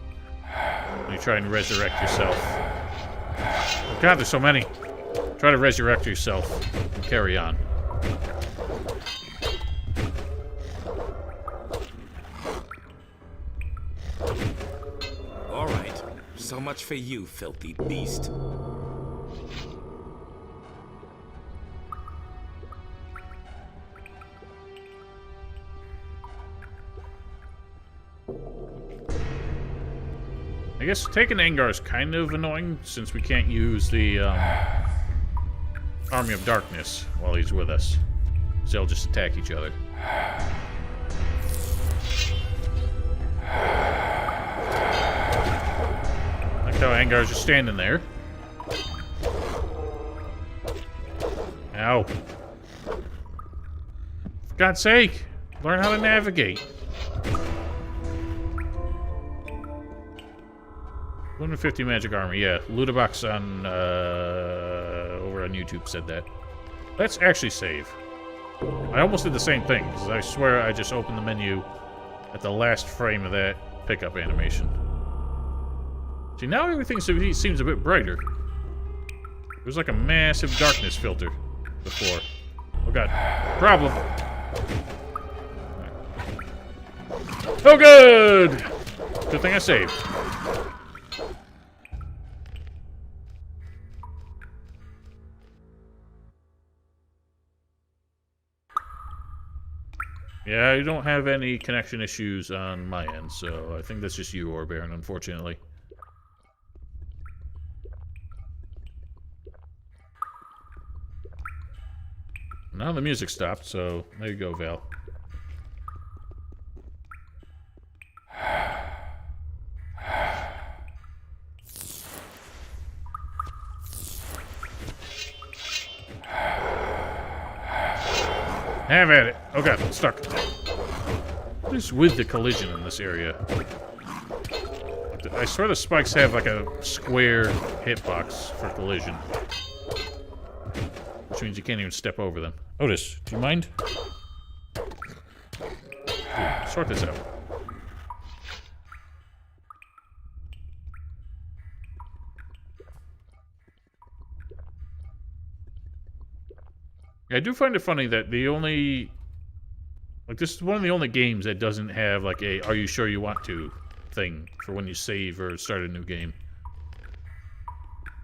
when you try and resurrect yourself. Oh god, there's so many. Try to resurrect yourself and carry on. Alright, so much for you, filthy beast. I guess taking Angar is kind of annoying since we can't use the Army of Darkness while he's with us. So they'll just attack each other. Like how Angar's just standing there. Ow. For God's sake, learn how to navigate. 150 magic armor, yeah. Ludabox on over on YouTube said that. Let's actually save. I almost did the same thing, because I swear I just opened the menu at the last frame of that pickup animation. See, now everything seems a bit brighter. It was like a massive darkness filter before. Oh god. Problem. Oh good! Good thing I saved. Yeah, I don't have any connection issues on my end, so I think that's just you, Orbaron, unfortunately. Now the music stopped, so there you go, Val. Have at it. Oh god, I'm stuck. What is with the collision in this area? I swear the spikes have like a square hitbox for collision. Which means you can't even step over them. Otis, do you mind? Dude, sort this out. Yeah, I do find it funny that the only... Like, this is one of the only games that doesn't have, like, a "are you sure you want to" thing for when you save or start a new game.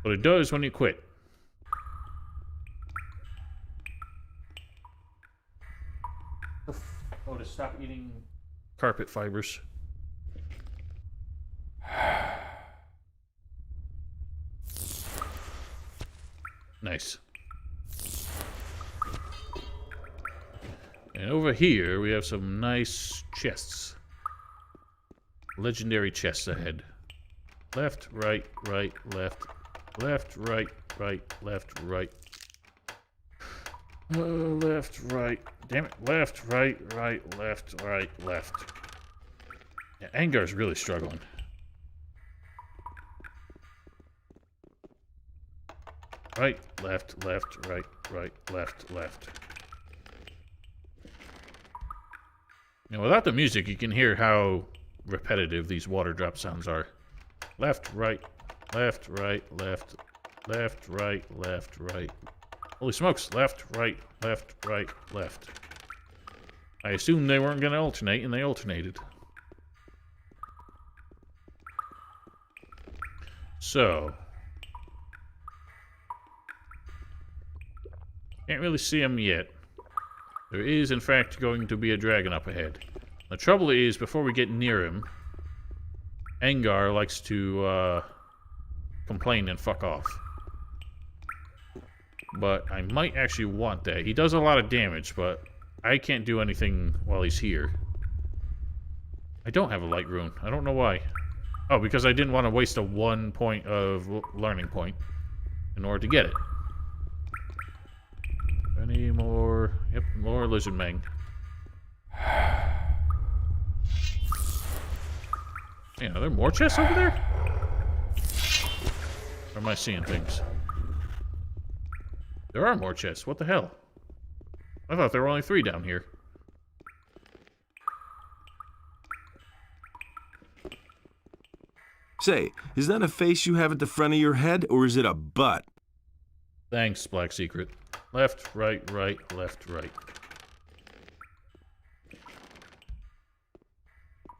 But it does when you quit. Oh, to stop eating carpet fibers. Nice. And over here, we have some nice chests. Legendary chests ahead. Left, right, right, left. Left, right, right, left, right. Left, right. Damn it. Left, right, right, left, right, left. Yeah, Angar's really struggling. Right, left, left, right, right, left, left. You know, without the music, you can hear how repetitive these water drop sounds are. Left, right, left, right, left, left, right, left, right. Holy smokes, left, right, left. I assumed they weren't going to alternate, and they alternated. So. Can't really see him yet. There is, in fact, going to be a dragon up ahead. The trouble is, before we get near him, Angar likes to, complain and fuck off. But I might actually want that. He does a lot of damage, but I can't do anything while he's here. I don't have a light rune. I don't know why. Oh, because I didn't want to waste a 1 point of learning point in order to get it. Any more? Yep, more lizard mang. Man, are there more chests over there? Or am I seeing things? There are more chests. What the hell? I thought there were only 3 down here. Say, is that a face you have at the front of your head, or is it a butt? Thanks, Black Secret. Left, right, right, left, right.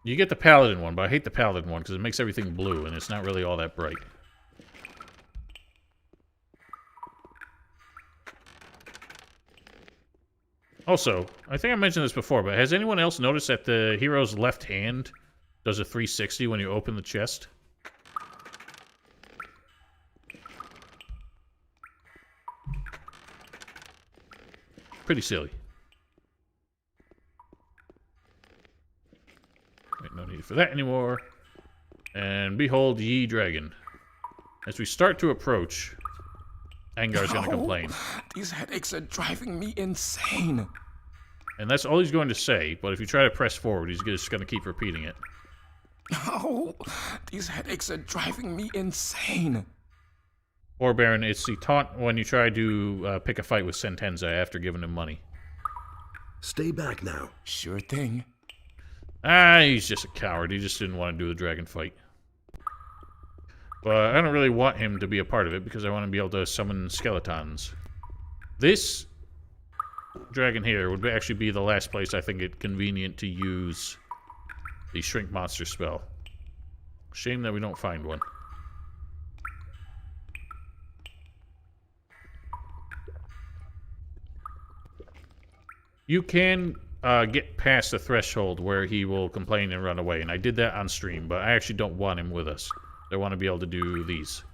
You get the Paladin one, but I hate the Paladin one because it makes everything blue, and it's not really all that bright. Also, I think I mentioned this before, but has anyone else noticed that the hero's left hand does a 360 when you open the chest? Pretty silly. Wait, no need for that anymore. And behold ye dragon. As we start to approach, Angar's gonna complain. These headaches are driving me insane. And that's all he's going to say, but if you try to press forward, he's just gonna keep repeating it. Oh, these headaches are driving me insane. Or Baron, it's the taunt when you try to pick a fight with Sentenza after giving him money. Stay back now. Sure thing. Ah, he's just a coward. He just didn't want to do the dragon fight. But I don't really want him to be a part of it because I want to be able to summon skeletons. This dragon here would actually be the last place I think it convenient to use the shrink monster spell. Shame that we don't find one. You can get past the threshold where he will complain and run away, and I did that on stream, but I actually don't want him with us. I want to be able to do these.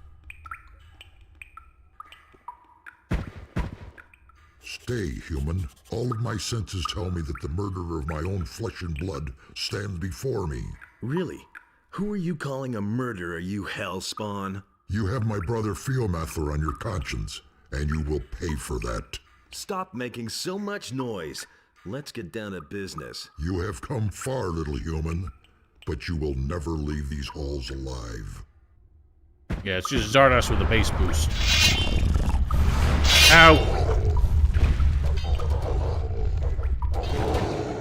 Stay, human. All of my senses tell me that the murderer of my own flesh and blood stands before me. Really? Who are you calling a murderer, you hellspawn? You have my brother Fiomather on your conscience, and you will pay for that. Stop making so much noise. Let's get down to business. You have come far, little human, but you will never leave these halls alive. Yeah, it's just Zardos with a base boost. Ow!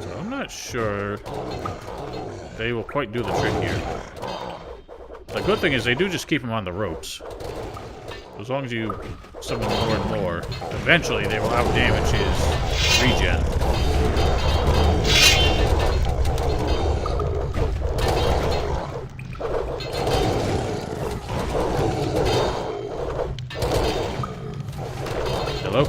So I'm not sure they will quite do the trick here. The good thing is they do just keep him on the ropes. As long as you summon more and more, eventually they will outdamage his regen. Hello?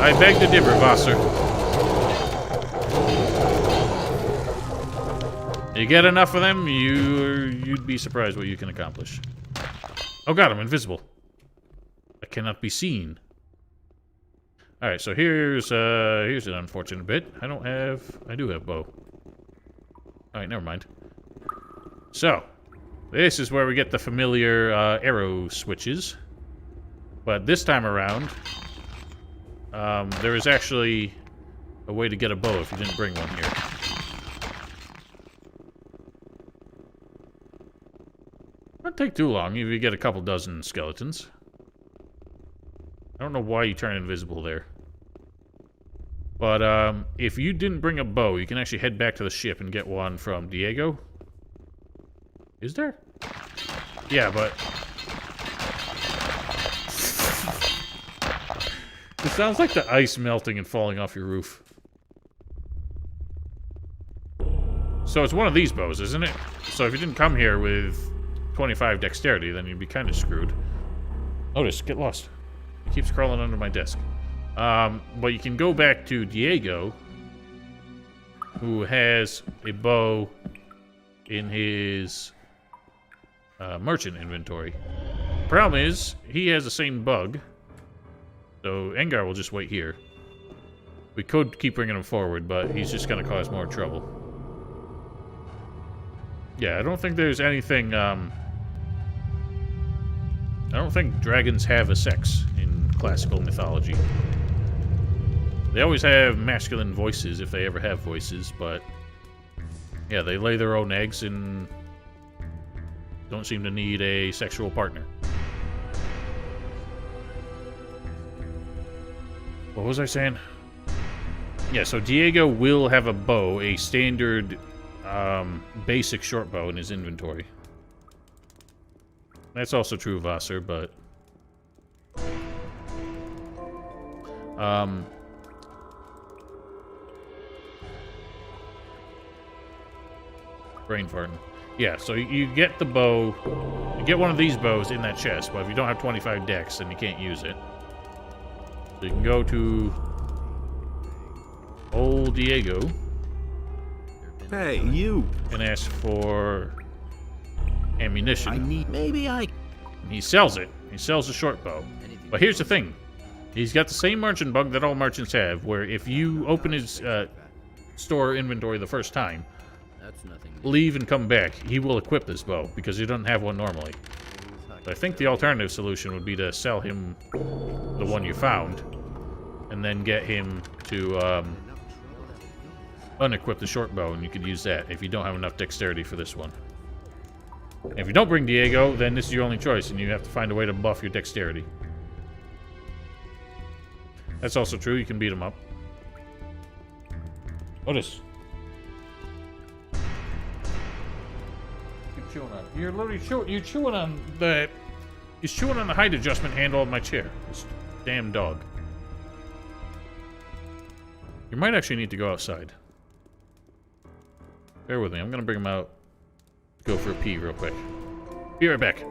I beg to differ, Vassar. You get enough of them, you'd be surprised what you can accomplish. Oh god, I'm invisible. I cannot be seen. Alright, so here's an unfortunate bit. I do have bow. Alright, never mind. So, this is where we get the familiar arrow switches. But this time around, there is actually a way to get a bow if you didn't bring one here. Won't take too long if you get a couple dozen skeletons. I don't know why you turn invisible there. But if you didn't bring a bow, you can actually head back to the ship and get one from Diego. Is there? Yeah, but... It sounds like the ice melting and falling off your roof. So it's one of these bows, isn't it? So if you didn't come here with 25 dexterity, then you'd be kind of screwed. Otis, get lost. He keeps crawling under my desk. But you can go back to Diego, who has a bow in his merchant inventory. Problem is, he has the same bug. So Engar will just wait here. We could keep bringing him forward, but he's just going to cause more trouble. Yeah, I don't think there's anything... I don't think dragons have a sex in classical mythology. They always have masculine voices, if they ever have voices, but... Yeah, they lay their own eggs and... don't seem to need a sexual partner. What was I saying? Yeah, so Diego will have a bow, a standard basic short bow in his inventory. That's also true of Vassar, but... brain farting. Yeah, so you get the bow, you get one of these bows in that chest, but if you don't have 25 dex, then you can't use it. So you can go to old Diego. Hey, you! And ask for ammunition. Maybe I... He sells it. He sells the short bow. But here's the thing. He's got the same merchant bug that all merchants have, where if you open his store inventory the first time, leave and come back, he will equip this bow, because he doesn't have one normally. So I think the alternative solution would be to sell him the one you found, and then get him to unequip the short bow, and you could use that if you don't have enough dexterity for this one. And if you don't bring Diego, then this is your only choice, and you have to find a way to buff your dexterity. That's also true, you can beat him up. Otis. You're chewing on. You're literally chewing on the... He's chewing on the height adjustment handle of my chair. This damn dog. You might actually need to go outside. Bear with me, I'm gonna bring him out. Go for a pee real quick. Be right back.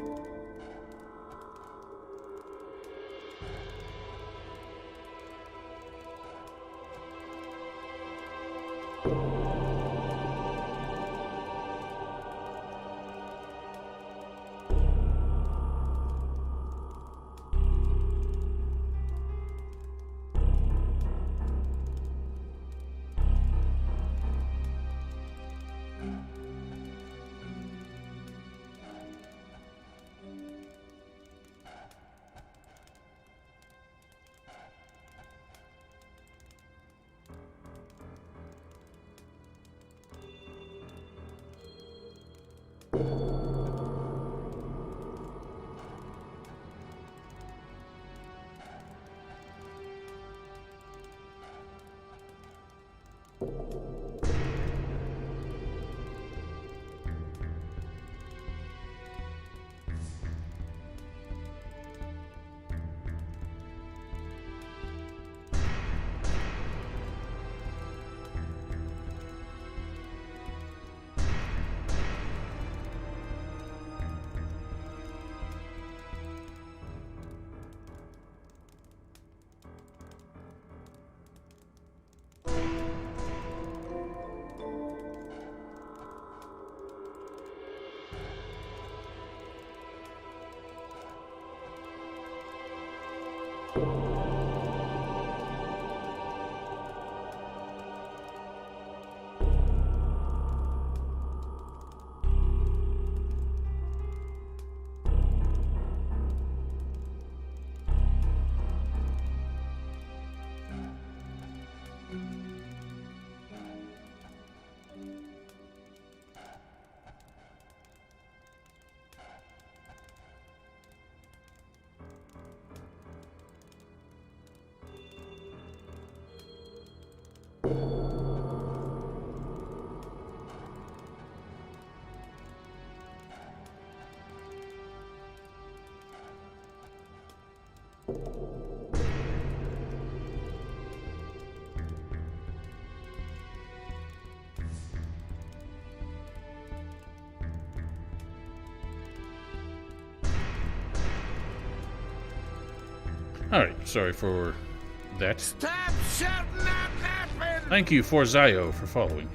Alright, sorry for that. Stop shouting at that! Thank you for Zio for following.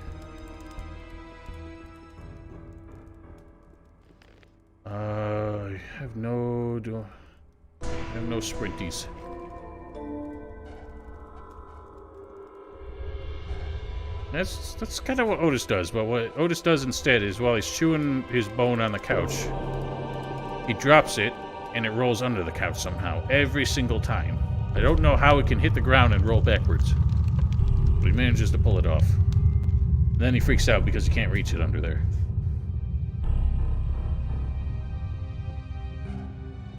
I have no sprinties. That's kind of what Otis does, but what Otis does instead is while he's chewing his bone on the couch, he drops it and it rolls under the couch somehow, every single time. I don't know how it can hit the ground and roll backwards, but he manages to pull it off. Then he freaks out because he can't reach it under there.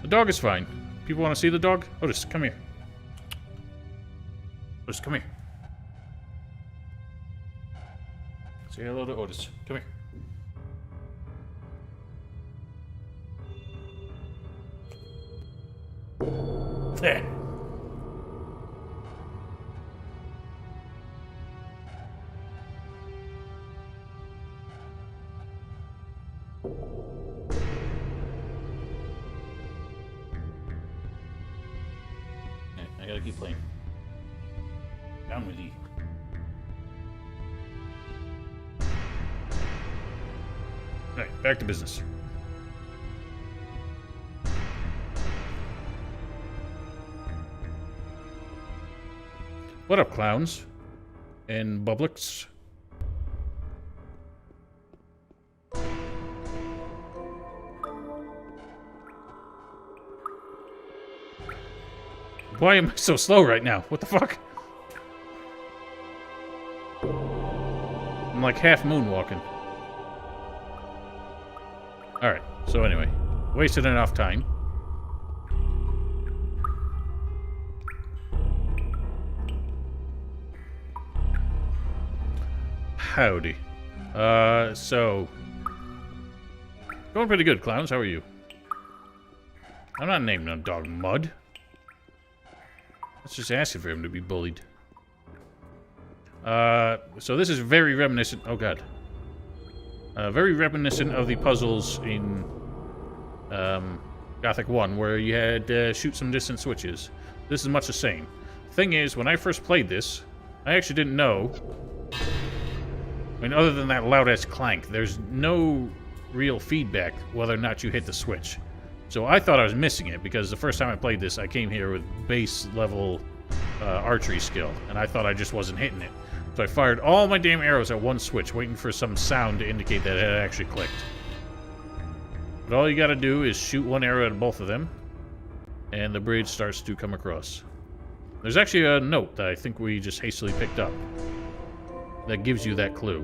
The dog is fine. People want to see the dog? Otis, come here. Otis, come here. Say hello to Otis. Come here. There. I gotta keep playing. Down with you. Alright, back to business. What up, clowns? And Bublix? Why am I so slow right now? What the fuck? I'm like half moonwalking. Alright, so anyway. Wasted enough time. Howdy. So... Going pretty good, clowns. How are you? I'm not naming a dog Mud. Let's just asking for him to be bullied. So this is very reminiscent... Oh, God. Very reminiscent of the puzzles in Gothic 1, where you had shoot some distant switches. This is much the same. Thing is, when I first played this, I actually didn't know... I mean, other than that loud-ass clank, there's no real feedback whether or not you hit the switch. So I thought I was missing it, because the first time I played this, I came here with base-level archery skill, and I thought I just wasn't hitting it. So I fired all my damn arrows at one switch, waiting for some sound to indicate that it had actually clicked. But all you gotta do is shoot one arrow at both of them, and the bridge starts to come across. There's actually a note that I think we just hastily picked up that gives you that clue.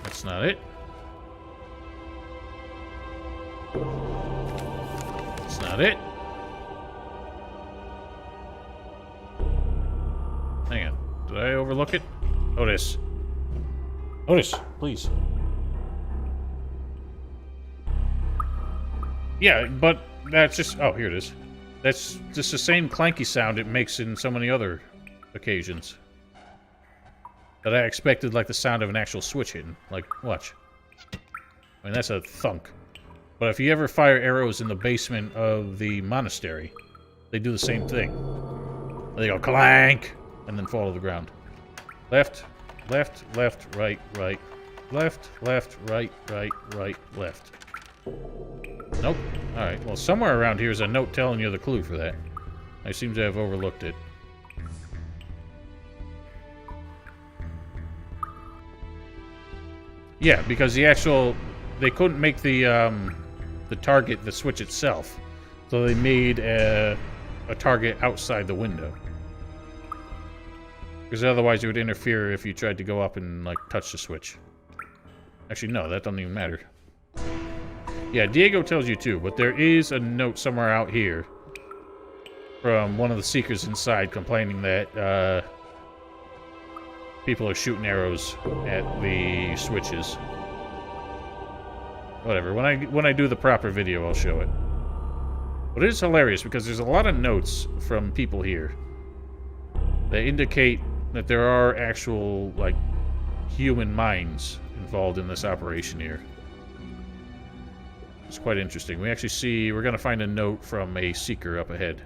That's not it. That's not it. overlook it? Otis. Otis, please. Yeah, but that's just... Oh, here it is. That's just the same clanky sound it makes in so many other occasions. That I expected, like, the sound of an actual switch hitting. Like, watch. I mean, that's a thunk. But if you ever fire arrows in the basement of the monastery, they do the same thing. They go clank, and then fall to the ground. Left, left, left, right, right. Left, left, right, right, right, left. Nope. Alright, well, somewhere around here is a note telling you the clue for that. I seem to have overlooked it. Yeah, because the actual... They couldn't make the target the switch itself. So they made a target outside the window. Because otherwise it would interfere if you tried to go up and, like, touch the switch. Actually, no, that doesn't even matter. Yeah, Diego tells you too, but there is a note somewhere out here from one of the Seekers inside complaining that people are shooting arrows at the switches. Whatever, when I do the proper video, I'll show it. But it is hilarious because there's a lot of notes from people here that indicate that there are actual, like, human minds involved in this operation here. It's quite interesting. We actually see... We're going to find a note from a Seeker up ahead.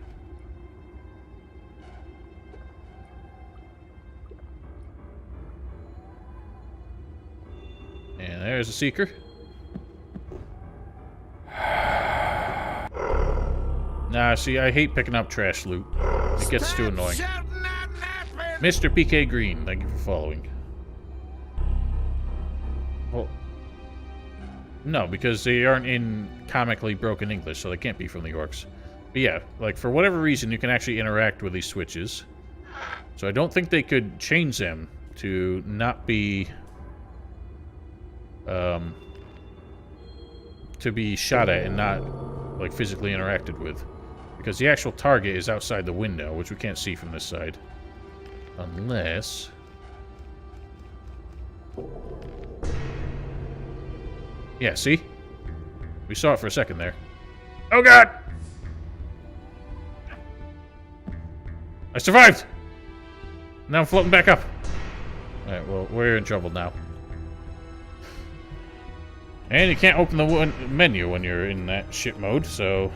And there's a Seeker. Nah, see, I hate picking up trash loot. It gets too annoying. Mr. PK Green, thank you for following. Well, no, because they aren't in comically broken English, so they can't be from the orcs. But yeah, like, for whatever reason, you can actually interact with these switches. So I don't think they could change them to not be... to be shot at and not, like, physically interacted with. Because the actual target is outside the window, which we can't see from this side. Unless... Yeah, see? We saw it for a second there. Oh god! I survived! Now I'm floating back up. Alright, well, we're in trouble now. And you can't open the menu when you're in that shit mode, so...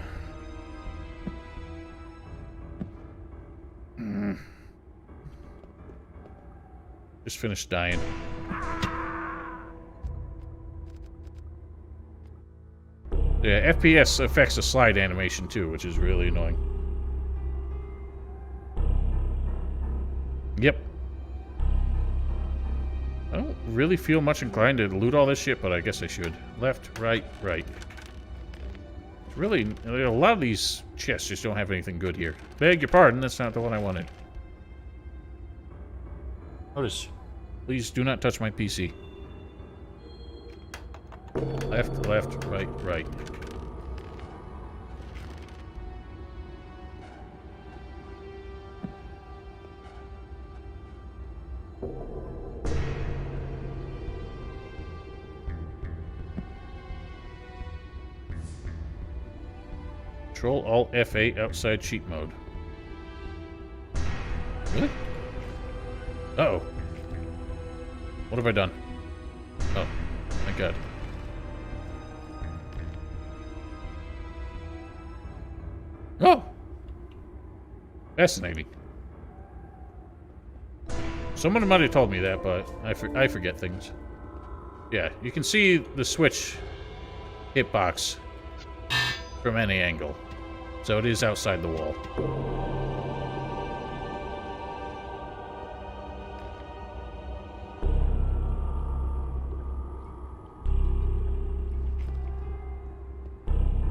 Just finished dying. Yeah, FPS affects the slide animation too, which is really annoying. Yep. I don't really feel much inclined to loot all this shit, but I guess I should. Left, right, right. It's really, a lot of these chests just don't have anything good here. Beg your pardon, that's not the one I wanted. Notice, please do not touch my PC. Left, left, right, right. Control Alt F8 outside cheat mode. Really? Uh-oh. What have I done? Oh, thank God. Oh! Fascinating. Someone might have told me that, but I forget things. Yeah, you can see the switch hitbox from any angle. So it is outside the wall.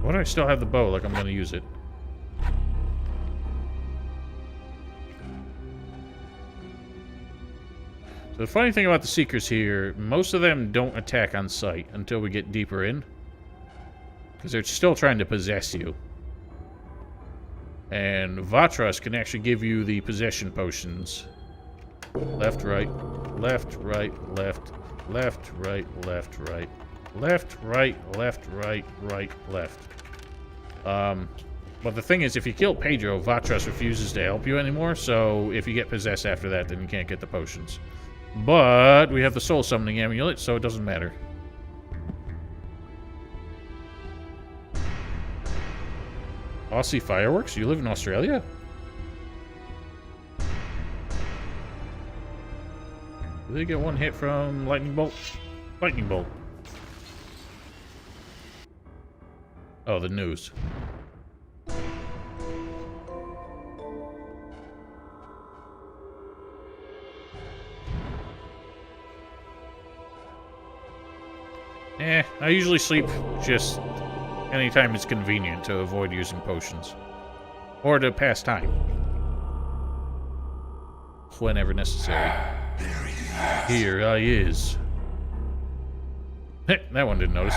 Why do I still have the bow like I'm gonna use it? So the funny thing about the Seekers here, most of them don't attack on sight until we get deeper in. Because they're still trying to possess you. And Vatras can actually give you the possession potions Left, right, left, right, left, left, right, left, right, left, right, left, right, right, left. But the thing is, if you kill Pedro, Vatras refuses to help you anymore, so if you get possessed after that, then you can't get the potions. But we have the soul summoning amulet, so it doesn't matter. Aussie fireworks? You live in Australia? Do they get one hit from lightning bolt? Lightning bolt. Oh, the news. I usually sleep just anytime it's convenient to avoid using potions. Or to pass time. Whenever necessary. Here I is. That one didn't notice.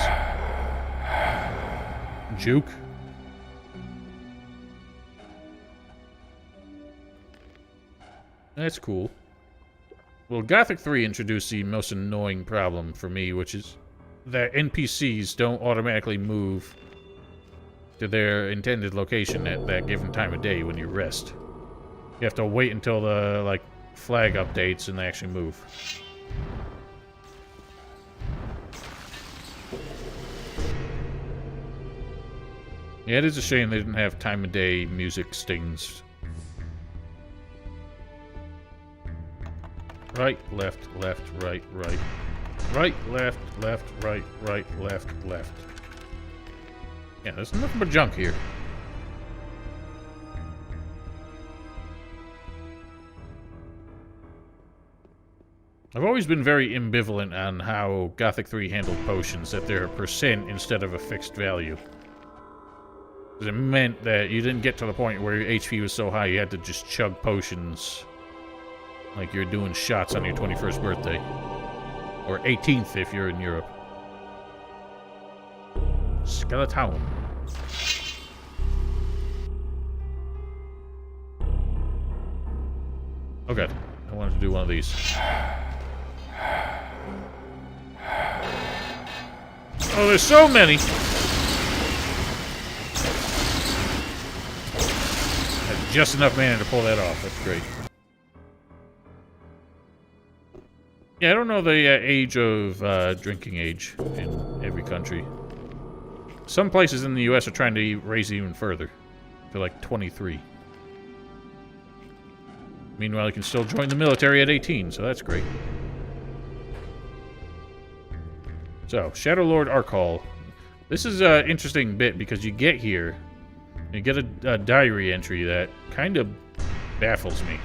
Juke. That's cool. Well, Gothic II introduced the most annoying problem for me, which is that NPCs don't automatically move to their intended location at that given time of day when you rest. You have to wait until the, like, flag updates and they actually move. Yeah, it is a shame they didn't have time of day music stings. Right, left, left, right, right. Right, left, left, right, right, left, left. Yeah, there's nothing but junk here. I've always been very ambivalent on how Gothic 3 handled potions, that they're a percent instead of a fixed value. Because it meant that you didn't get to the point where your HP was so high you had to just chug potions like you're doing shots on your 21st birthday. Or 18th if you're in Europe. Skeleton. Oh god, I wanted to do one of these. Oh, there's so many! Had just enough mana to pull that off, that's great. Yeah, I don't know the age of drinking age in every country. Some places in the US are trying to raise it even further. To like 23. Meanwhile, you can still join the military at 18, so that's great. So, Shadow Lord Arkall. This is an interesting bit because you get here, you get a diary entry that kind of baffles me.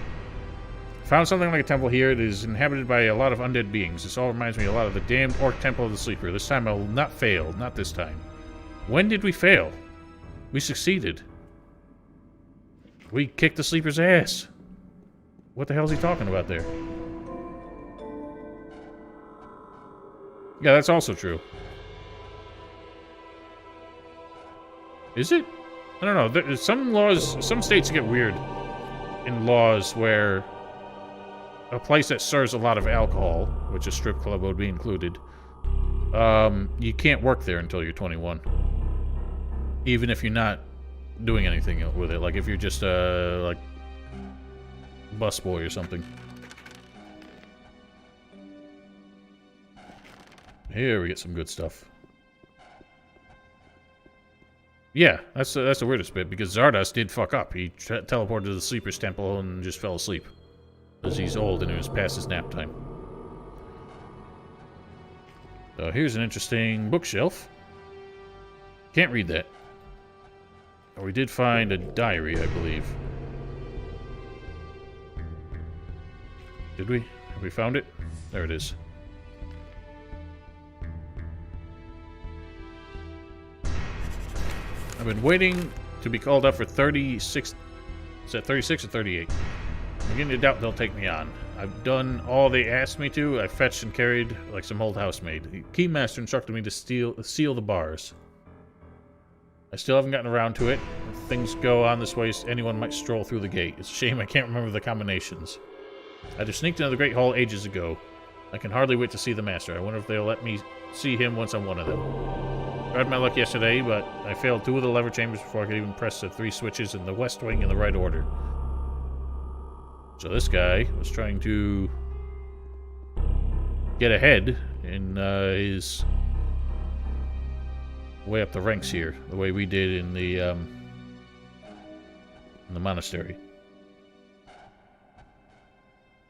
Found something like a temple here. It is inhabited by a lot of undead beings. This all reminds me a lot of the damned Orc Temple of the Sleeper. This time I will not fail. Not this time. When did we fail? We succeeded. We kicked the Sleeper's ass. What the hell is he talking about there? Yeah, that's also true. Is it? I don't know. There's some laws, some states get weird in laws where a place that serves a lot of alcohol, which a strip club would be included, you can't work there until you're 21. Even if you're not doing anything with it. Like if you're just like busboy or something. Here we get some good stuff. Yeah, that's the weirdest bit, because Zardos did fuck up. He teleported to the Sleeper's Temple and just fell asleep. Because he's old and it was past his nap time. So here's an interesting bookshelf. Can't read that. Oh, we did find a diary, I believe. Did we? Have we found it? There it is. I've been waiting to be called up for 36... Is that 36 or 38? I'm beginning to doubt they'll take me on. I've done all they asked me to. I fetched and carried like some old housemaid. The Keymaster instructed me to seal the bars. I still haven't gotten around to it. If things go on this way, anyone might stroll through the gate. It's a shame I can't remember the combinations. I'd have sneaked into the Great Hall ages ago. I can hardly wait to see the Master. I wonder if they'll let me see him once I'm one of them. Tried my luck yesterday, but I failed 2 of the lever chambers before I could even press the 3 switches in the West Wing in the right order. So this guy was trying to get ahead in his way up the ranks here, the way we did in the monastery.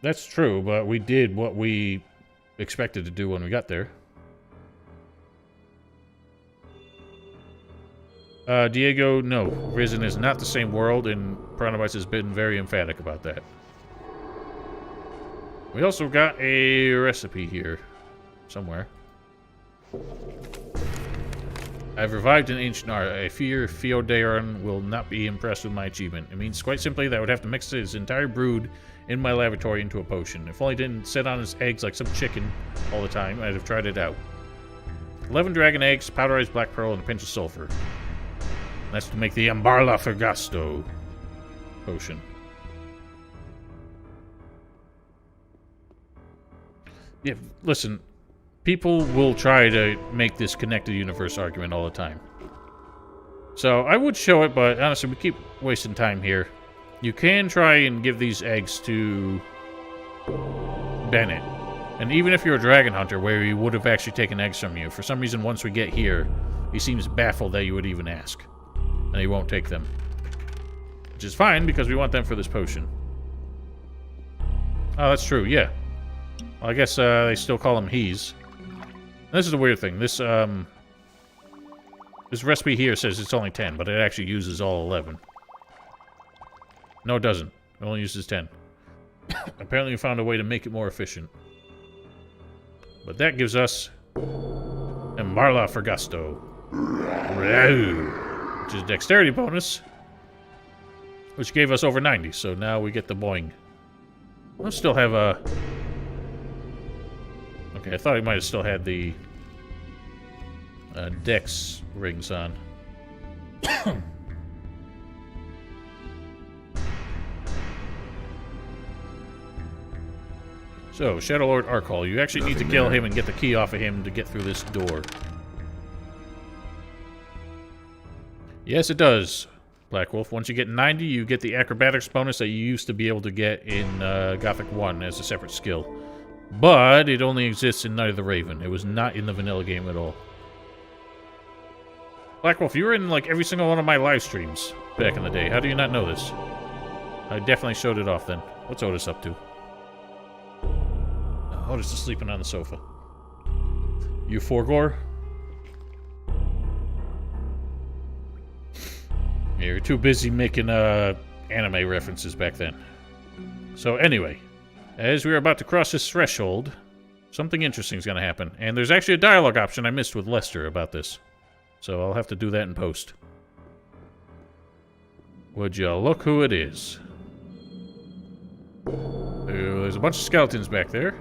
That's true, but we did what we expected to do when we got there. Diego, no. Risen is not the same world, and Pranavite has been very emphatic about that. We also got a recipe here. Somewhere. I've revived an ancient art. I fear Fiodaron will not be impressed with my achievement. It means quite simply that I would have to mix his entire brood in my laboratory into a potion. If only it didn't sit on his eggs like some chicken all the time, I'd have tried it out. 11 dragon eggs, powderized black pearl, and a pinch of sulfur. That's to make the Ambarla Fergasto potion. Yeah, listen. People will try to make this connected universe argument all the time. So I would show it, but honestly, we keep wasting time here. You can try and give these eggs to Bennett. And even if you're a dragon hunter, where he would have actually taken eggs from you, for some reason, once we get here, he seems baffled that you would even ask. And he won't take them. Which is fine, because we want them for this potion. Oh, that's true, yeah. Well, I guess they still call him he's. This is a weird thing. This recipe here says it's only 10, but it actually uses all 11. No, it doesn't. It only uses 10. Apparently we found a way to make it more efficient. But that gives us Marla Fergasto. Which is a dexterity bonus. Which gave us over 90, so now we get the boing. We'll still have a... Okay, I thought he might have still had the dex rings on. So, Shadow Lord Arkall, you actually need to kill him and get the key off of him to get through this door. Yes, it does, Black Wolf. Once you get 90, you get the acrobatics bonus that you used to be able to get in Gothic I as a separate skill. But it only exists in Night of the Raven. It was not in the vanilla game at all. Black Wolf, you were in like every single one of my live streams back in the day. How do you not know this? I definitely showed it off then. What's Otis up to? Otis is sleeping on the sofa. You Forgor? Yeah, you're too busy making anime references back then. So anyway, as we are about to cross this threshold, something interesting is going to happen. And there's actually a dialogue option I missed with Lester about this. So I'll have to do that in post. Would you look who it is? There's a bunch of skeletons back there.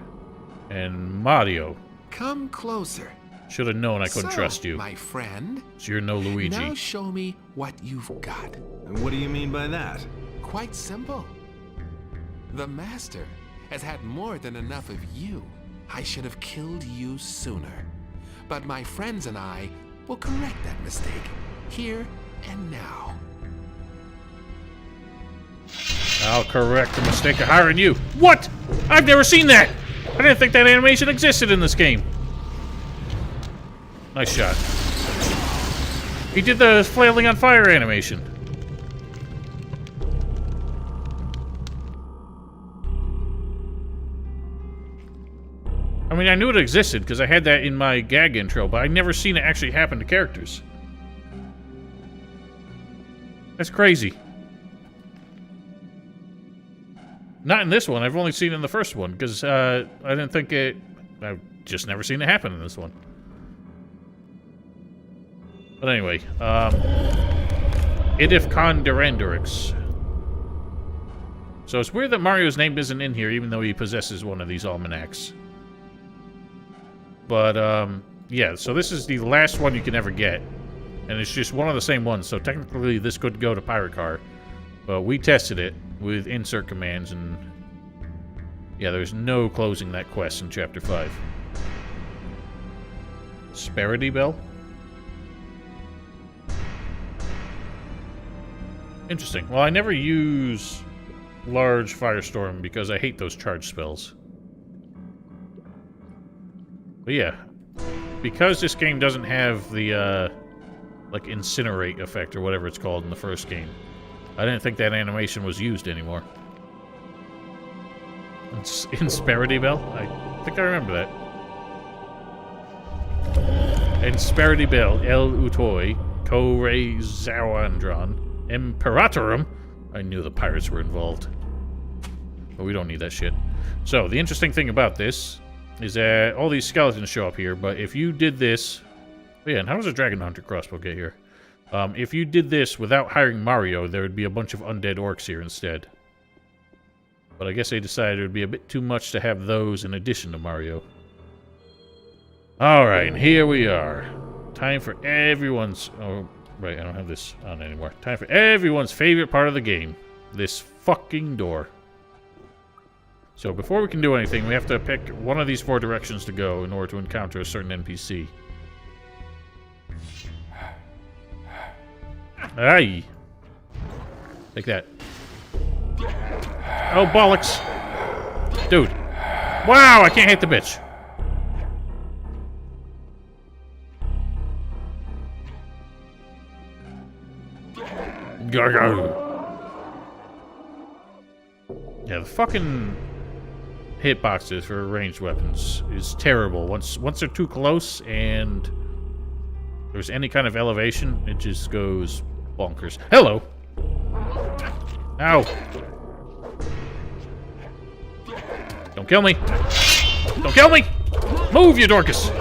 And Mario. Come closer. Should have known I couldn't trust you. My friend. So you're no Luigi. Now show me what you've got. And what do you mean by that? Quite simple. The Master has had more than enough of you. I should have killed you sooner. But my friends and I will correct that mistake, here and now. I'll correct the mistake of hiring you. What? I've never seen that! I didn't think that animation existed in this game. Nice shot. He did the flailing on fire animation. I mean, I knew it existed because I had that in my gag intro, but I'd never seen it actually happen to characters. That's crazy. Not in this one. I've only seen it in the first one because I didn't think it... I've just never seen it happen in this one. But anyway, Idif Khan Durandurix. So it's weird that Mario's name isn't in here, even though he possesses one of these almanacs. But, yeah, so this is the last one you can ever get. And it's just one of the same ones, so technically this could go to Pirate Car. But we tested it with insert commands, and Yeah, there's no closing that quest in Chapter 5. Sparity Bell? Interesting. Well, I never use Large Firestorm because I hate those charge spells. But yeah, because this game doesn't have the, like, Incinerate effect or whatever it's called in the first game, I didn't think that animation was used anymore. Insperity Bell? I think I remember that. Insperity Bell, El Utoi, Kore Zawandron, Imperatorum. I knew the pirates were involved. But we don't need that shit. So, the interesting thing about this is that all these skeletons show up here, but if you did this... Oh yeah, and how does a Dragon Hunter crossbow get here? If you did this without hiring Mario, there would be a bunch of undead orcs here instead. But I guess they decided it would be a bit too much to have those in addition to Mario. Alright, here we are. Time for everyone's... Oh, right, I don't have this on anymore. Time for everyone's favorite part of the game. This fucking door. So before we can do anything, we have to pick one of these 4 directions to go in order to encounter a certain NPC. Aye. Take that. Oh, bollocks. Dude. Wow, I can't hit the bitch. Yeah, the fucking hitboxes for ranged weapons is terrible. Once they're too close and there's any kind of elevation, it just goes bonkers. Hello! Ow! Don't kill me! Don't kill me! Move, you Dorcas!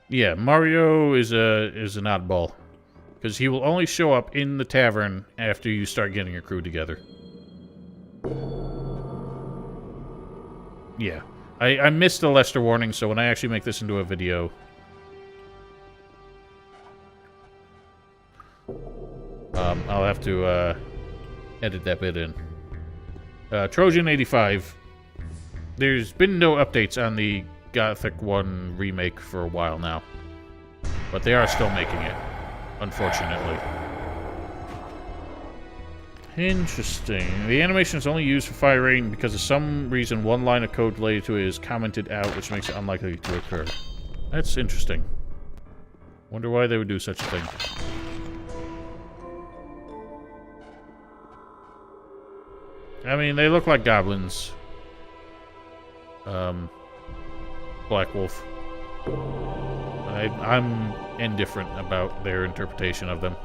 Yeah, Mario is an oddball. Because he will only show up in the tavern after you start getting your crew together. Yeah. I missed the Lester warning, so when I actually make this into a video... I'll have to edit that bit in. Trojan 85. There's been no updates on the Gothic I remake for a while now. But they are still making it, unfortunately. Interesting. The animation is only used for Fire Rain because of some reason one line of code related to it is commented out, which makes it unlikely to occur. That's interesting. Wonder why they would do such a thing. I mean, they look like goblins. Black Wolf. I'm indifferent about their interpretation of them.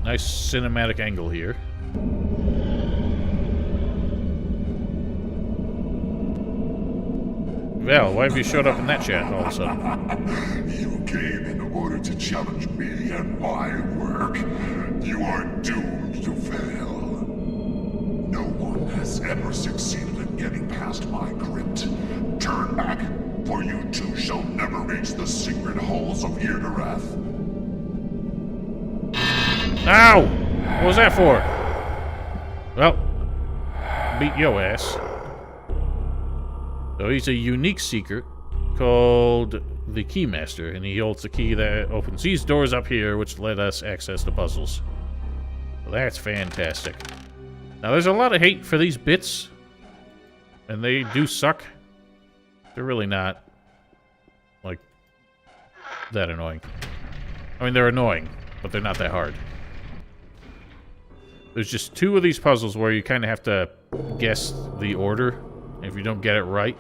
Nice cinematic angle here. Val, why have you showed up in that chat all of a sudden? You came in order to challenge me and my work. You are doomed to fail. No one has ever succeeded in getting past my crypt. Turn back, for you too shall never reach the secret halls of Irdarath. Ow! What was that for? Well, beat your ass. So he's a unique secret called the Keymaster, and he holds the key that opens these doors up here, which let us access the puzzles. Well, that's fantastic. Now, there's a lot of hate for these bits, and they do suck. They're really not, like, that annoying. I mean, they're annoying, but they're not that hard. There's just 2 of these puzzles where you kind of have to guess the order. If you don't get it right,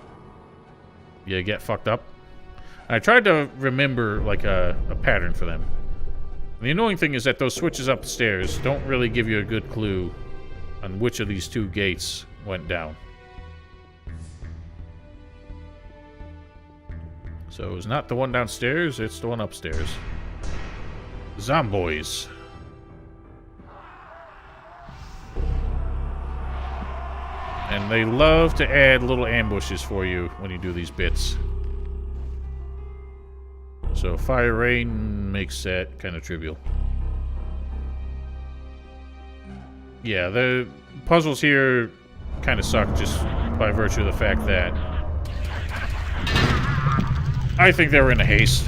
you get fucked up. I tried to remember, like, a pattern for them. And the annoying thing is that those switches upstairs don't really give you a good clue on which of these 2 gates went down. So it's not the one downstairs, it's the one upstairs. Zomboys. And they love to add little ambushes for you when you do these bits. So fire rain makes that kind of trivial. Yeah, the puzzles here kind of suck just by virtue of the fact that I think they were in a haste.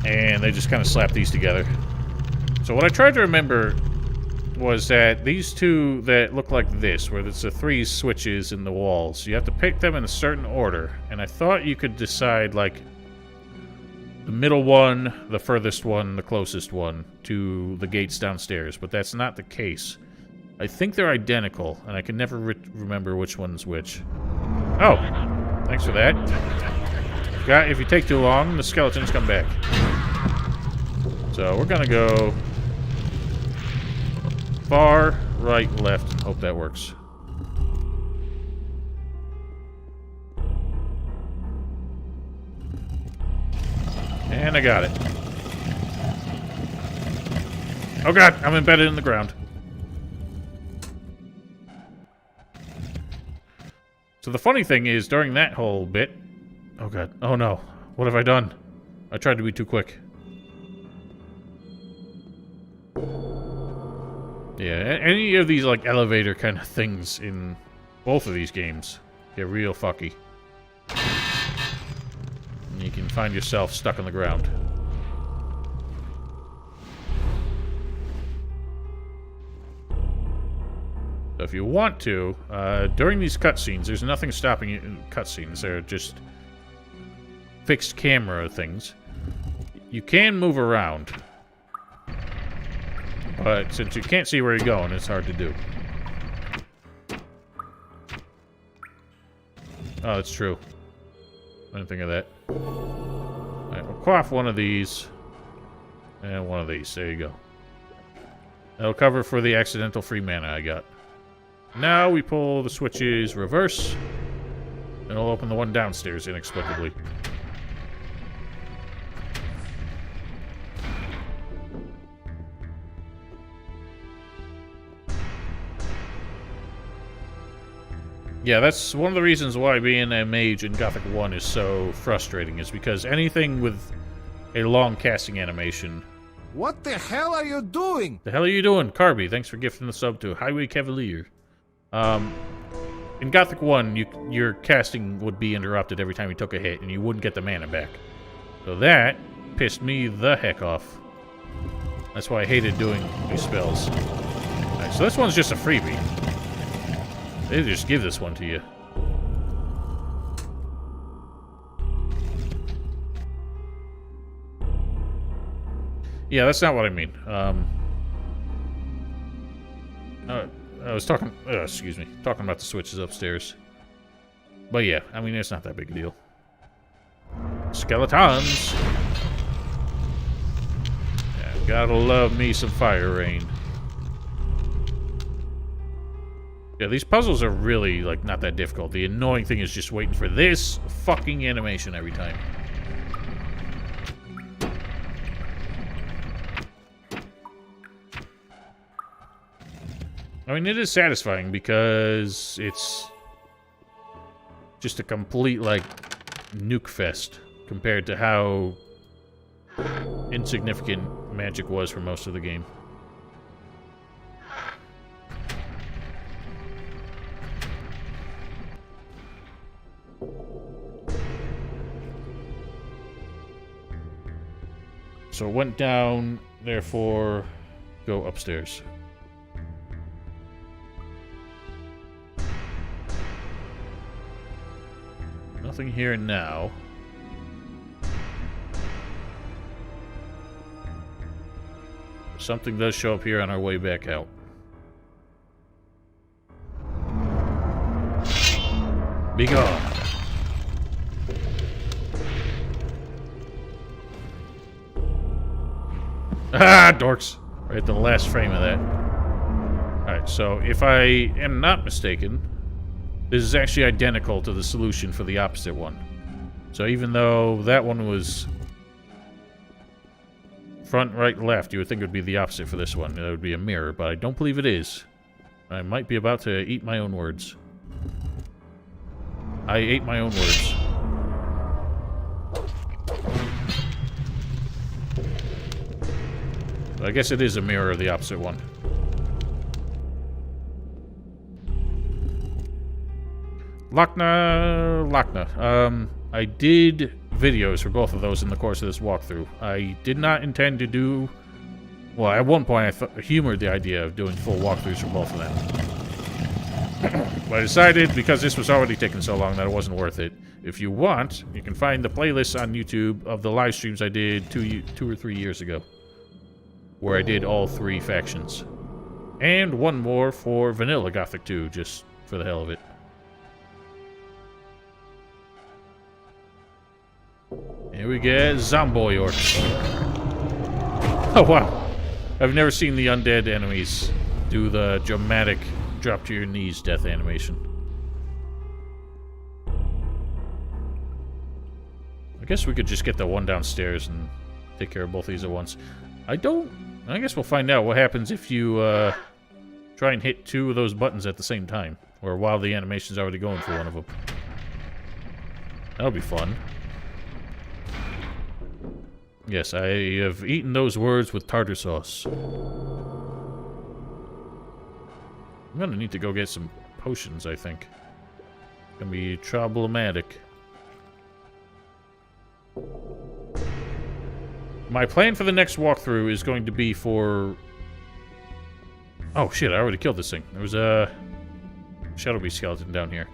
And they just kind of slapped these together. So what I tried to remember was that these two that look like this, where there's the 3 switches in the walls, you have to pick them in a certain order. And I thought you could decide, like, the middle one, the furthest one, the closest one to the gates downstairs. But that's not the case. I think they're identical, and I can never remember which one's which. Oh, thanks for that. If you take too long, the skeletons come back. So we're gonna go far, right, left, and hope that works. And I got it. Oh god, I'm embedded in the ground. So the funny thing is, during that whole bit... Oh god, oh no. What have I done? I tried to be too quick. Yeah, any of these, like, elevator kind of things in both of these games get real fucky. And you can find yourself stuck on the ground. So if you want to, during these cutscenes, there's nothing stopping you in cutscenes. They're just fixed camera things. You can move around. But since you can't see where you're going, it's hard to do. Oh, that's true. I didn't think of that. Alright, we'll quaff one of these. And one of these. There you go. That'll cover for the accidental free mana I got. Now we pull the switches reverse. And it'll open the one downstairs inexplicably. Yeah, that's one of the reasons why being a mage in Gothic 1 is so frustrating, is because anything with a long casting animation... What the hell are you doing? The hell are you doing? Carby, thanks for gifting the sub to Highway Cavalier. In Gothic 1, your casting would be interrupted every time you took a hit, and you wouldn't get the mana back. So that pissed me the heck off. That's why I hated doing these spells. Alright, so this one's just a freebie. They just give this one to you. Yeah, that's not what I mean. I was talking... excuse me. Talking about the switches upstairs. But yeah, I mean, it's not that big a deal. Skeletons! Yeah, gotta love me some fire rain. Yeah, these puzzles are really, like, not that difficult. The annoying thing is just waiting for this fucking animation every time. I mean, it is satisfying because it's just a complete, like, nuke fest compared to how insignificant magic was for most of the game. So it went down, therefore, go upstairs. Nothing here now. Something does show up here on our way back out. Be gone. Ah, dorks. Right at the last frame of that. Alright, so if I am not mistaken, this is actually identical to the solution for the opposite one. So even though that one was front, right, left, you would think it would be the opposite for this one. That would be a mirror, but I don't believe it is. I might be about to eat my own words. I ate my own words. I guess it is a mirror of the opposite one. Lochna. I did videos for both of those in the course of this walkthrough. I did not intend to do... Well, at one point I humored the idea of doing full walkthroughs for both of them. But I decided, because this was already taking so long, that it wasn't worth it. If you want, you can find the playlists on YouTube of the live streams I did 2 or 3 years ago, where I did all 3 factions. And one more for vanilla Gothic 2, just for the hell of it. Here we get Zomboy Orcs. Oh, wow. I've never seen the undead enemies do the dramatic drop to your knees death animation. I guess we could just get the one downstairs and take care of both these at once. I guess we'll find out what happens if you try and hit 2 of those buttons at the same time, or while the animation's already going for one of them. That'll be fun. Yes, I have eaten those words with tartar sauce. I'm gonna need to go get some potions, I think. Gonna be problematic. My plan for the next walkthrough is going to be for... Oh shit, I already killed this thing. There was a Shadow Beast skeleton down here.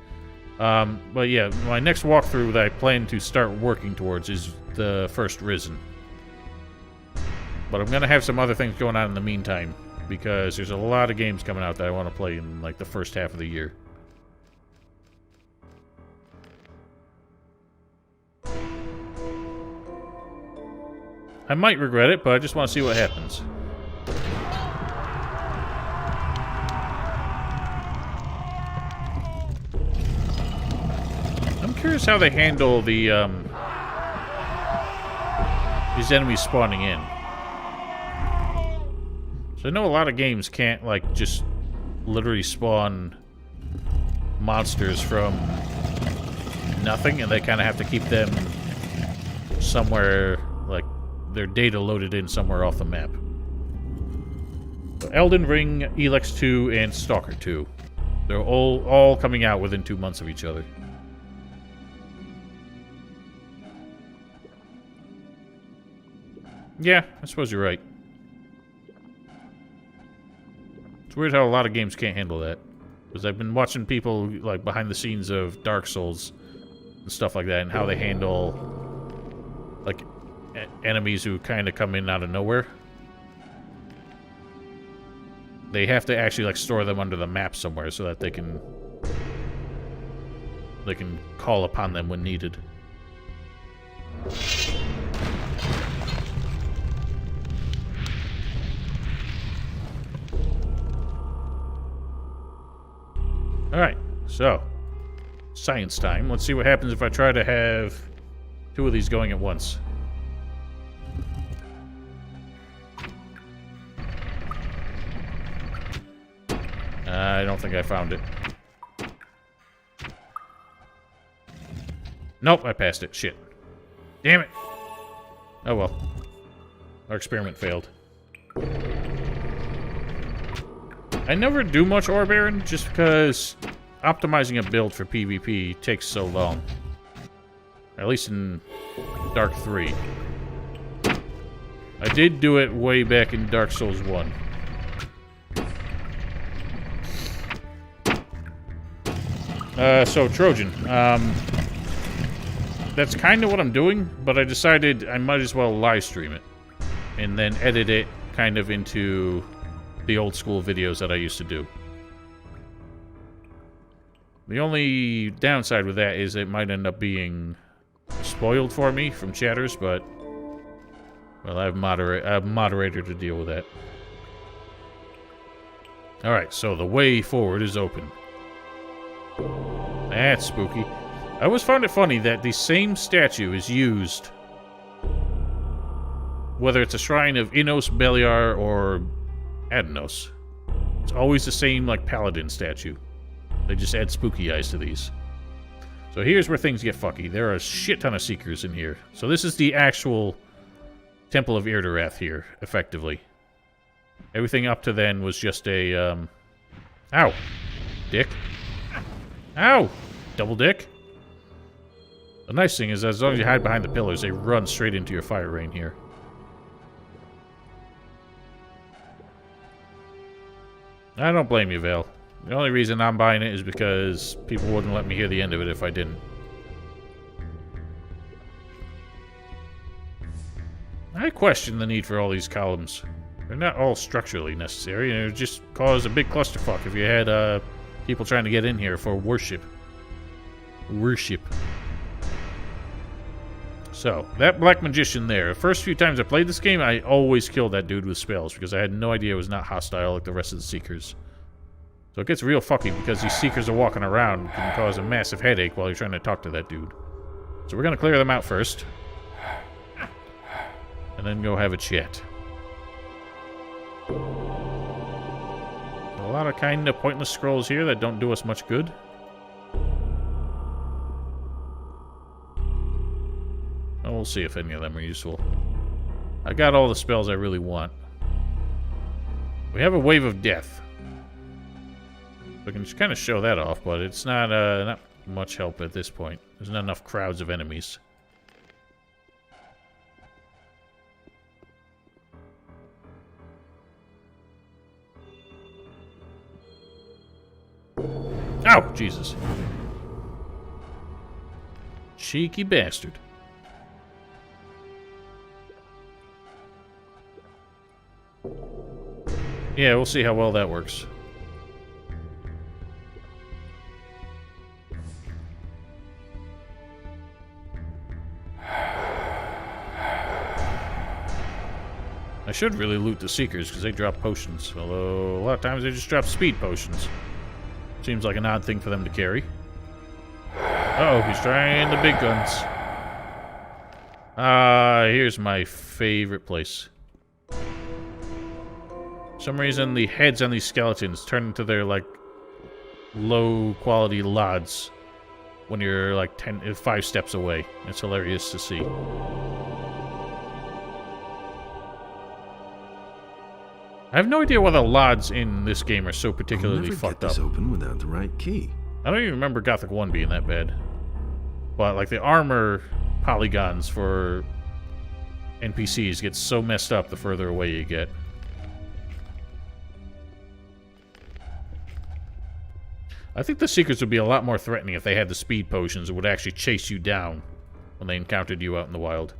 But yeah, my next walkthrough that I plan to start working towards is the first Risen. But I'm gonna have some other things going on in the meantime, because there's a lot of games coming out that I want to play in, like, the first half of the year. I might regret it, but I just want to see what happens. I'm curious how they handle the, these enemies spawning in. So I know a lot of games can't, like, just literally spawn monsters from nothing, and they kind of have to keep them somewhere, like, their data loaded in somewhere off the map. So Elden Ring, Elex 2, and Stalker 2. They're all coming out within 2 months of each other. Yeah, I suppose you're right. It's weird how a lot of games can't handle that. Because I've been watching people, like, behind the scenes of Dark Souls and stuff like that, and how they handle, like, enemies who kind of come in out of nowhere. They have to actually, like, store them under the map somewhere so that they can call upon them when needed. Alright, so, science time. Let's see what happens if I try to have 2 of these going at once. I don't think I found it. Nope, I passed it. Shit. Damn it. Oh well. Our experiment failed. I never do much Ore Baron, just because optimizing a build for PvP takes so long. At least in Dark 3. I did do it way back in Dark Souls 1. So Trojan, that's kind of what I'm doing, but I decided I might as well live stream it and then edit it kind of into the old school videos that I used to do. The only downside with that is it might end up being spoiled for me from chatters, but well, I have a moderator to deal with that. Alright, so the way forward is open. That's spooky. I always found it funny that the same statue is used, whether it's a shrine of Innos, Beliar, or Adnos. It's always the same, like, paladin statue. They just add spooky eyes to these. So here's where things get fucky. There are a shit ton of Seekers in here. So this is the actual Temple of Irdorath here, effectively. Everything up to then was just a, Ow! Dick. Ow! Double dick. The nice thing is, as long as you hide behind the pillars, they run straight into your fire rain here. I don't blame you, Vale. The only reason I'm buying it is because people wouldn't let me hear the end of it if I didn't. I question the need for all these columns. They're not all structurally necessary, and it would just cause a big clusterfuck if you had people trying to get in here for worship. So, that Black Magician there. The first few times I played this game, I always killed that dude with spells, because I had no idea it was not hostile like the rest of the Seekers. So it gets real fucky, because these Seekers are walking around and can cause a massive headache while you're trying to talk to that dude. So we're going to clear them out first. And then go have a chat. A lot of kind of pointless scrolls here that don't do us much good. And we'll see if any of them are useful. I got all the spells I really want. We have a Wave of Death. We can just kind of show that off, but it's not much help at this point. There's not enough crowds of enemies. Ow! Jesus. Cheeky bastard. Yeah, we'll see how well that works. I should really loot the Seekers, because they drop potions. Although, a lot of times they just drop speed potions. Seems like an odd thing for them to carry. Uh-oh, he's trying the big guns. Here's my favorite place. For some reason, the heads on these skeletons turn into their, like, low-quality lods when you're, like, 5 steps away. It's hilarious to see. I have no idea why the LODs in this game are so particularly fucked up. I'll never get this open without the right key. I don't even remember Gothic 1 being that bad. But, like, the armor polygons for NPCs get so messed up the further away you get. I think the Seekers would be a lot more threatening if they had the speed potions that would actually chase you down when they encountered you out in the wild.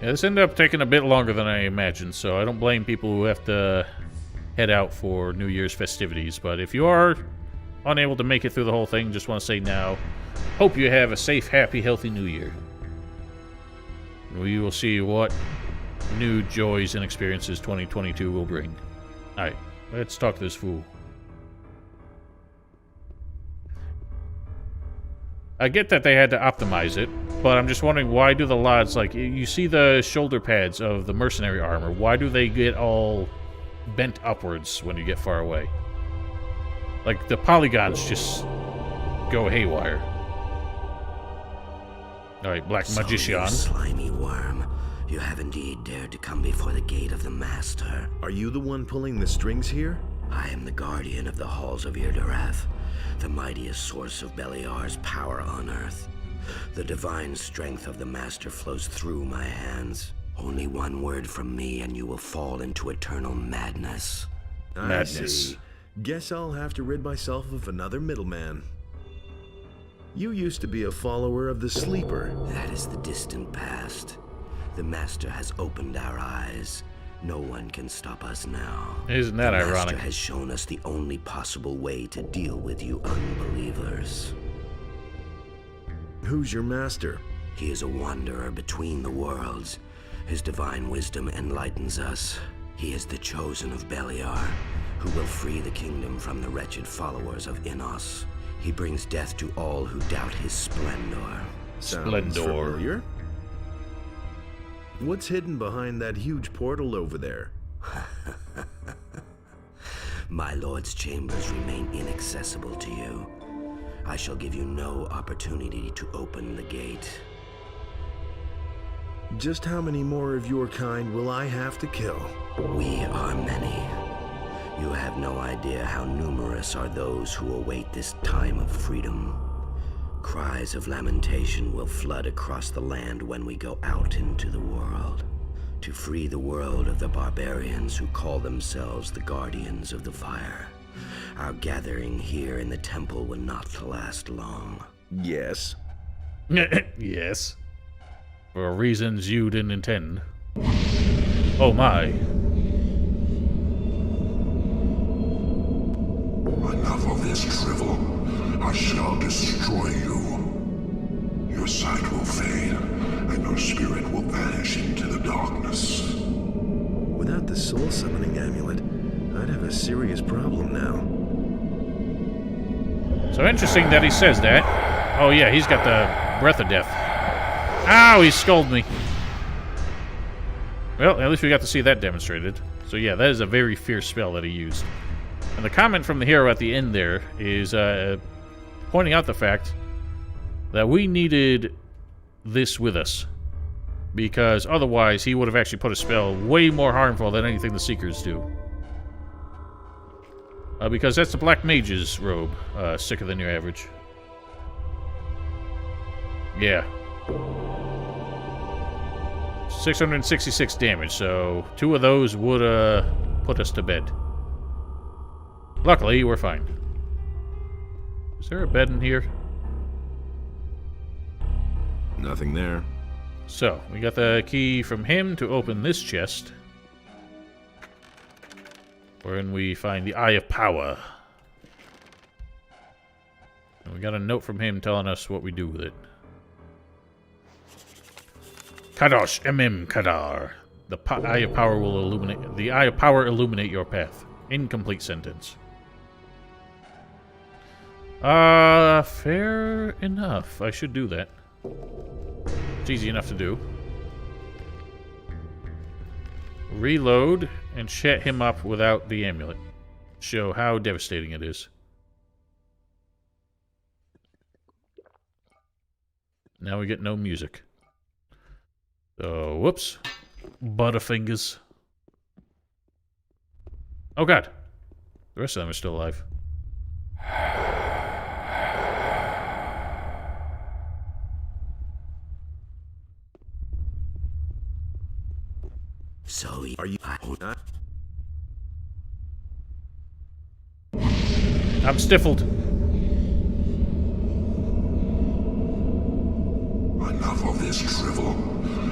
Yeah, this ended up taking a bit longer than I imagined, so I don't blame people who have to head out for New Year's festivities. But if you are unable to make it through the whole thing, just want to say now, hope you have a safe, happy, healthy New Year. We will see what new joys and experiences 2022 will bring. Alright, let's talk to this fool. I get that they had to optimize it, but I'm just wondering, why do the LODs, like, you see the shoulder pads of the mercenary armor, why do they get all bent upwards when you get far away? Like, the polygons just go haywire. Alright, Black Magician. So, you slimy worm, you have indeed dared to come before the gate of the Master. Are you the one pulling the strings here? I am the guardian of the halls of Irdorath, the mightiest source of Beliar's power on Earth. The divine strength of the Master flows through my hands. Only one word from me and you will fall into eternal madness. I see. Guess I'll have to rid myself of another middleman. You used to be a follower of the Sleeper. That is the distant past. The Master has opened our eyes. No one can stop us now. Isn't that ironic? The Master has shown us the only possible way to deal with you unbelievers. Who's your master? He is a wanderer between the worlds. His divine wisdom enlightens us. He is the chosen of Beliar, who will free the kingdom from the wretched followers of Innos. He brings death to all who doubt his splendor. Sounds familiar. What's hidden behind that huge portal over there? My lord's chambers remain inaccessible to you. I shall give you no opportunity to open the gate. Just how many more of your kind will I have to kill? We are many. You have no idea how numerous are those who await this time of freedom. Cries of lamentation will flood across the land when we go out into the world, to free the world of the barbarians who call themselves the Guardians of the Fire. Our gathering here in the temple will not last long. Yes. Yes. For reasons you didn't intend. Oh my. Enough of this drivel. I shall destroy you. Your sight will fade, and your spirit will vanish into the darkness. Without the soul summoning amulet, I'd have a serious problem now. So interesting that he says that. Oh yeah, he's got the breath of death. Ow, he scolded me. Well, at least we got to see that demonstrated. So yeah, that is a very fierce spell that he used. And the comment from the hero at the end there is pointing out the fact that we needed this with us. Because otherwise he would have actually put a spell way more harmful than anything the Seekers do. Because that's the Black Mage's robe, sicker than your average. Yeah. 666 damage, so 2 of those would put us to bed. Luckily, we're fine. Is there a bed in here? Nothing there. So, we got the key from him to open this chest. Wherein we find the Eye of Power. And we got a note from him telling us what we do with it. Kadosh Emim Kadar. The Eye of Power will illuminate. The Eye of Power illuminate your path. Incomplete sentence. Fair enough. I should do that. It's easy enough to do. Reload and chat him up without the amulet. Show how devastating it is. Now we get no music. So, whoops. Butterfingers. Oh god. The rest of them are still alive. So, are you... I'm stifled. Enough of this drivel.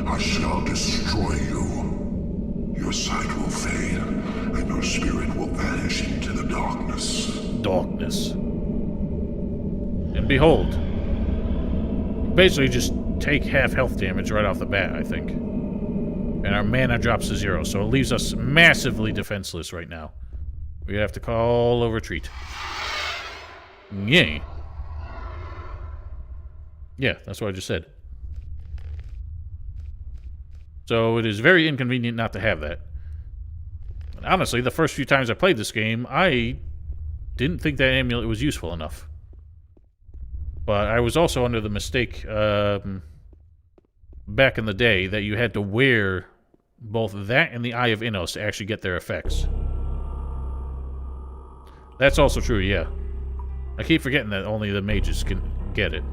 I shall destroy you. Your sight will fade, and your spirit will vanish into the darkness. Darkness. And behold. Basically just take half health damage right off the bat, I think. And our mana drops to 0, so it leaves us massively defenseless right now. We have to call a retreat. Yay. Yeah, that's what I just said. So it is very inconvenient not to have that. And honestly, the first few times I played this game, I didn't think that amulet was useful enough. But I was also under the mistake back in the day that you had to wear both that and the Eye of Innos to actually get their effects. That's also true, yeah. I keep forgetting that only the mages can get it.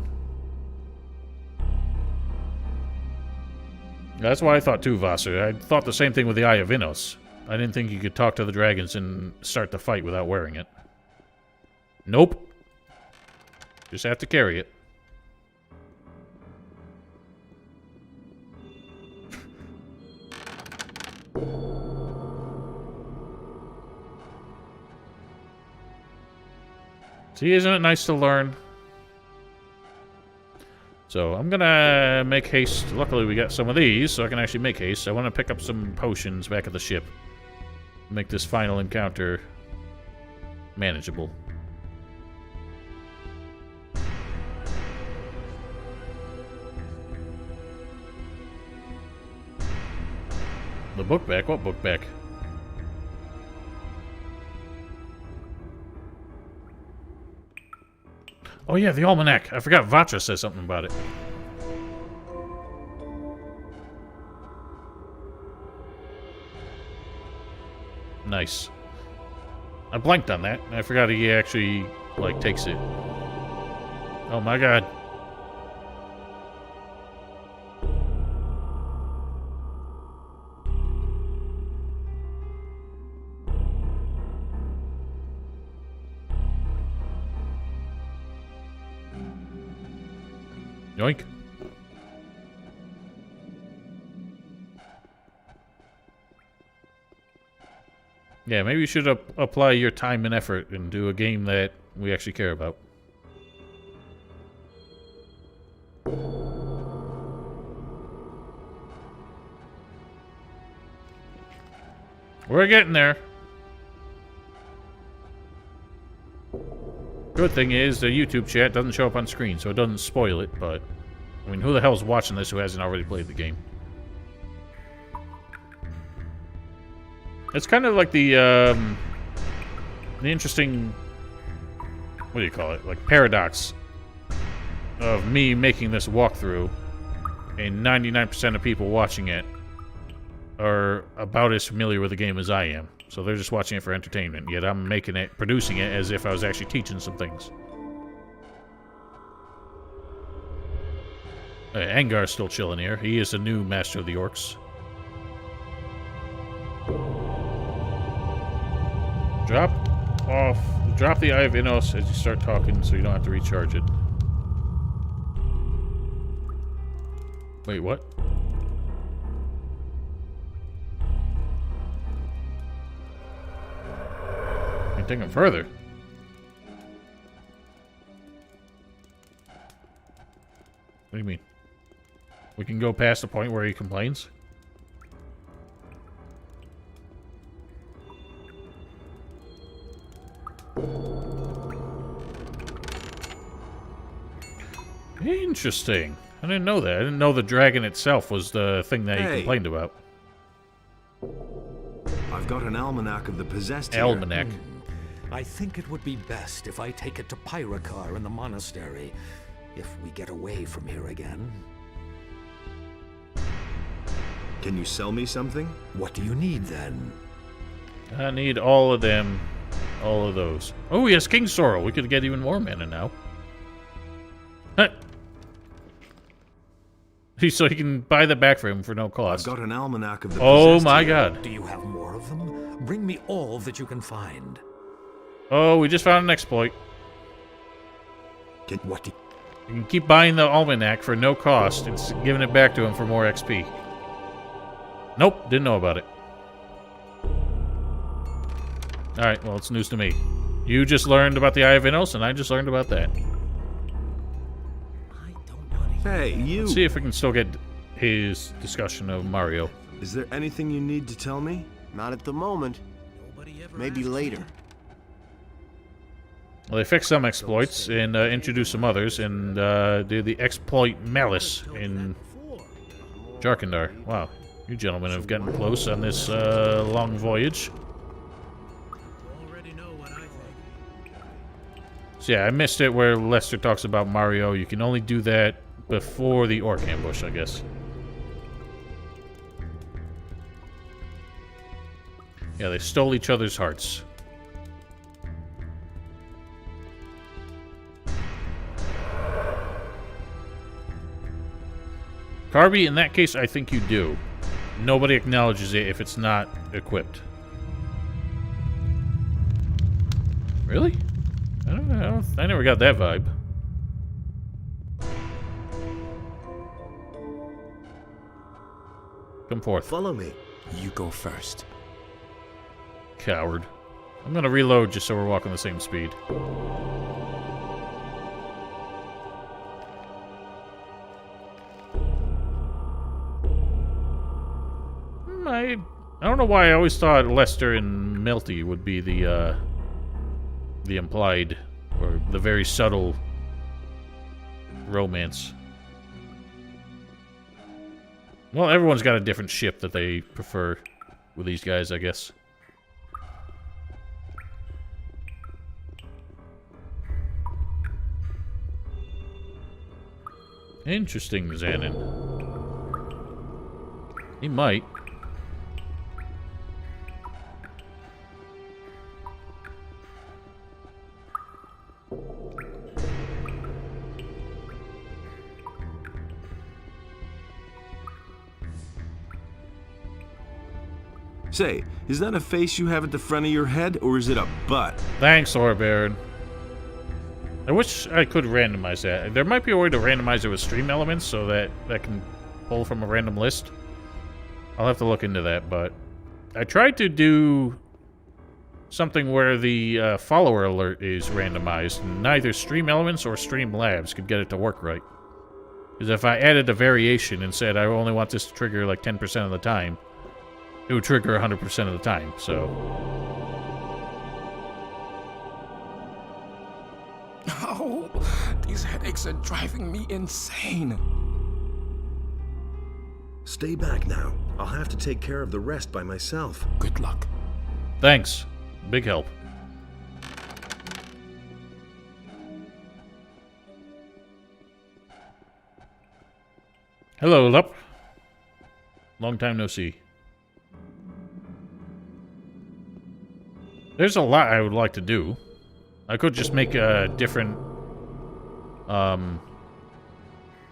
That's why I thought too, Vassar. I thought the same thing with the Eye of Innos. I didn't think you could talk to the dragons and start the fight without wearing it. Nope. Just have to carry it. See, isn't it nice to learn? So, I'm gonna make haste. Luckily, we got some of these, so I can actually make haste. I want to pick up some potions back at the ship. Make this final encounter manageable. The book back? What book back? Oh yeah, the almanac. I forgot Vatra says something about it. Nice. I blanked on that. I forgot he actually, like, takes it. Oh my god. Yoink. Yeah, maybe you should apply your time and effort and do a game that we actually care about. We're getting there. Good thing is the YouTube chat doesn't show up on screen, so it doesn't spoil it, but... I mean, who the hell's watching this who hasn't already played the game? It's kind of like the interesting... What do you call it? Like, paradox of me making this walkthrough, and 99% of people watching it are about as familiar with the game as I am. So they're just watching it for entertainment, yet I'm making it, producing it as if I was actually teaching some things. Angar's still chilling here. He is the new Master of the Orcs. Drop the Eye of Innos as you start talking so you don't have to recharge it. Wait, what? Take him further. What do you mean? We can go past the point where he complains? Interesting. I didn't know that. I didn't know the dragon itself was the thing that he complained about. I've got an almanac of the possessed here. Almanac. I think it would be best if I take it to Pyrakar in the monastery, if we get away from here again. Can you sell me something? What do you need, then? I need all of them. All of those. Oh, yes, King Sorrel. We could get even more mana now. Huh. So he can buy the back for him for no cost. I've got an almanac of the Oh my god. Do you have more of them? Bring me all that you can find. Oh, we just found an exploit. You can keep buying the almanac for no cost and giving it back to him for more XP. Nope, didn't know about it. Alright, well, it's news to me. You just learned about the Eye of Innos, and I just learned about that. Hey, you! Let's see if we can still get his discussion of Mario. Is there anything you need to tell me? Not at the moment. Maybe later. Well, they fixed some exploits and introduced some others, and did the exploit Malice in Jarkandar. Wow, you gentlemen have gotten close on this long voyage. So yeah, I missed it where Lester talks about Mario. You can only do that before the orc ambush, I guess. Yeah, they stole each other's hearts. Carby, in that case, I think you do. Nobody acknowledges it if it's not equipped. Really? I never got that vibe. Come forth. Follow me. You go first. Coward. I'm gonna reload just so we're walking the same speed. I don't know why I always thought Lester and Melty would be the implied, or the very subtle romance. Well, everyone's got a different ship that they prefer with these guys, I guess. Interesting, Xanon. He might. Say, is that a face you have at the front of your head, or is it a butt? Thanks, Baron. I wish I could randomize that. There might be a way to randomize it with stream elements so that that can pull from a random list. I'll have to look into that, but I tried to do something where the follower alert is randomized, and neither stream elements or stream labs could get it to work right. Because if I added a variation and said I only want this to trigger like 10% of the time, it would trigger 100% of the time, so... Oh, these headaches are driving me insane. Stay back now. I'll have to take care of the rest by myself. Good luck. Thanks. Big help. Hello, Lup. Long time no see. There's a lot I would like to do. I could just make a different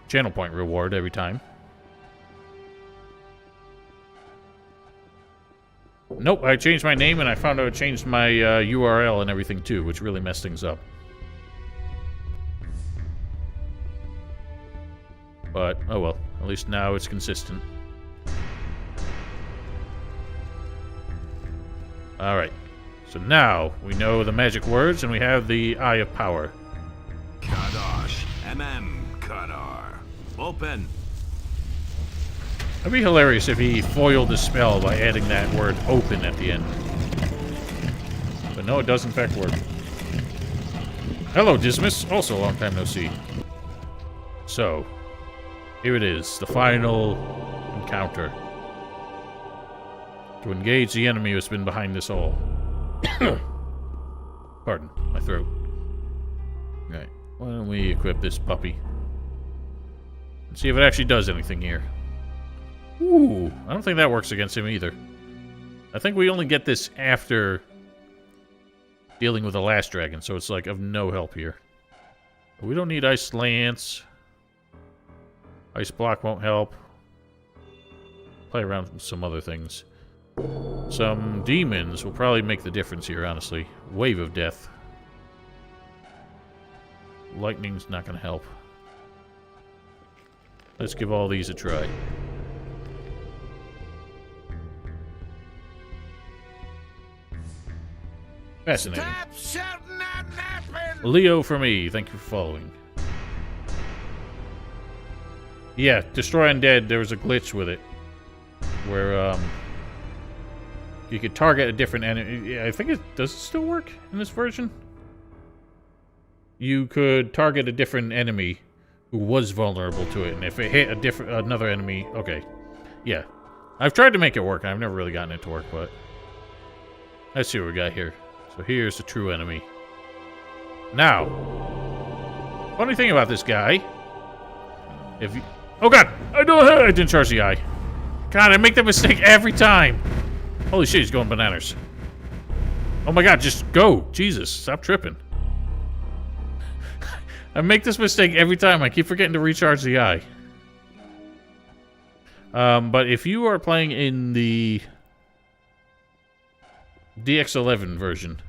channel point reward every time. Nope, I changed my name and I found out I changed my URL and everything too, which really messed things up. But, oh well, at least now it's consistent. Alright. So now, we know the magic words, and we have the Eye of Power. Kadosh, Kadar. Open. It'd be hilarious if he foiled the spell by adding that word open at the end. But no, it does in fact work. Hello, Dismas. Also long time no see. So, here it is, the final encounter. To engage the enemy who's been behind this all. Pardon, my throat. Right, why don't we equip this puppy? And see if it actually does anything here. Ooh, I don't think that works against him either. I think we only get this after dealing with the last dragon, so it's like of no help here. But we don't need Ice Lance. Ice Block won't help. Play around with some other things. Some demons will probably make the difference here, honestly. Wave of Death. Lightning's not going to help. Let's give all these a try. Fascinating. Leo for me, thank you for following. Yeah, Destroy Undead, there was a glitch with it. Where, you could target a different enemy. I think does it still work in this version? You could target a different enemy who was vulnerable to it, and if it hit another enemy, okay. Yeah. I've tried to make it work. I've never really gotten it to work, but let's see what we got here. So here's the true enemy. Now, funny thing about this guy, if you... Oh god! I didn't charge the eye. God, I make that mistake every time. Holy shit, he's going bananas. Oh my god, just go. Jesus, stop tripping. I make this mistake every time. I keep forgetting to recharge the eye. But if you are playing in the DX11 version,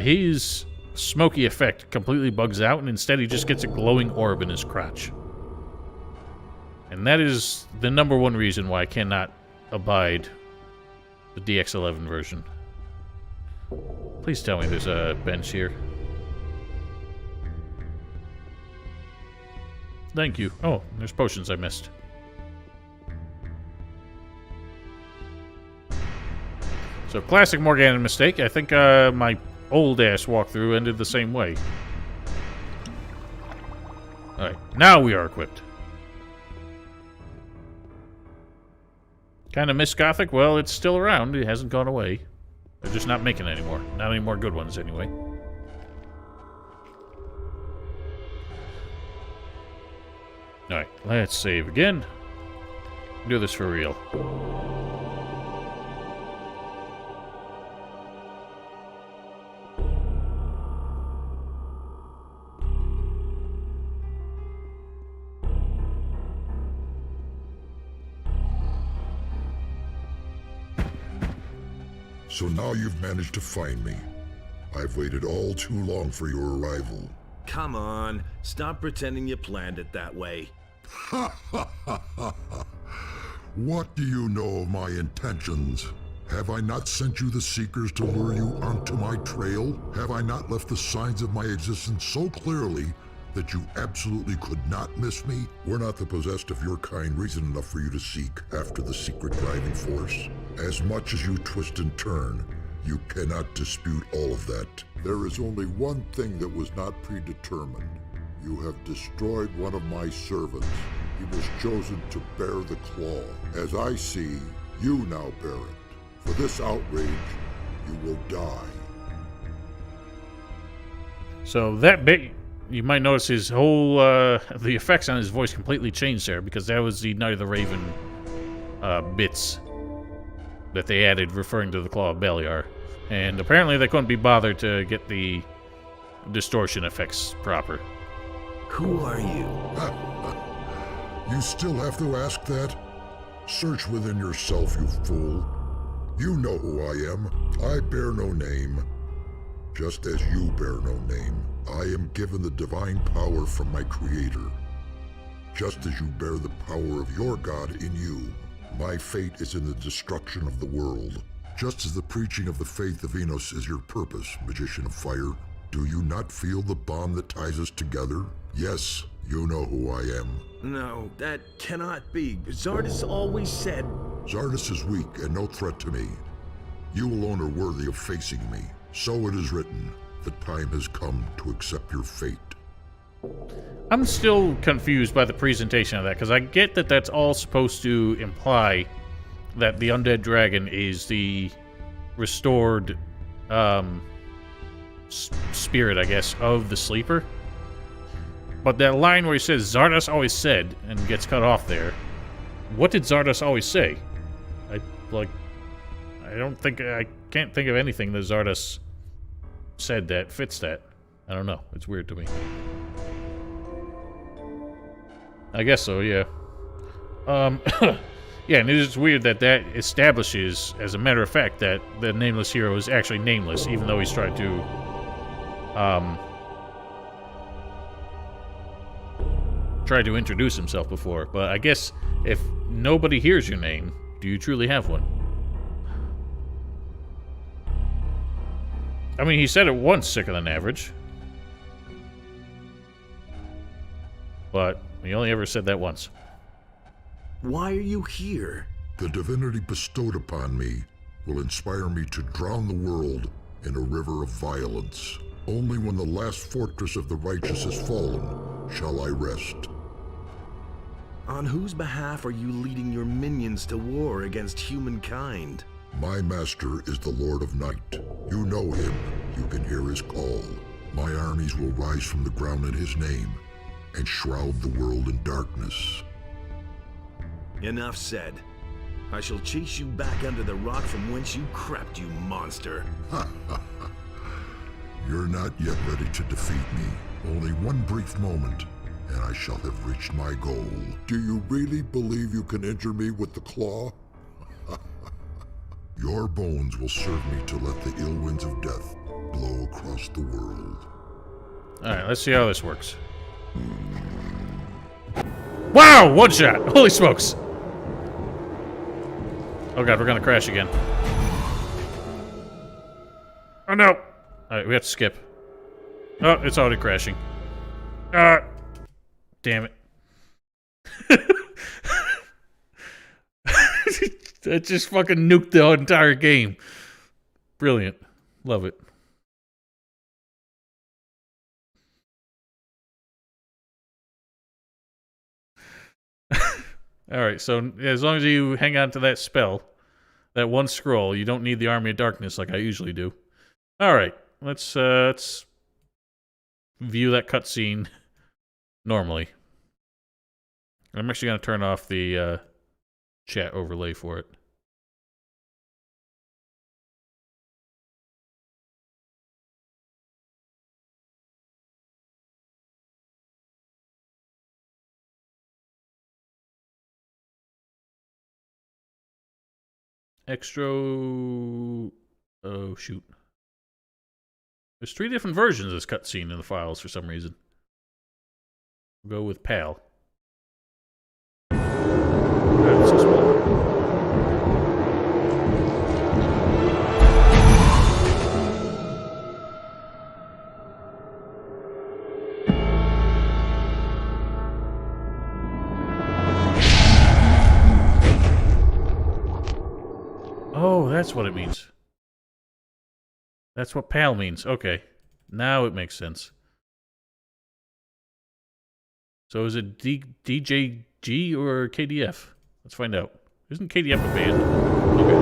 his smoky effect completely bugs out, and instead he just gets a glowing orb in his crotch. And that is the #1 reason why I cannot abide the DX11 version. Please tell me there's a bench here. Thank you. Oh, there's potions I missed. So, classic Morgana mistake. I think my old-ass walkthrough ended the same way. Alright, now we are equipped. Kind of miss Gothic? Well, it's still around. It hasn't gone away. They're just not making any more. Not any more good ones, anyway. Alright, let's save again. Do this for real. So now you've managed to find me. I've waited all too long for your arrival. Come on, stop pretending you planned it that way. Ha ha ha ha ha! What do you know of my intentions? Have I not sent you the Seekers to lure you onto my trail? Have I not left the signs of my existence so clearly that you absolutely could not miss me? Were not the possessed of your kind reason enough for you to seek after the secret driving force? As much as you twist and turn, you cannot dispute all of that. There is only one thing that was not predetermined. You have destroyed one of my servants. He was chosen to bear the claw. As I see, you now bear it. For this outrage, you will die. So that bit, you might notice his whole, the effects on his voice completely changed there, because that was the Night of the Raven bits that they added referring to the Claw of Beliar. And apparently they couldn't be bothered to get the distortion effects proper. Who are you? You still have to ask that? Search within yourself, you fool. You know who I am. I bear no name. Just as you bear no name, I am given the divine power from my Creator. Just as you bear the power of your God in you, my fate is in the destruction of the world. Just as the preaching of the faith of Enos is your purpose, Magician of Fire, do you not feel the bond that ties us together? Yes, you know who I am. No, that cannot be. Zardas always said... Zardas is weak and no threat to me. You alone are worthy of facing me. So it is written. The time has come to accept your fate. I'm still confused by the presentation of that, because I get that that's all supposed to imply that the undead dragon is the restored spirit, I guess, of the sleeper. But that line where he says, Zardas always said, and gets cut off there, what did Zardas always say? I can't think of anything that Zardas said that fits that. I don't know. It's weird to me. I guess so, yeah. Yeah, and it is weird that that establishes, as a matter of fact, that the nameless hero is actually nameless, even though he's tried to, tried to introduce himself before. But I guess if nobody hears your name, do you truly have one? I mean, he said it once, sicker than average. But he only ever said that once. Why are you here? The divinity bestowed upon me will inspire me to drown the world in a river of violence. Only when the last fortress of the righteous is fallen shall I rest. On whose behalf are you leading your minions to war against humankind? My master is the Lord of Night. You know him. You can hear his call. My armies will rise from the ground in his name and shroud the world in darkness. Enough said. I shall chase you back under the rock from whence you crept, you monster. You're not yet ready to defeat me. Only one brief moment, and I shall have reached my goal. Do you really believe you can injure me with the claw? Your bones will serve me to let the ill winds of death blow across the world. Alright, let's see how this works. Wow! One shot! Holy smokes! Oh god, we're gonna crash again. Oh no! Alright, we have to skip. Oh, it's already crashing. Damn it. That just fucking nuked the entire game. Brilliant. Love it. Alright, so as long as you hang on to that spell, that one scroll, you don't need the Army of Darkness like I usually do. Alright, let's view that cutscene normally. I'm actually going to turn off the chat overlay for it. Extra... Oh, shoot. There's 3 different versions of this cutscene in the files for some reason. We'll go with PAL. That's this one. Oh, that's what it means. That's what PAL means. Okay. Now it makes sense. So is it DJG or KDF? Let's find out. Isn't KDF a band? Okay.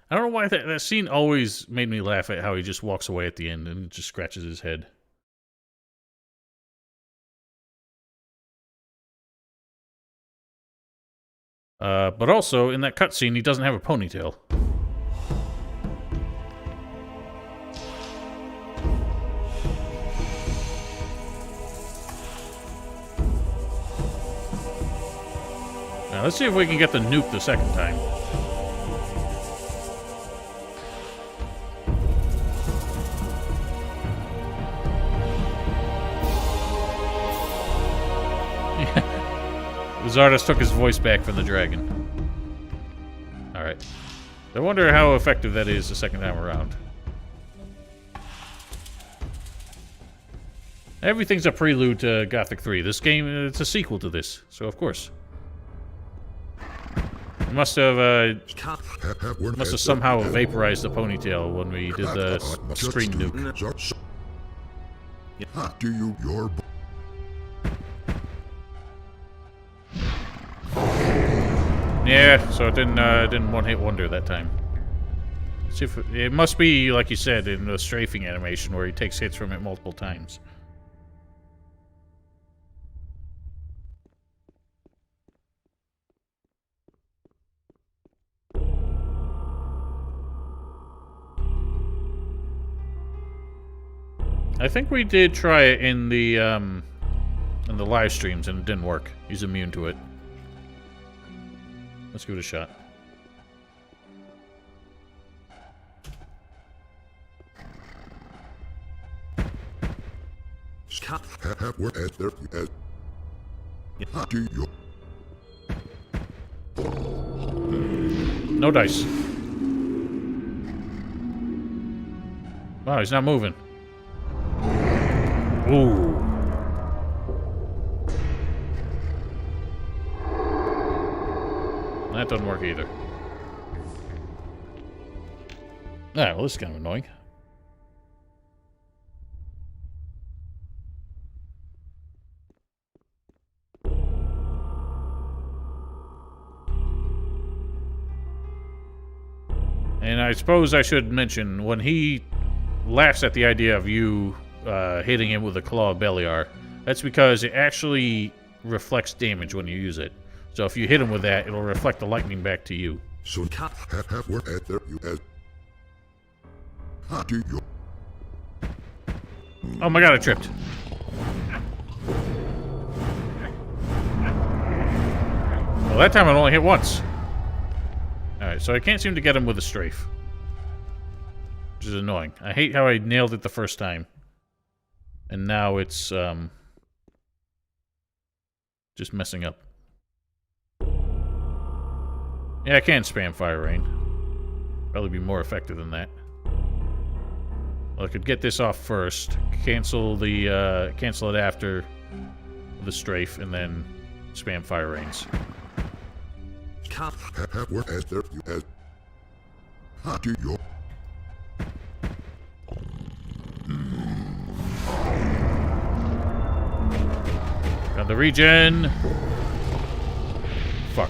I don't know why that scene always made me laugh at how he just walks away at the end and just scratches his head. But also, in that cutscene, he doesn't have a ponytail. Now, let's see if we can get the nuke the second time. Zardas took his voice back from the dragon. Alright. I wonder how effective that is the second time around. Everything's a prelude to Gothic 3. This game, it's a sequel to this, so of course. It must have somehow vaporized the ponytail when we did the screen nuke. Do you your Yeah, so it didn't one-hit wonder that time. See if it must be, like you said, in the strafing animation where he takes hits from it multiple times. I think we did try it in the live streams and it didn't work. He's immune to it. Let's give it a shot. No dice. Wow, he's not moving. Ooh. That doesn't work either. Alright, well, this is kind of annoying. And I suppose I should mention, when he laughs at the idea of you hitting him with a Claw of Beliar. That's because it actually reflects damage when you use it. So if you hit him with that, it'll reflect the lightning back to you. So have work at there you as how do you Oh my god, I tripped. Well, that time it only hit once. Alright, so I can't seem to get him with a strafe. Which is annoying. I hate how I nailed it the first time. And now it's, just messing up. Yeah, I can spam Fire Rain. Probably be more effective than that. Well, I could get this off first, cancel it after the strafe, and then spam Fire Rains. have work as there you as how do you Got the regen. Fuck.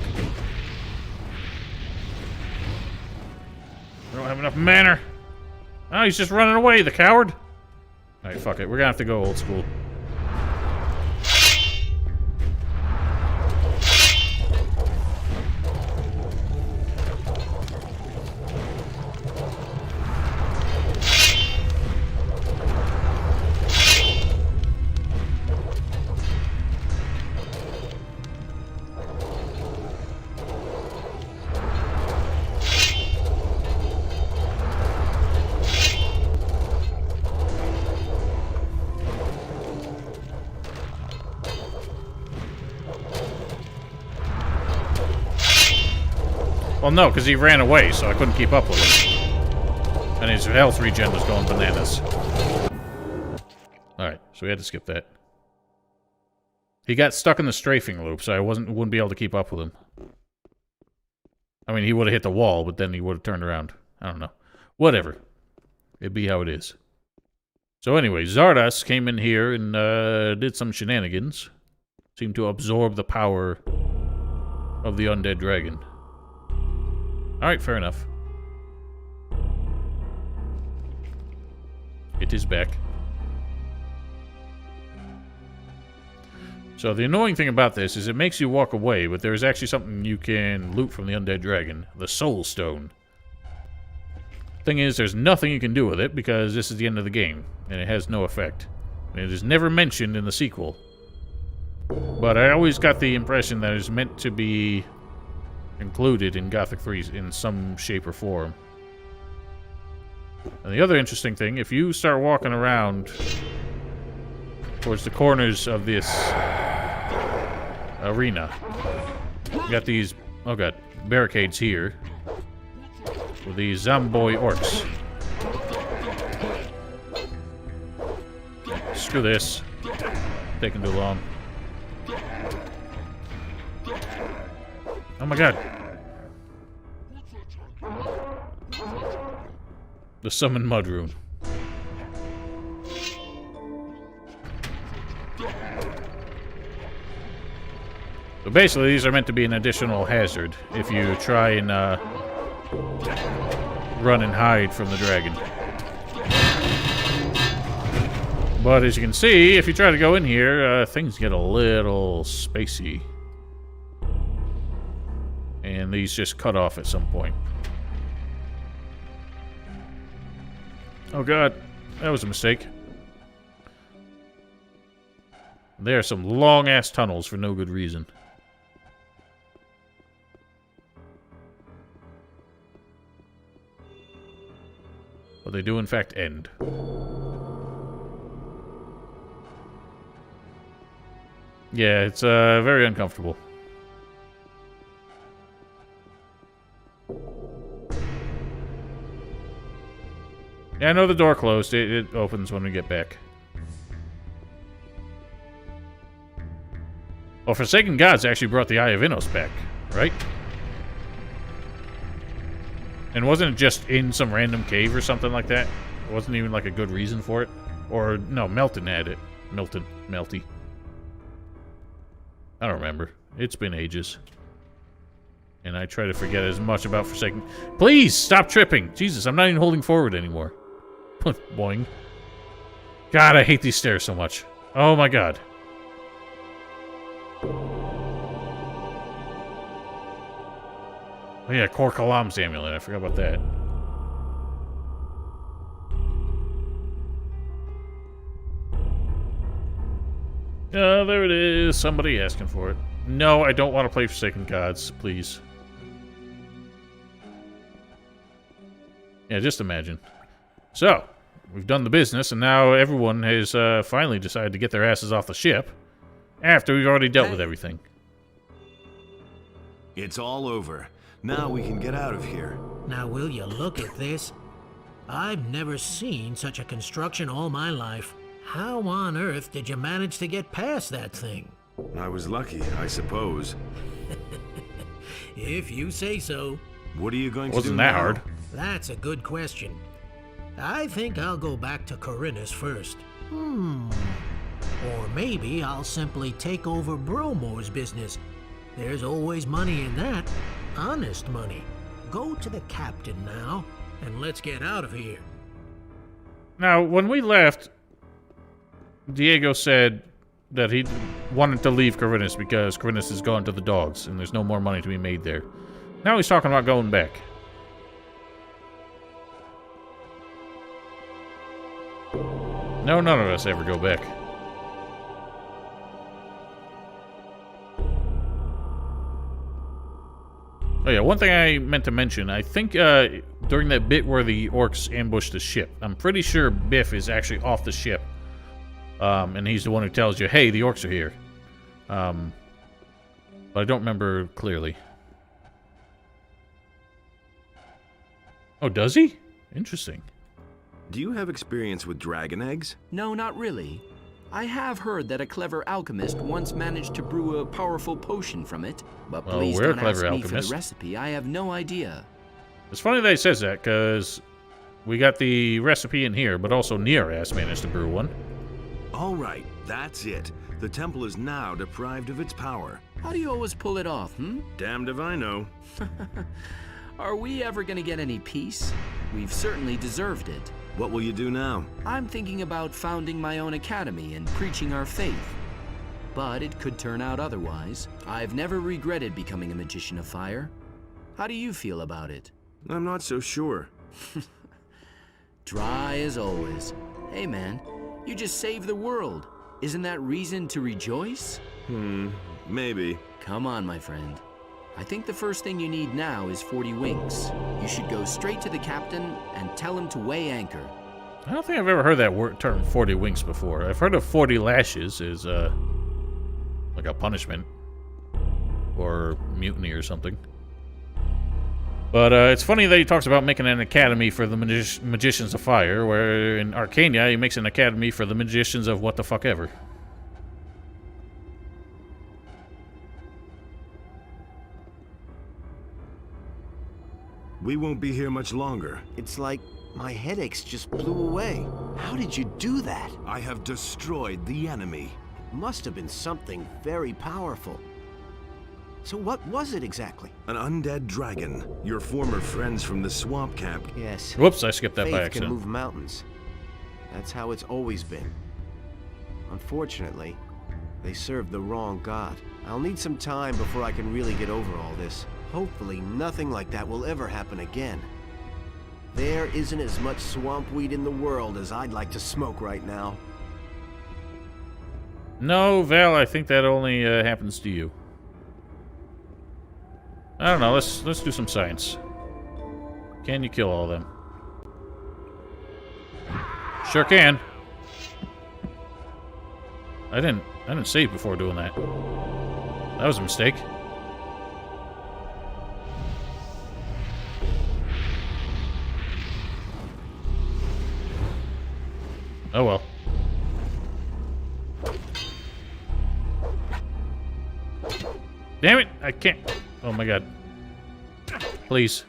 I don't have enough mana. Oh, he's just running away, the coward. Alright, fuck it. We're gonna have to go old school. Well, no, because he ran away, so I couldn't keep up with him. And his health regen was going bananas. Alright, so we had to skip that. He got stuck in the strafing loop, so I wouldn't be able to keep up with him. I mean, he would have hit the wall, but then he would have turned around. I don't know. Whatever. It'd be how it is. So anyway, Zardas came in here and did some shenanigans. Seemed to absorb the power of the undead dragon. Alright, fair enough. It is back. So the annoying thing about this is it makes you walk away, but there is actually something you can loot from the undead dragon. The Soul Stone. Thing is, there's nothing you can do with it because this is the end of the game, and it has no effect. And it is never mentioned in the sequel. But I always got the impression that it's meant to be included in Gothic 3 in some shape or form. And the other interesting thing, if you start walking around towards the corners of this arena, you got these, oh god, barricades here with these Zomboy orcs. Screw this. Taking too long. Oh my god. The Summon Mud Rune. So basically, these are meant to be an additional hazard if you try and run and hide from the dragon. But as you can see, if you try to go in here, things get a little spacey. And these just cut off at some point. Oh god, that was a mistake. There are some long-ass tunnels for no good reason. But they do in fact end. Yeah, it's very uncomfortable. Yeah, I know the door closed. It opens when we get back. Well, Forsaken Gods actually brought the Eye of Innos back, right? And wasn't it just in some random cave or something like that? It wasn't even like a good reason for it? Or, no, Melton had it. Melty. I don't remember. It's been ages. And I try to forget as much about Forsaken... Please, stop tripping! Jesus, I'm not even holding forward anymore. Boing. God, I hate these stairs so much. Oh my god. Oh yeah, Kor Kalam's amulet. I forgot about that. There it is. Somebody asking for it. No, I don't want to play Forsaken Gods, please. Yeah, just imagine. So, we've done the business, and now everyone has finally decided to get their asses off the ship after we've already dealt with everything. It's all over. Now we can get out of here. Now will you look at this? I've never seen such a construction all my life. How on earth did you manage to get past that thing? I was lucky, I suppose. If you say so. What are you going to do Wasn't that now? hard? That's a good question. I think I'll go back to Corinus first. Or maybe I'll simply take over Bromo's business. There's always money in that. Honest money. Go to the captain now, and let's get out of here. Now, when we left, Diego said that he wanted to leave Corinus because Corinus has gone to the dogs, and there's no more money to be made there. Now he's talking about going back. No, none of us ever go back. Oh yeah, one thing I meant to mention, I think during that bit where the orcs ambushed the ship, I'm pretty sure Biff is actually off the ship. And he's the one who tells you, hey, the orcs are here. But I don't remember clearly. Oh, does he? Interesting. Do you have experience with dragon eggs? No, not really. I have heard that a clever alchemist once managed to brew a powerful potion from it, but Well, please we're a don't clever ask me for alchemist. the recipe. I have no idea. It's funny that he says that, because we got the recipe in here, but also Nearass managed to brew one. All right, that's it. The temple is now deprived of its power. How do you always pull it off, Damned if I know. Are we ever gonna get any peace? We've certainly deserved it. What will you do now? I'm thinking about founding my own academy and preaching our faith. But it could turn out otherwise. I've never regretted becoming a magician of fire. How do you feel about it? I'm not so sure. Dry as always. Hey man, you just saved the world. Isn't that reason to rejoice? Maybe. Come on, my friend. I think the first thing you need now is 40 winks. You should go straight to the captain and tell him to weigh anchor. I don't think I've ever heard that term 40 winks before. I've heard of 40 lashes as like a punishment or mutiny or something. But it's funny that he talks about making an academy for the magicians of fire, where in Arcania he makes an academy for the magicians of what the fuck ever. We won't be here much longer. It's like my headaches just blew away. How did you do that? I have destroyed the enemy. It must have been something very powerful. So what was it exactly? An undead dragon. Your former friends from the swamp camp. Yes. Whoops, I skipped that by Faith accident. can move mountains. That's how it's always been. Unfortunately, they served the wrong god. I'll need some time before I can really get over all this. Hopefully nothing like that will ever happen again. There isn't as much swamp weed in the world as I'd like to smoke right now. No, Val, I think that only happens to you. I don't know, let's do some science. Can you kill all of them? Sure can. I didn't save before doing that. That was a mistake. Oh well. Damn it! I can't. Oh my god. Please.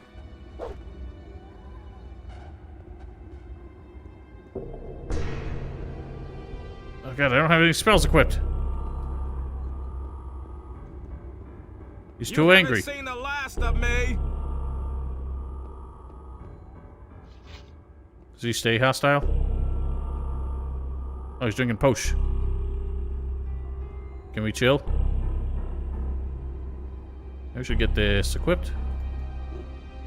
Oh god, I don't have any spells equipped. He's too angry. You haven't seen the last of me. Does he stay hostile? Oh, he's drinking posh. Can we chill? I should get this equipped.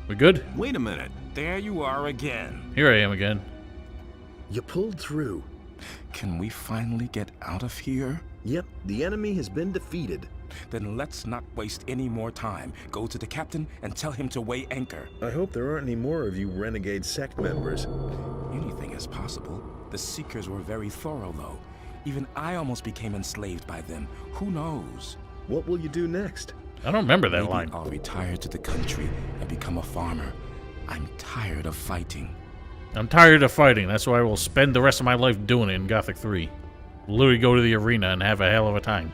We good? Wait a minute. There you are again. Here I am again. You pulled through. Can we finally get out of here? Yep, the enemy has been defeated. Then let's not waste any more time. Go to the captain and tell him to weigh anchor. I hope there aren't any more of you renegade sect members. Anything is possible. The Seekers were very thorough, though. Even I almost became enslaved by them. Who knows? What will you do next? I don't remember that Maybe line. I'll retire to the country and become a farmer. I'm tired of fighting. I'm tired of fighting. That's why I will spend the rest of my life doing it in Gothic 3. Literally go to the arena and have a hell of a time.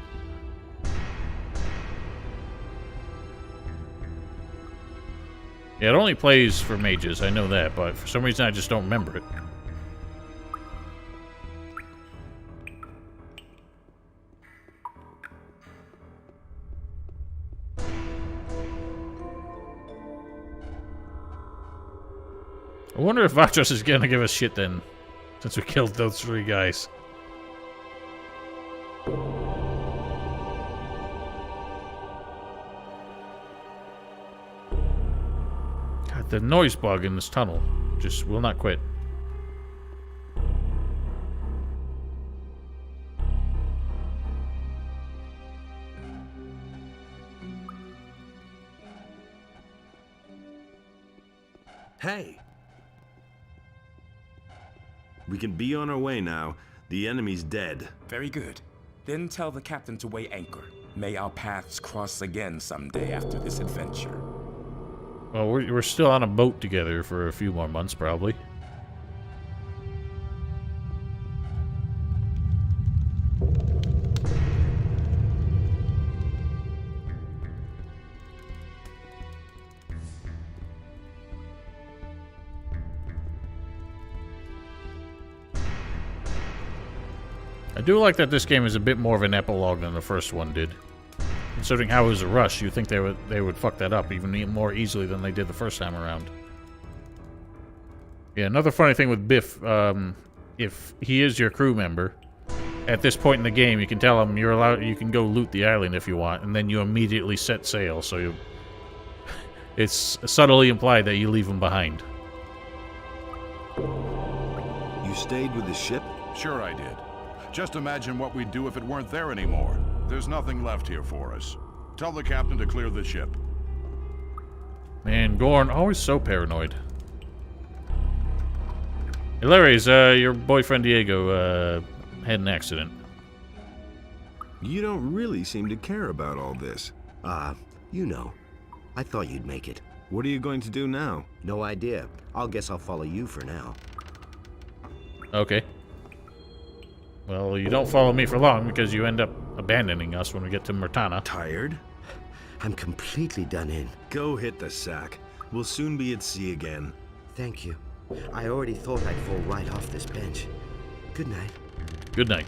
Yeah, it only plays for mages, I know that, but for some reason I just don't remember it. I wonder if Vatros is gonna give us shit then, since we killed those 3 guys. God, the noise bug in this tunnel just will not quit. Hey! We can be on our way now. The enemy's dead. Very good. Then tell the captain to weigh anchor. May our paths cross again someday after this adventure. Well, we're still on a boat together for a few more months, probably. I do like that this game is a bit more of an epilogue than the first one did. Considering how it was a rush, you'd think they would fuck that up even more easily than they did the first time around. Yeah, another funny thing with Biff, if he is your crew member, at this point in the game, you can tell him you can go loot the island if you want, and then you immediately set sail. So it's subtly implied that you leave him behind. You stayed with the ship? Sure I did. Just imagine what we'd do if it weren't there anymore. There's nothing left here for us. Tell the captain to clear the ship. Man, Gorn, always so paranoid. Hey, Larry's, your boyfriend Diego, had an accident. You don't really seem to care about all this. You know. I thought you'd make it. What are you going to do now? No idea. Guess I'll follow you for now. Okay. Well, you don't follow me for long because you end up abandoning us when we get to Murtana. Tired? I'm completely done in. Go hit the sack. We'll soon be at sea again. Thank you. I already thought I'd fall right off this bench. Good night. Good night.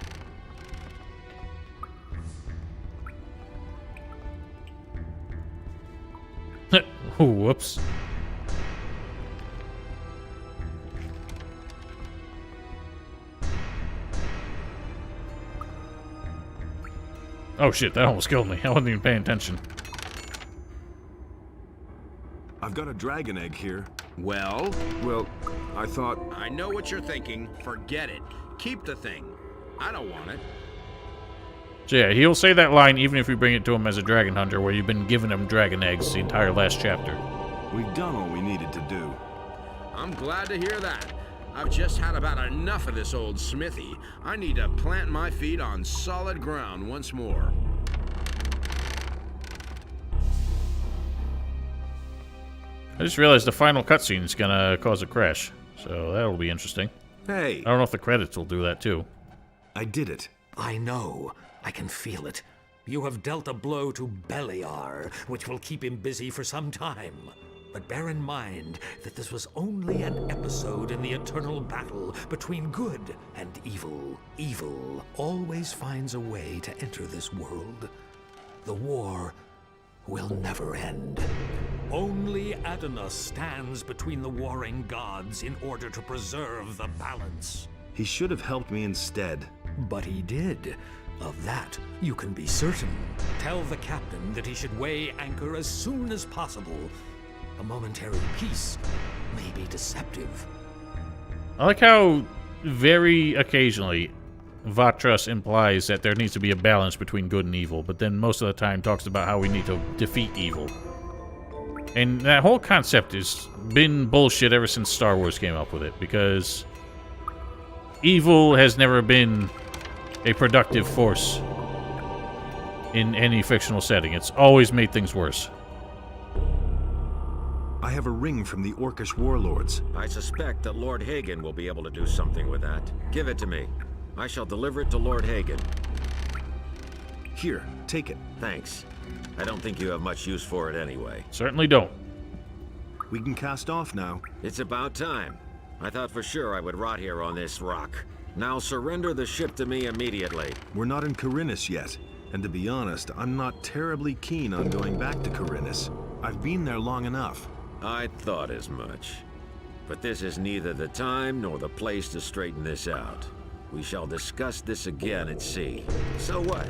Oh, whoops. Oh shit, that almost killed me. I wasn't even paying attention. I've got a dragon egg here. Well, I thought... I know what you're thinking. Forget it. Keep the thing. I don't want it. So yeah, he'll say that line even if we bring it to him as a dragon hunter, where you've been giving him dragon eggs the entire last chapter. We've done all we needed to do. I'm glad to hear that. I've just had about enough of this old smithy. I need to plant my feet on solid ground once more. I just realized the final cutscene is gonna cause a crash, so that'll be interesting. Hey! I don't know if the credits will do that too. I did it. I know. I can feel it. You have dealt a blow to Beliar, which will keep him busy for some time. But bear in mind that this was only an episode in the eternal battle between good and evil. Evil always finds a way to enter this world. The war will never end. Only Adonis stands between the warring gods in order to preserve the balance. He should have helped me instead. But he did. Of that, you can be certain. Tell the captain that he should weigh anchor as soon as possible. A momentary peace may be deceptive. I like how very occasionally Vatras implies that there needs to be a balance between good and evil, but then most of the time talks about how we need to defeat evil. And that whole concept has been bullshit ever since Star Wars came up with it, because evil has never been a productive force in any fictional setting. It's always made things worse. I have a ring from the Orcish warlords. I suspect that Lord Hagen will be able to do something with that. Give it to me. I shall deliver it to Lord Hagen. Here, take it. Thanks. I don't think you have much use for it anyway. Certainly don't. We can cast off now. It's about time. I thought for sure I would rot here on this rock. Now surrender the ship to me immediately. We're not in Khorinis yet, and to be honest, I'm not terribly keen on going back to Khorinis. I've been there long enough. I thought as much. But this is neither the time nor the place to straighten this out. We shall discuss this again at sea. So what?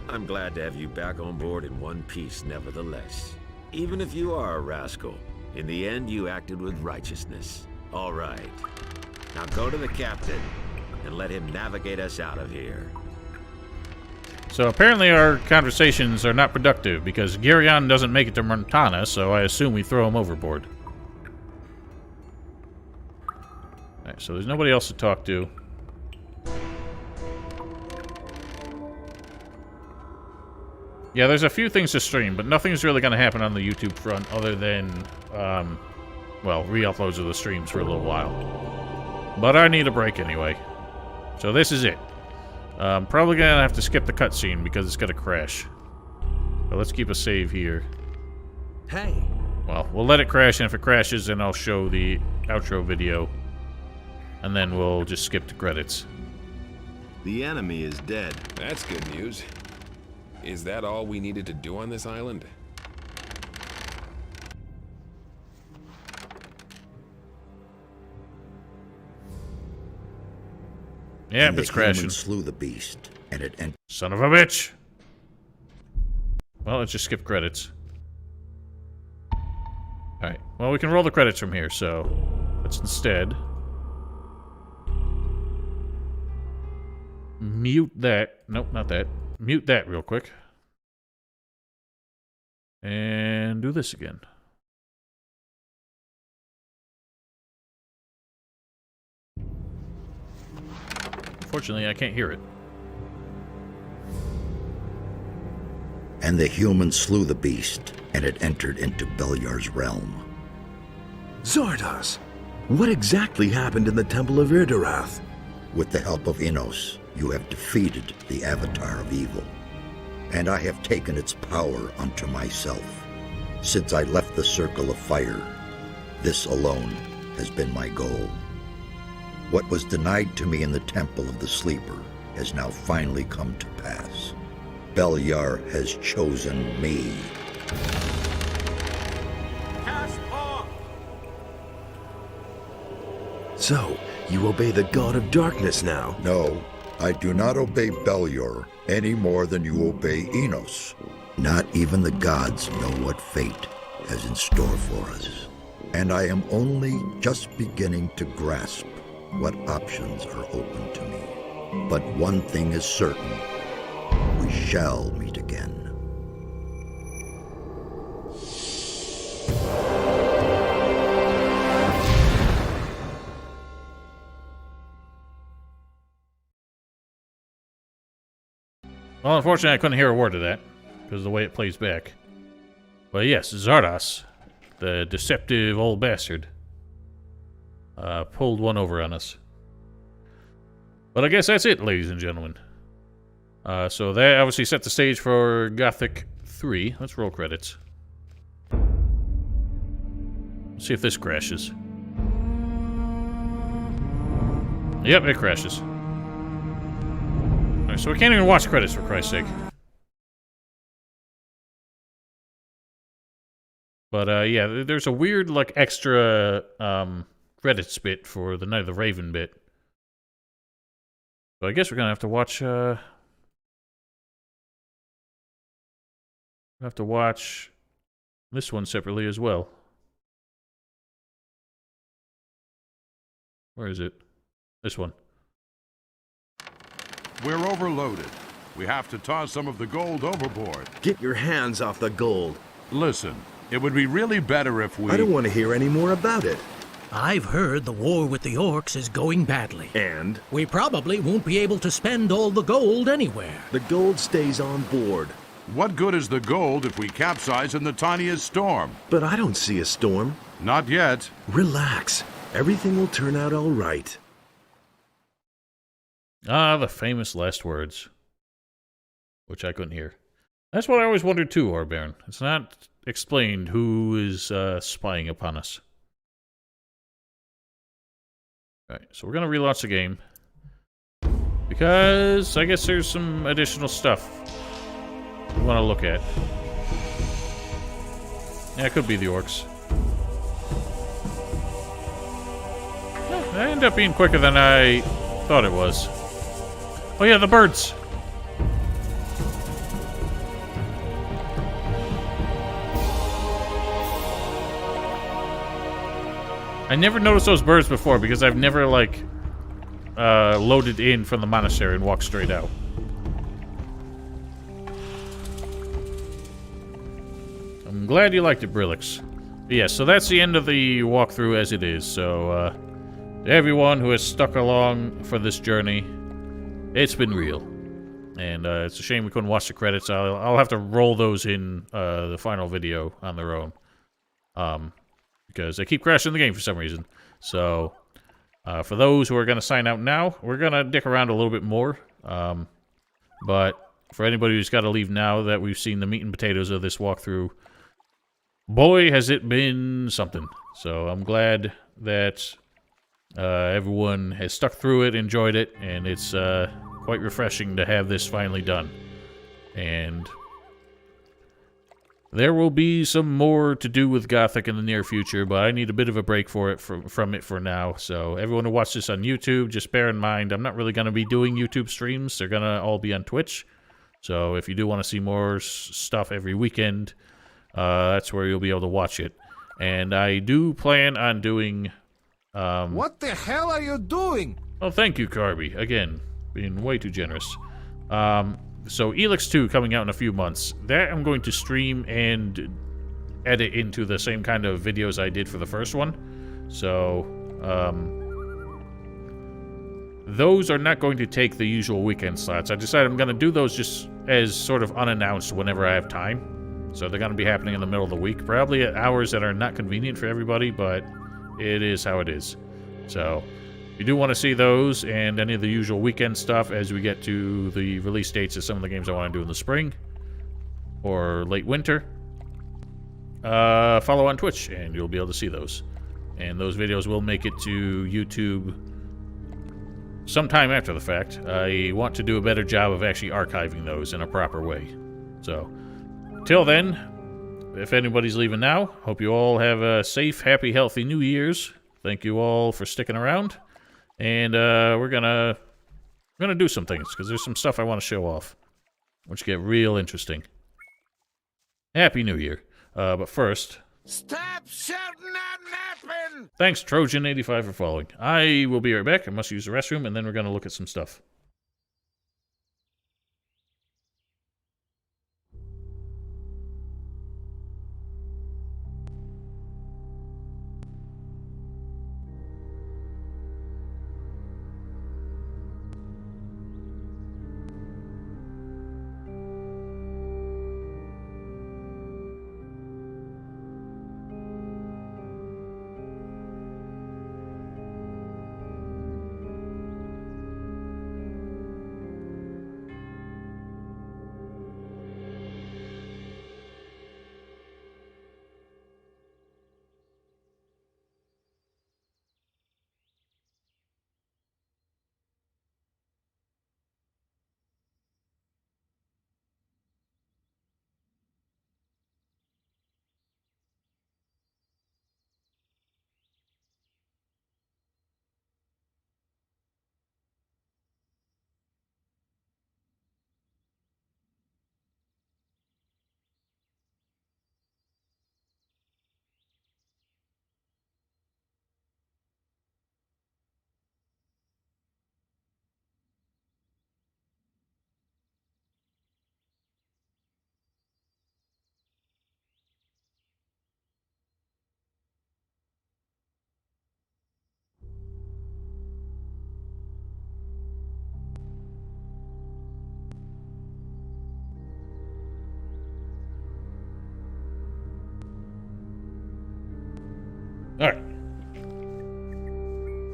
I'm glad to have you back on board in one piece nevertheless. Even if you are a rascal, in the end you acted with righteousness. All right. Now go to the captain and let him navigate us out of here. So apparently our conversations are not productive because Girion doesn't make it to Montana, so I assume we throw him overboard. Alright, so there's nobody else to talk to. Yeah, there's a few things to stream, but nothing's really going to happen on the YouTube front other than, well, re-uploads of the streams for a little while. But I need a break anyway. So this is it. Probably going to have to skip the cutscene because it's going to crash. But let's keep a save here. Hey. Well, we'll let it crash, and if it crashes, then I'll show the outro video. And then we'll just skip the credits. The enemy is dead. That's good news. Is that all we needed to do on this island? Yeah, it's crashing. Slew the beast, and it Son of a bitch! Well, let's just skip credits. Alright, well, we can roll the credits from here, so let's instead mute that. Nope, not that. Mute that real quick. And do this again. Unfortunately, I can't hear it. And the humans slew the beast, and it entered into Beliar's realm. Zardos! What exactly happened in the Temple of Irdarath? With the help of Innos, you have defeated the Avatar of Evil, and I have taken its power unto myself. Since I left the Circle of Fire, this alone has been my goal. What was denied to me in the Temple of the Sleeper has now finally come to pass. Beliar has chosen me. Cast off! So, you obey the God of Darkness now? No, I do not obey Beliar any more than you obey Innos. Not even the gods know what fate has in store for us. And I am only just beginning to grasp what options are open to me. But one thing is certain. We shall meet again. Well, unfortunately, I couldn't hear a word of that because of the way it plays back. But yes, Zardos, the deceptive old bastard, pulled one over on us. But I guess that's it, ladies and gentlemen. So that obviously set the stage for Gothic II. Let's roll credits. Let's see if this crashes. Yep, it crashes. Alright, so we can't even watch credits, for Christ's sake. But, yeah, there's a weird, like, extra, credits bit for the Night of the Raven bit. So I guess we're gonna have to watch. Have to watch this one separately as well. Where is it? This one. We're overloaded. We have to toss some of the gold overboard. Get your hands off the gold. Listen, it would be really better if we... I don't want to hear any more about it. I've heard the war with the orcs is going badly. And? We probably won't be able to spend all the gold anywhere. The gold stays on board. What good is the gold if we capsize in the tiniest storm? But I don't see a storm. Not yet. Relax. Everything will turn out all right. Ah, the famous last words. Which I couldn't hear. That's what I always wondered too, Orbaron. It's not explained who is spying upon us. Alright, so we're going to relaunch the game. Because I guess there's some additional stuff we want to look at. Yeah, it could be the orcs. Yeah, that ended up being quicker than I thought it was. Oh yeah, the birds! I never noticed those birds before because I've never, like, loaded in from the monastery and walked straight out. I'm glad you liked it, Brillix. But yeah, so that's the end of the walkthrough as it is. So, to everyone who has stuck along for this journey, it's been real. And it's a shame we couldn't watch the credits. I'll have to roll those in the final video on their own. Because they keep crashing the game for some reason. So, for those who are going to sign out now, we're going to dick around a little bit more. But for anybody who's got to leave now that we've seen the meat and potatoes of this walkthrough, boy, has it been something. So I'm glad that everyone has stuck through it, enjoyed it, and it's quite refreshing to have this finally done. And there will be some more to do with Gothic in the near future, but I need a bit of a break from it for now. So everyone who watches this on YouTube, just bear in mind, I'm not really going to be doing YouTube streams. They're going to all be on Twitch. So if you do want to see more stuff every weekend, that's where you'll be able to watch it. And I do plan on doing... what the hell are you doing? Oh, thank you, Carby. Again, being way too generous. So Elix 2 coming out in a few months. That I'm going to stream and edit into the same kind of videos I did for the first one. So, those are not going to take the usual weekend slots. I decided I'm going to do those just as sort of unannounced whenever I have time. So they're going to be happening in the middle of the week. Probably at hours that are not convenient for everybody, but it is how it is. So... if you do want to see those and any of the usual weekend stuff as we get to the release dates of some of the games I want to do in the spring or late winter, follow on Twitch and you'll be able to see those. And those videos will make it to YouTube sometime after the fact. I want to do a better job of actually archiving those in a proper way. So, till then, if anybody's leaving now, hope you all have a safe, happy, healthy New Year's. Thank you all for sticking around. And we're gonna do some things because there's some stuff I want to show off, which get real interesting. Happy New Year! But first, Stop shouting and napping! Thanks Trojan85 for following. I will be right back. I must use the restroom, and then we're gonna look at some stuff.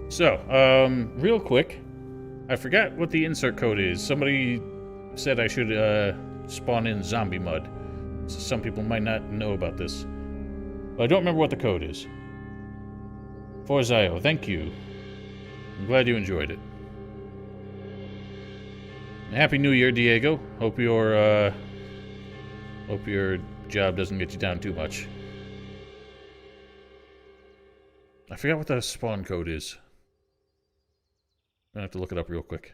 So, real quick, I forgot what the insert code is. Somebody said I should spawn in zombie mud. So some people might not know about this. But I don't remember what the code is. For Zio, thank you. I'm glad you enjoyed it. Happy New Year, Diego. Hope your job doesn't get you down too much. I forgot what the spawn code is. I'm gonna have to look it up real quick.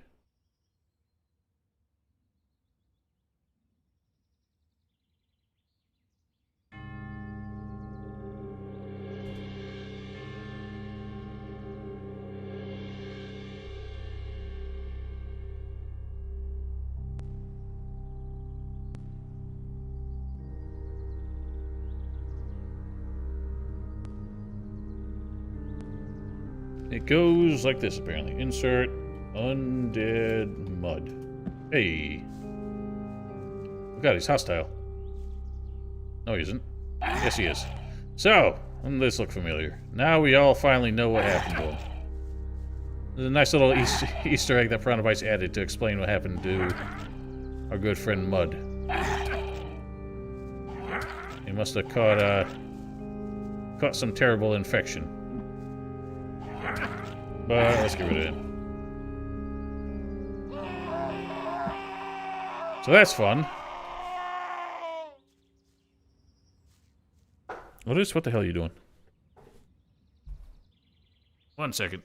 It goes like this, apparently. Insert undead mud. Hey. Oh god, he's hostile. No, he isn't. Yes, he is. So, doesn't this look familiar? Now we all finally know what happened to him. There's a nice little Easter egg that Pronovice added to explain what happened to our good friend Mud. He must have caught some terrible infection. But let's get rid of him. So that's fun. What the hell are you doing? 1 second.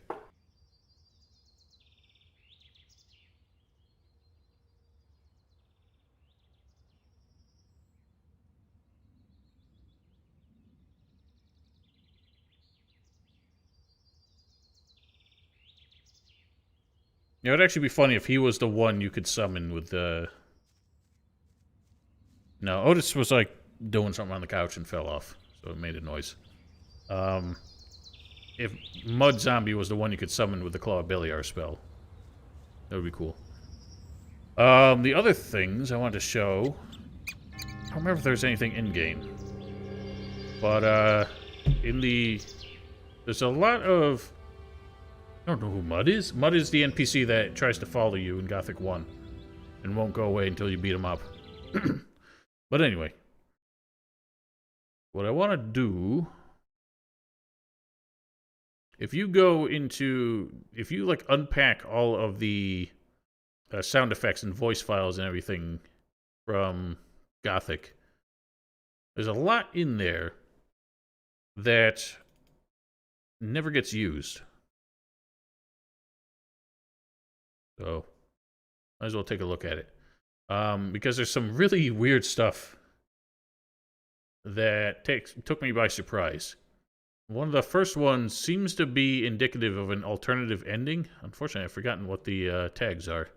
Yeah, it would actually be funny if he was the one you could summon with the... No, Otis was like doing something on the couch and fell off, so it made a noise. If Mud Zombie was the one you could summon with the Claw of Beliar spell, that would be cool. The other things I wanted to show... I don't remember if there's anything in-game. But, there's a lot of... I don't know who Mud is. Mud is the NPC that tries to follow you in Gothic 1 and won't go away until you beat him up. But anyway, what I want to do, if you like unpack all of the sound effects and voice files and everything from Gothic, there's a lot in there that never gets used. So, might as well take a look at it. Because there's some really weird stuff that took me by surprise. One of the first ones seems to be indicative of an alternative ending. Unfortunately, I've forgotten what the tags are.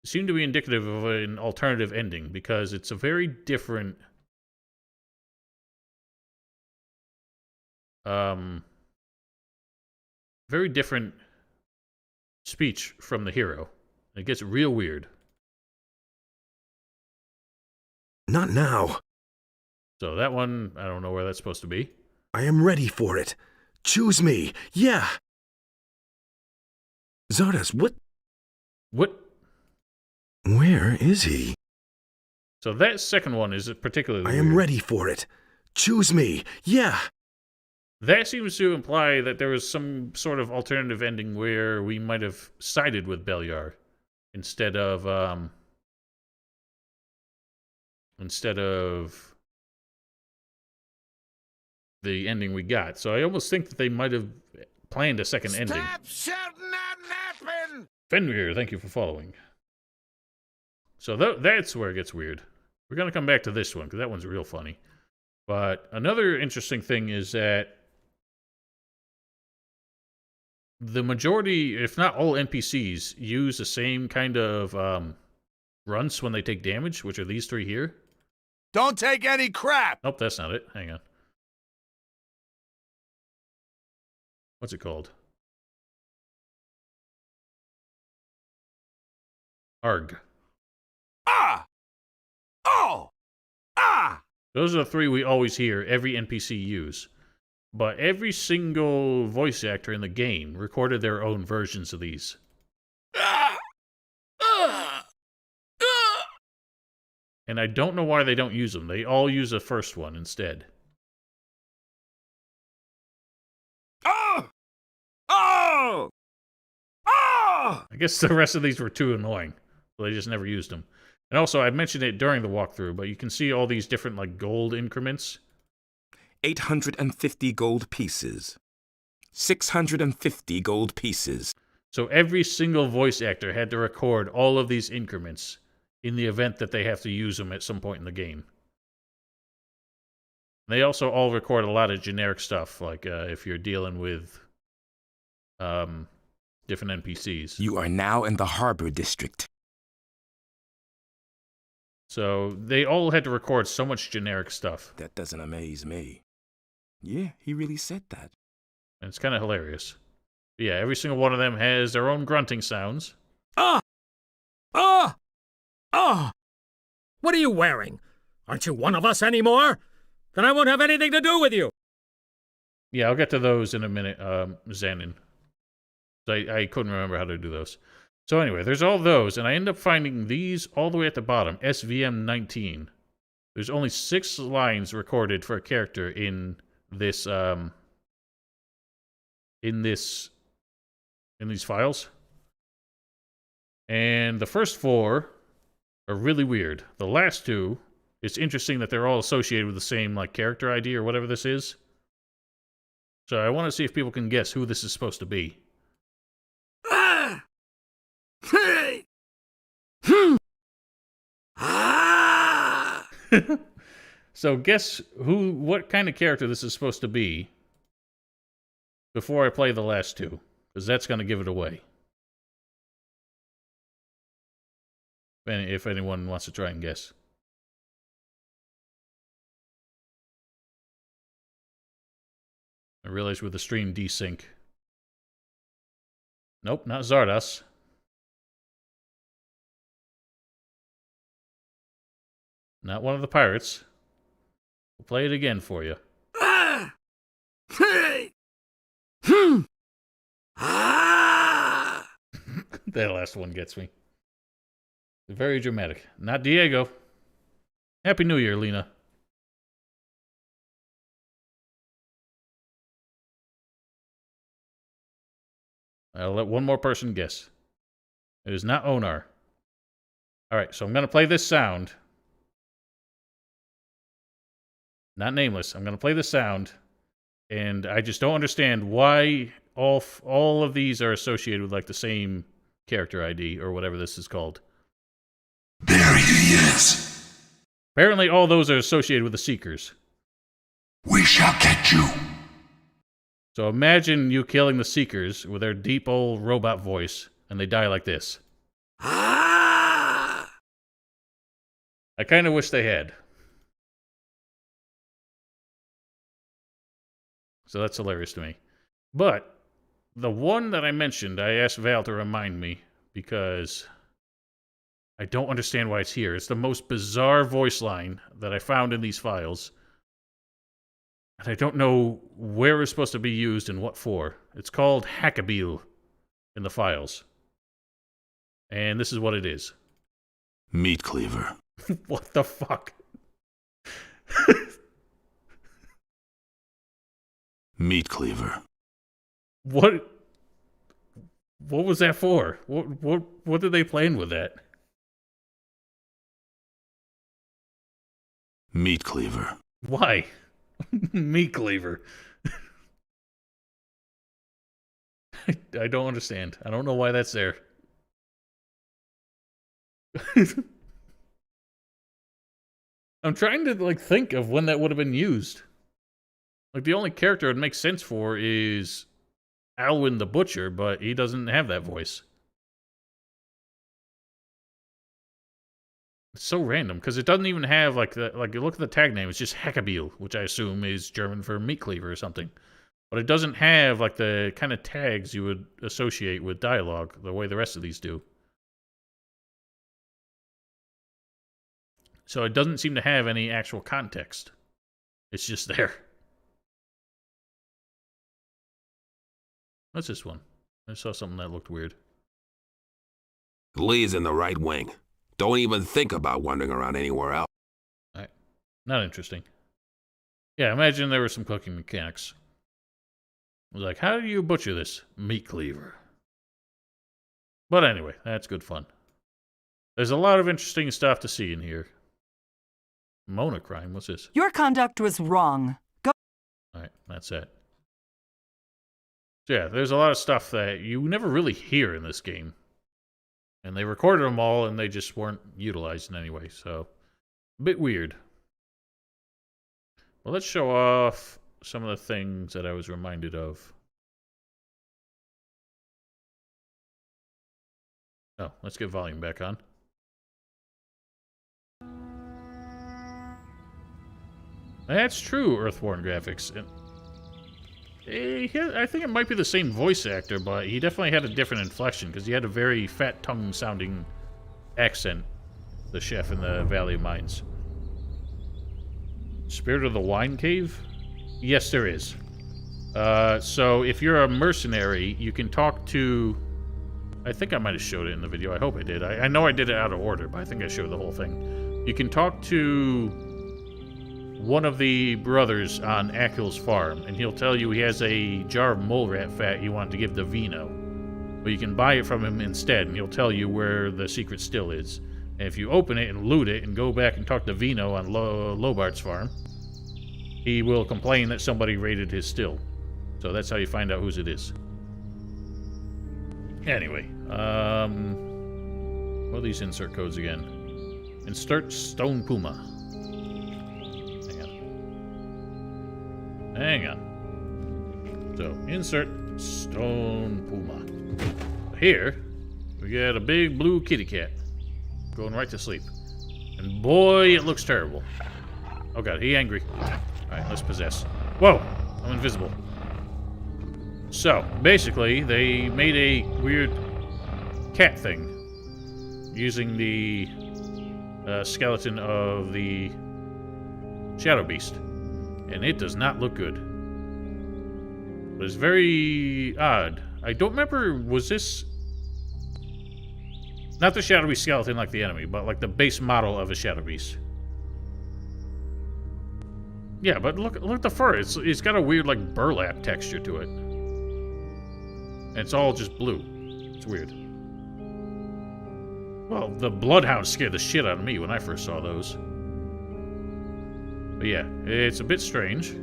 It seemed to be indicative of an alternative ending because it's a very different... very different speech from the hero. It gets real weird. Not now. So that one, I don't know where that's supposed to be. I am ready for it. Choose me. Yeah. Zardas, what? Where is he? So that second one is particularly I am ready for it. Choose me. Yeah. That seems to imply that there was some sort of alternative ending where we might have sided with Beliar instead of the ending we got. So I almost think that they might have planned a second ending. Stop shouting and napping! Fenrir, thank you for following. So that's where it gets weird. We're going to come back to this one because that one's real funny. But another interesting thing is that the majority, if not all NPCs, use the same kind of grunts when they take damage, which are these three here. Don't take any crap! Nope, that's not it. Hang on. What's it called? Arg. Ah! Oh! Ah! Those are the three we always hear every NPC use. But every single voice actor in the game recorded their own versions of these. And I don't know why they don't use them. They all use the first one instead. Oh! Oh! Oh! I guess the rest of these were too annoying, so they just never used them. And also, I mentioned it during the walkthrough, but you can see all these different like gold increments. 850 gold pieces. 650 gold pieces. So every single voice actor had to record all of these increments in the event that they have to use them at some point in the game. They also all record a lot of generic stuff, like if you're dealing with different NPCs. You are now in the Harbor District. So they all had to record so much generic stuff. That doesn't amaze me. Yeah, he really said that. And it's kind of hilarious. But yeah, every single one of them has their own grunting sounds. Ah! Ah! Ah! What are you wearing? Aren't you one of us anymore? Then I won't have anything to do with you. Yeah, I'll get to those in a minute, Xanon. I couldn't remember how to do those. So anyway, there's all those, and I end up finding these all the way at the bottom, SVM 19. There's only 6 lines recorded for a character in this, in these files. And the first 4 are really weird. The last 2, it's interesting that they're all associated with the same like character ID or whatever this is. So I want to see if people can guess who this is supposed to be. Ah! Hey! Ah! So guess what kind of character this is supposed to be before I play the last 2, because that's going to give it away. If anyone wants to try and guess. I realize with the stream desync. Nope, not Zardos. Not one of the pirates. We'll play it again for you. Ah! Hey! Ah! That last one gets me. Very dramatic. Not Diego. Happy New Year, Lena. I'll let one more person guess. It is not Onar. Alright, so I'm going to play this sound. Not nameless. I'm going to play this sound. And I just don't understand why all of these are associated with like the same character ID or whatever this is called. There he is. Apparently all those are associated with the Seekers. We shall get you. So imagine you killing the Seekers with their deep old robot voice, and they die like this. Ah! I kind of wish they had. So that's hilarious to me. But the one that I mentioned, I asked Val to remind me because I don't understand why it's here. It's the most bizarre voice line that I found in these files. And I don't know where it's supposed to be used and what for. It's called Hackabil in the files. And this is what it is. Meat cleaver. What the fuck? Meat cleaver. What was that for? What did they plan with that? Meat cleaver. Why? Meat cleaver. I don't understand. I don't know why that's there. I'm trying to like think of when that would have been used. Like the only character it makes sense for is Alwyn the Butcher, but he doesn't have that voice. It's so random because it doesn't even have like the look at the tag name. It's just Hackabil, which I assume is German for meat cleaver or something. But it doesn't have like the kind of tags you would associate with dialogue the way the rest of these do. So it doesn't seem to have any actual context. It's just there. What's this one? I saw something that looked weird. Lee's in the right wing. Don't even think about wandering around anywhere else. Alright. Not interesting. Yeah, imagine there were some cooking mechanics. I was like, how do you butcher this? Meat cleaver. But anyway, that's good fun. There's a lot of interesting stuff to see in here. Monocrime, what's this? Your conduct was wrong. Go. Alright, that's it. So yeah, there's a lot of stuff that you never really hear in this game. And they recorded them all and they just weren't utilized in any way, so a bit weird. Well, let's show off some of the things that I was reminded of. Oh, let's get volume back on. That's true, Earthworn graphics. And I think it might be the same voice actor, but he definitely had a different inflection because he had a very fat tongue sounding accent, the chef in the Valley of Mines. Spirit of the Wine Cave? Yes, there is. So if you're a mercenary, you can talk to... I think I might have showed it in the video. I hope I did. I know I did it out of order, but I think I showed the whole thing. You can talk to one of the brothers on Akil's farm, and he'll tell you he has a jar of mole rat fat you want to give to Vino. But you can buy it from him instead, and he'll tell you where the secret still is. And if you open it and loot it and go back and talk to Vino on Lobart's farm, he will complain that somebody raided his still. So that's how you find out whose it is. Anyway, what are these insert codes again? Insert Stone Puma. Hang on. So, insert Stone Puma. Here, we got a big blue kitty cat going right to sleep. And boy, it looks terrible. Oh god, he angry. Alright, let's possess. Whoa! I'm invisible. So, basically, they made a weird cat thing using the skeleton of the Shadow Beast. And it does not look good. But it's very odd. I don't remember, was this... Not the Shadow Beast skeleton like the enemy, but like the base model of a Shadow Beast. Yeah, but look at the fur. It's got a weird like burlap texture to it. And it's all just blue. It's weird. Well, the bloodhounds scared the shit out of me when I first saw those. But yeah, it's a bit strange.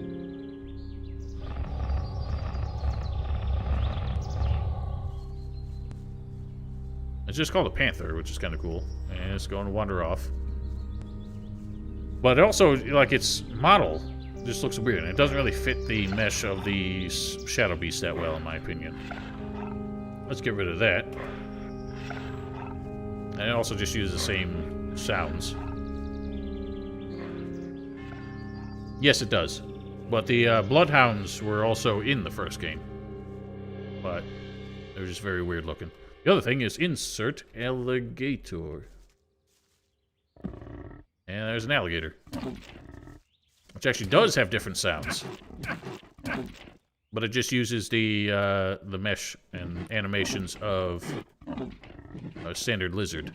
It's just called a panther, which is kind of cool. And it's going to wander off. But also, like, its model just looks weird. And it doesn't really fit the mesh of the Shadow Beast that well, in my opinion. Let's get rid of that. And it also just uses the same sounds. Yes, it does. But the Bloodhounds were also in the first game. But they were just very weird looking. The other thing is insert alligator. And there's an alligator. Which actually does have different sounds. But it just uses the mesh and animations of a standard lizard.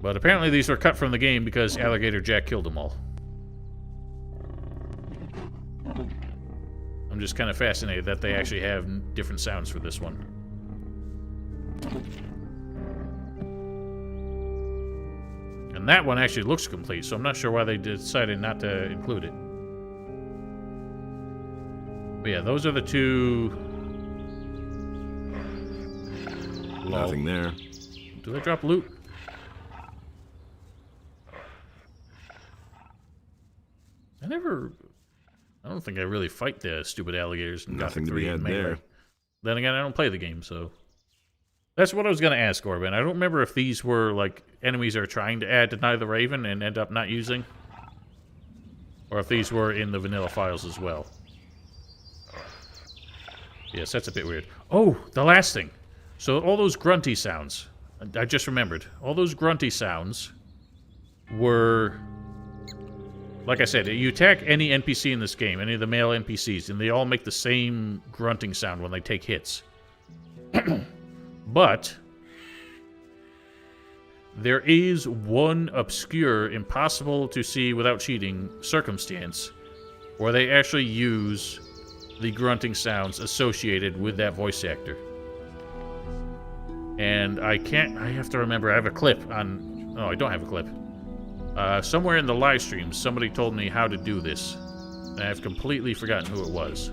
But apparently these were cut from the game because Alligator Jack killed them all. I'm just kind of fascinated that they actually have different sounds for this one. And that one actually looks complete, so I'm not sure why they decided not to include it. But yeah, those are the two... Nothing there. Do they drop loot? I don't think I really fight the stupid alligators in Gothic 3 and Melee. Then again, I don't play the game, so... That's what I was going to ask, Orban. I don't remember if these were, like, enemies are trying to add Deny the Raven and end up not using. Or if these were in the vanilla files as well. Yes, that's a bit weird. Oh, the last thing. So all those grunty sounds. I just remembered. All those grunty sounds were like I said, you attack any NPC in this game, any of the male NPCs, and they all make the same grunting sound when they take hits. But there is one obscure, impossible to see without cheating circumstance where they actually use the grunting sounds associated with that voice actor. And I have to remember, I have a clip on... Oh, I don't have a clip. Somewhere in the live stream, somebody told me how to do this. And I've completely forgotten who it was.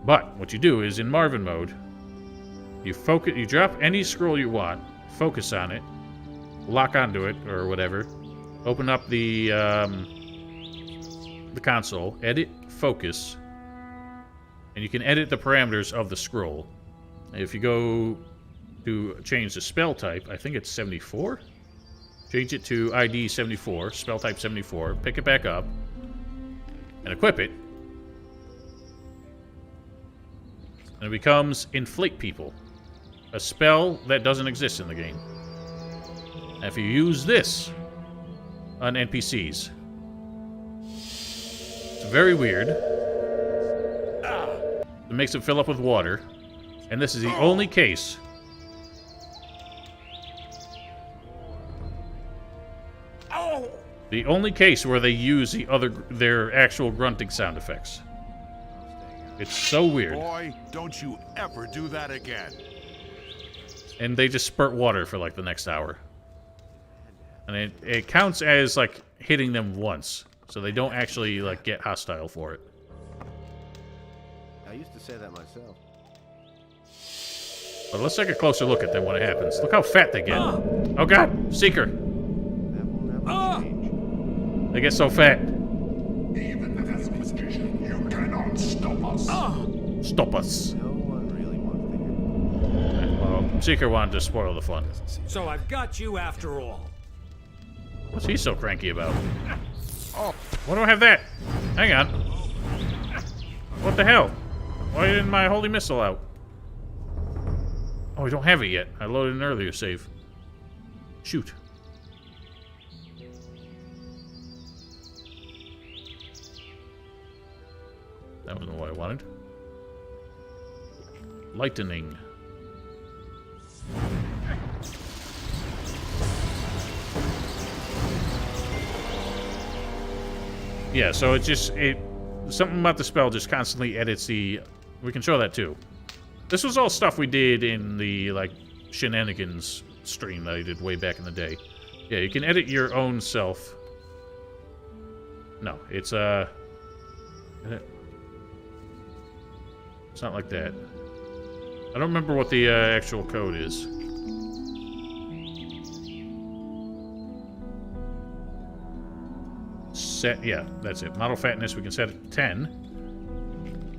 But what you do is, in Marvin mode, you drop any scroll you want, focus on it, lock onto it, or whatever, open up the console, edit, focus, and you can edit the parameters of the scroll. If you go to change the spell type, I think it's 74? Change it to ID 74, spell type 74, pick it back up, and equip it. And it becomes Inflate People, a spell that doesn't exist in the game. And if you use this on NPCs, it's very weird. It makes it fill up with water, and this is the only case where they use their actual grunting sound effects. It's so weird. Boy, don't you ever do that again. And they just spurt water for like the next hour. And it counts as like hitting them once. So they don't actually like get hostile for it. I used to say that myself. But let's take a closer look at them when it happens. Look how fat they get. Oh god, Seeker. They get so fat. Even with this position, you cannot stop us. Stop us. No one really wants to hear. Well, Seeker wanted to spoil the fun. So I've got you after all. What's he so cranky about? Oh, why do I have that? Hang on. What the hell? Why didn't my holy missile out? Oh, we don't have it yet. I loaded an earlier save. Shoot. That wasn't what I wanted. Lightning. Yeah, so something about the spell just constantly edits the... We can show that too. This was all stuff we did in the, like, shenanigans stream that I did way back in the day. Yeah, you can edit your own self. No, it's not like that. I don't remember what the actual code is. Set, yeah, that's it. Model fatness, we can set it to 10.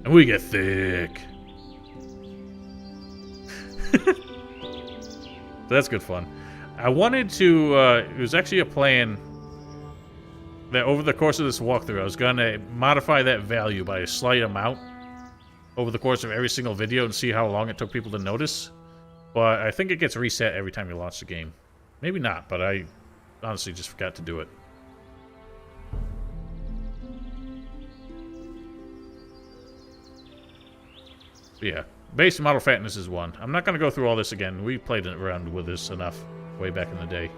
And we get thick. That's good fun. I wanted to, it was actually a plan that over the course of this walkthrough, I was going to modify that value by a slight amount over the course of every single video and see how long it took people to notice. But I think it gets reset every time you launch the game. Maybe not, but I honestly just forgot to do it. But yeah, base model fatness is 1. I'm not going to go through all this again. We played around with this enough way back in the day.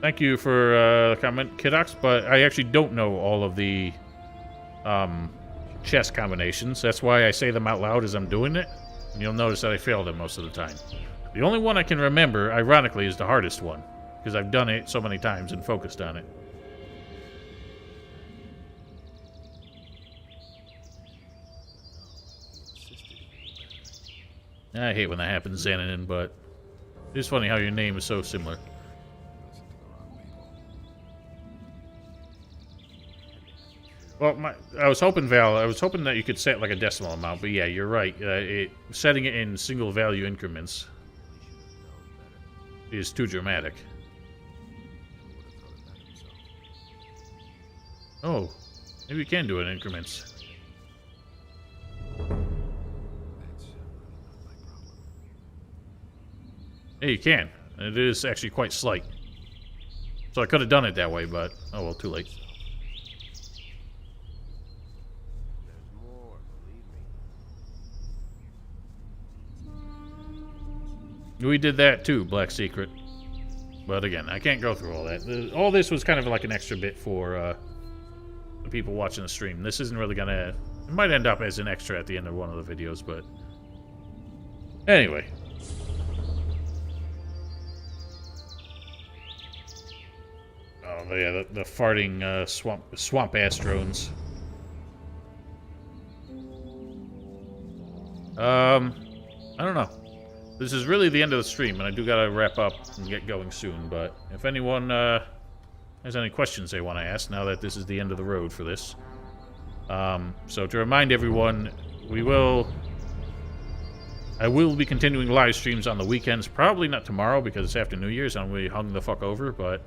Thank you for the comment, Kidox, but I actually don't know all of the chess combinations. That's why I say them out loud as I'm doing it, and you'll notice that I fail them most of the time. The only one I can remember, ironically, is the hardest one, because I've done it so many times and focused on it. I hate when that happens, Xananin, but it's funny how your name is so similar. Well, I was hoping, Val, that you could set like a decimal amount, but yeah, you're right. Setting it in single value increments is too dramatic. Oh, maybe you can do it in increments. Yeah, you can. It is actually quite slight. So I could have done it that way, but oh well, too late. We did that too, Black Secret. But again, I can't go through all that. All this was kind of like an extra bit for the people watching the stream. This isn't really gonna... It might end up as an extra at the end of one of the videos, but... Anyway. Oh, yeah, the farting swamp-ass drones. I don't know. This is really the end of the stream, and I do gotta wrap up and get going soon, but if anyone has any questions they want to ask, now that this is the end of the road for this. So to remind everyone, I will be continuing live streams on the weekends, probably not tomorrow because it's after New Year's and we hung the fuck over, but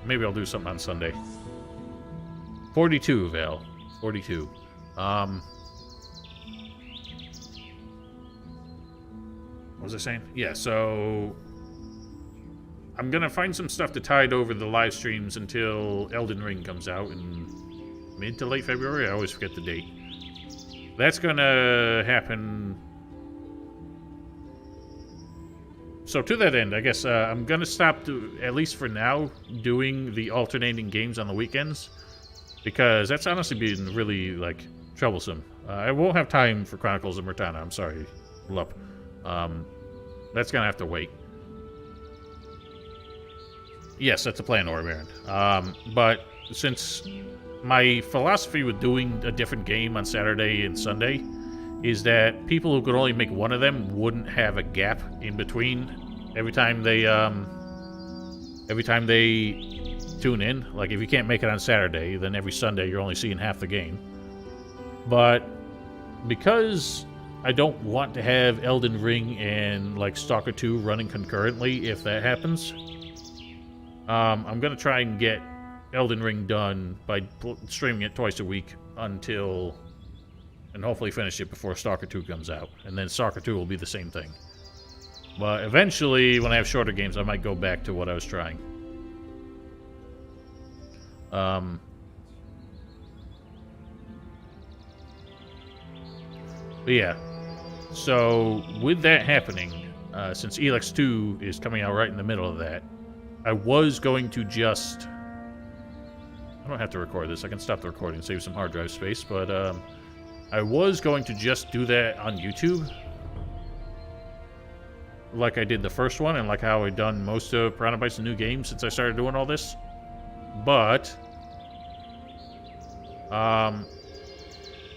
maybe I'll do something on Sunday. 42, Val. 42. What was I saying? Yeah, so I'm gonna find some stuff to tide over the live streams until Elden Ring comes out in mid to late February. I always forget the date. That's gonna happen. So to that end, I guess I'm gonna stop, at least for now, doing the alternating games on the weekends, because that's honestly been really, like, troublesome. I won't have time for Chronicles of Murtana. I'm sorry, Lup. That's gonna have to wait. Yes, that's a plan, Orbaron. But since my philosophy with doing a different game on Saturday and Sunday is that people who could only make one of them wouldn't have a gap in between every time they tune in. Like, if you can't make it on Saturday, then every Sunday you're only seeing half the game. But because I don't want to have Elden Ring and, like, Stalker 2 running concurrently if that happens, I'm going to try and get Elden Ring done by streaming it twice a week until... and hopefully finish it before Stalker 2 comes out. And then Stalker 2 will be the same thing. But eventually, when I have shorter games, I might go back to what I was trying. But yeah. So, with that happening, since Elex 2 is coming out right in the middle of that, I was going to just... I don't have to record this. I can stop the recording and save some hard drive space, but I was going to just do that on YouTube, like I did the first one, and like how I've done most of Piranha Bytes and New Games since I started doing all this. But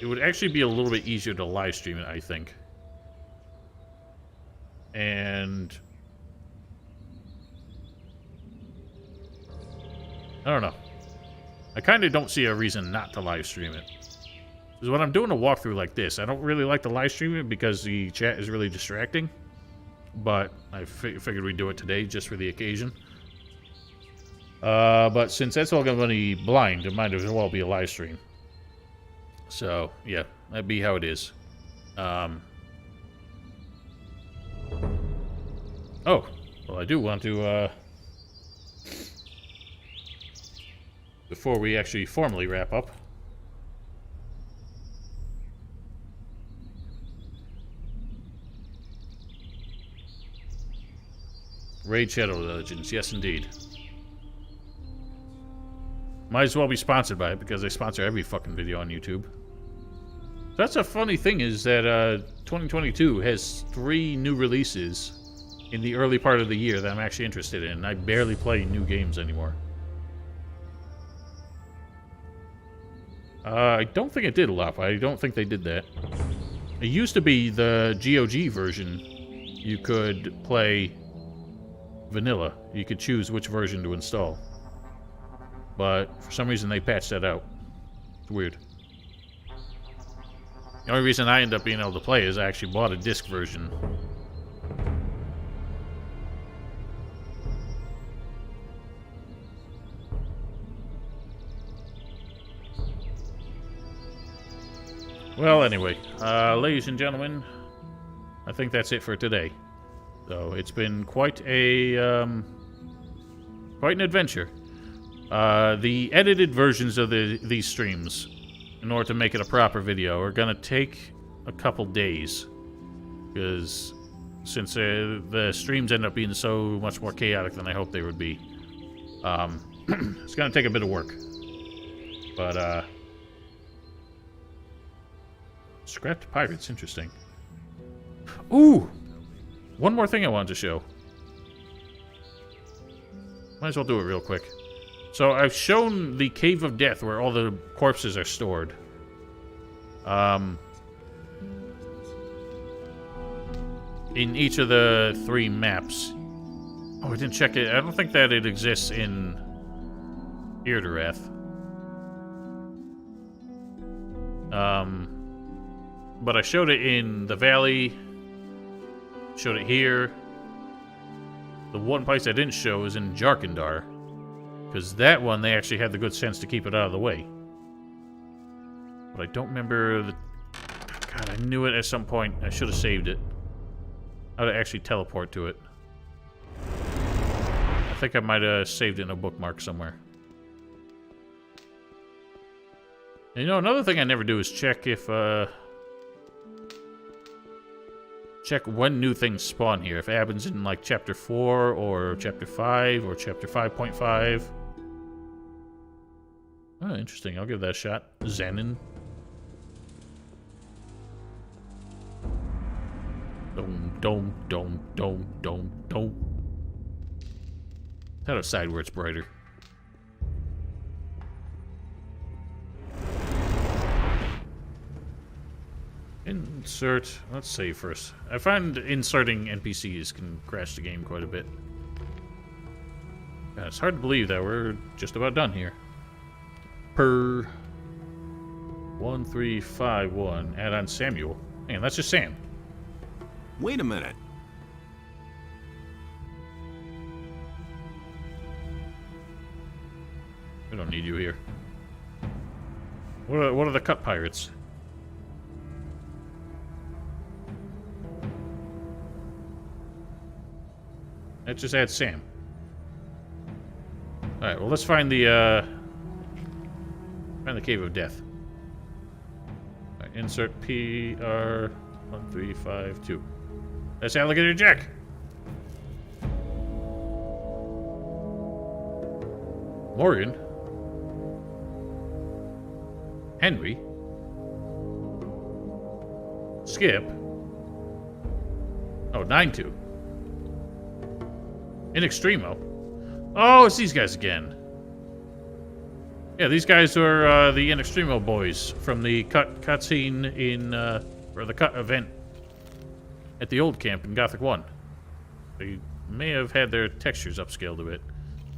it would actually be a little bit easier to live stream it, I think. And I don't know. I kind of don't see a reason not to live stream it. Because when I'm doing a walkthrough like this, I don't really like to live stream it because the chat is really distracting. But I figured we'd do it today just for the occasion. But since that's all going to be blind, it might as well be a live stream. So, yeah, that'd be how it is. Oh, well, I do want to, before we actually formally wrap up, Raid Shadow Legends, yes indeed. Might as well be sponsored by it because they sponsor every fucking video on YouTube. That's a funny thing is that 2022 has 3 new releases in the early part of the year that I'm actually interested in. I barely play new games anymore. I don't think it did a lot. I don't think they did that. It used to be the GOG version. You could play vanilla. You could choose which version to install. But for some reason they patched that out. It's weird. The only reason I end up being able to play is I actually bought a disc version. Well, anyway, ladies and gentlemen, I think that's it for today. So it's been quite an adventure. The edited versions of these streams, in order to make it a proper video, are gonna take a couple days, because since the streams end up being so much more chaotic than I hoped they would be, it's gonna take a bit of work. But scrapped pirates, interesting. Ooh! One more thing I wanted to show. Might as well do it real quick. So I've shown the Cave of Death where all the corpses are stored. In each of the 3 maps. Oh, I didn't check it. I don't think that it exists in Irdereth. But I showed it in the valley. Showed it here. The one place I didn't show is in Jarkandar. Because that one, they actually had the good sense to keep it out of the way. But I don't remember the... God, I knew it at some point. I should have saved it. How to actually teleport to it. I think I might have saved it in a bookmark somewhere. And you know, another thing I never do is check if, check when new things spawn here. If it happens in, like, Chapter 4, or Chapter 5, or Chapter 5.5. Oh, interesting. I'll give that a shot. Xenon. Dome. Out of side where it's brighter. Insert. Let's save first. I find inserting NPCs can crash the game quite a bit. Yeah, it's hard to believe that we're just about done here. Per 1351. Add on Samuel. Man, that's just Sam. Wait a minute. We don't need you here. What are the cut pirates? Let's just add Sam. Alright, well, let's find the Cave of Death. Right, insert PR1352. That's Alligator Jack. Morgan. Henry. Skip. Oh, 9-2. In Extremo. Oh, it's these guys again. Yeah, these guys are the In Extremo boys from the cutscene in, or the cut event at the old camp in Gothic 1. They may have had their textures upscaled a bit.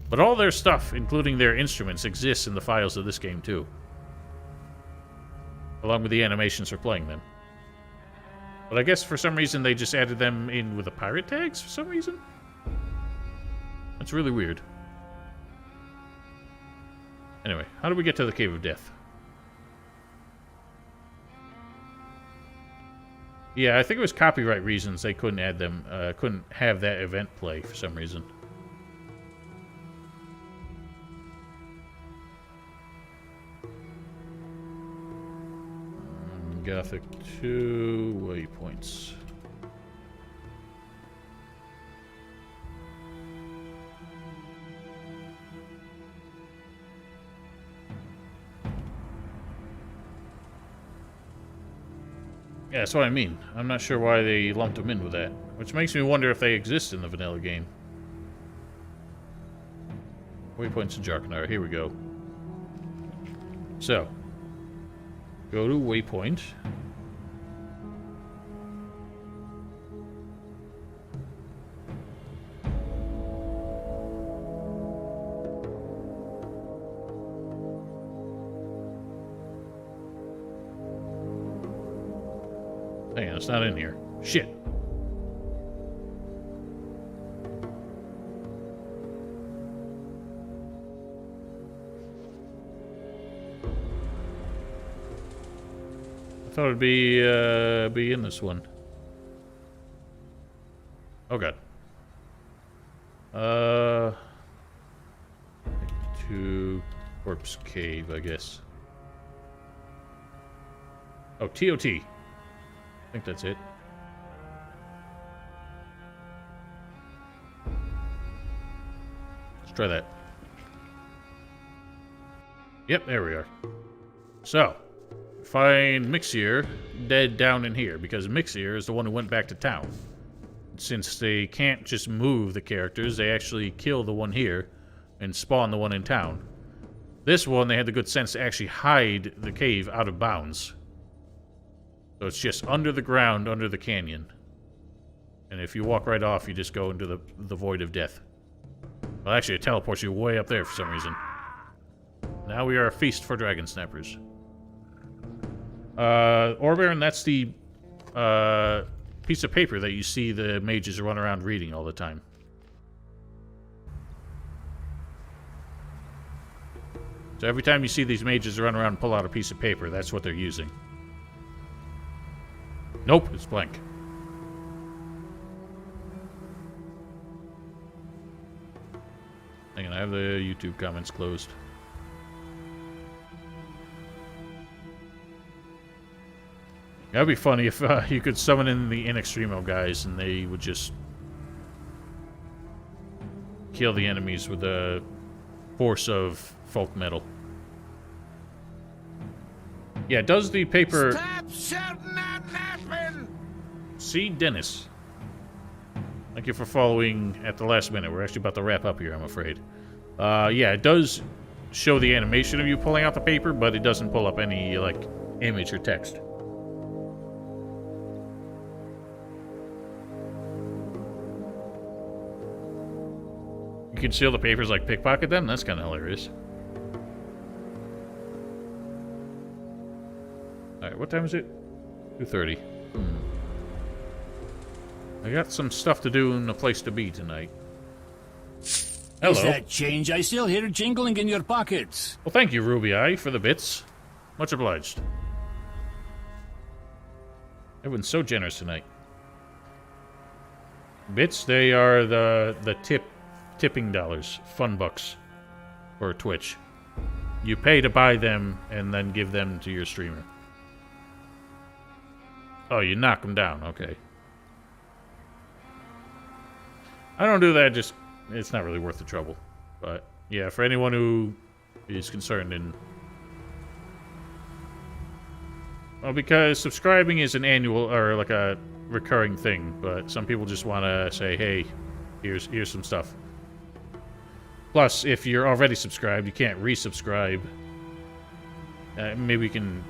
But all their stuff, including their instruments, exists in the files of this game too. Along with the animations for playing them. But I guess for some reason they just added them in with the pirate tags for some reason? That's really weird. Anyway, how do we get to the Cave of Death? Yeah, I think it was copyright reasons they couldn't add them, couldn't have that event play for some reason. Gothic 2 waypoints. Yeah, that's what I mean. I'm not sure why they lumped them in with that. Which makes me wonder if they exist in the vanilla game. Waypoints in Jarkandar. Here we go. So, go to waypoint. Hang on, it's not in here. Shit. I thought it'd be in this one. Oh god. To Corpse Cave, I guess. Oh, TOT. I think that's it. Let's try that. Yep, there we are. So, find Mixier dead down in here, because Mixier is the one who went back to town. Since they can't just move the characters, they actually kill the one here and spawn the one in town. This one, they had the good sense to actually hide the cave out of bounds. So it's just under the ground, under the canyon. And if you walk right off, you just go into the void of death. Well, actually, it teleports you way up there for some reason. Now we are a feast for dragon snappers. Orbaron, that's the piece of paper that you see the mages run around reading all the time. So every time you see these mages run around and pull out a piece of paper, that's what they're using. Nope, it's blank. Hang on, I have the YouTube comments closed. That'd be funny if you could summon in the In Extremo guys and they would just kill the enemies with the force of folk metal. Yeah, does the paper... Stop shouting and napping! See, Dennis. Thank you for following at the last minute. We're actually about to wrap up here, I'm afraid. Yeah, it does show the animation of you pulling out the paper, but it doesn't pull up any, like, image or text. You can steal the papers like pickpocket them? That's kind of hilarious. Alright, what time is it? 2:30. I got some stuff to do and a place to be tonight. Hello. Is that change? I still hear jingling in your pockets. Well, thank you, Ruby Eye, for the bits. Much obliged. Everyone's so generous tonight. Bits, they are the tipping dollars, fun bucks for Twitch. You pay to buy them and then give them to your streamer. Oh, you knock them down, okay. I don't do that, just it's not really worth the trouble. But yeah, for anyone who is concerned in... Well, because subscribing is an annual or like a recurring thing, but some people just want to say, hey, here's some stuff. Plus, if you're already subscribed, you can't resubscribe. Maybe you can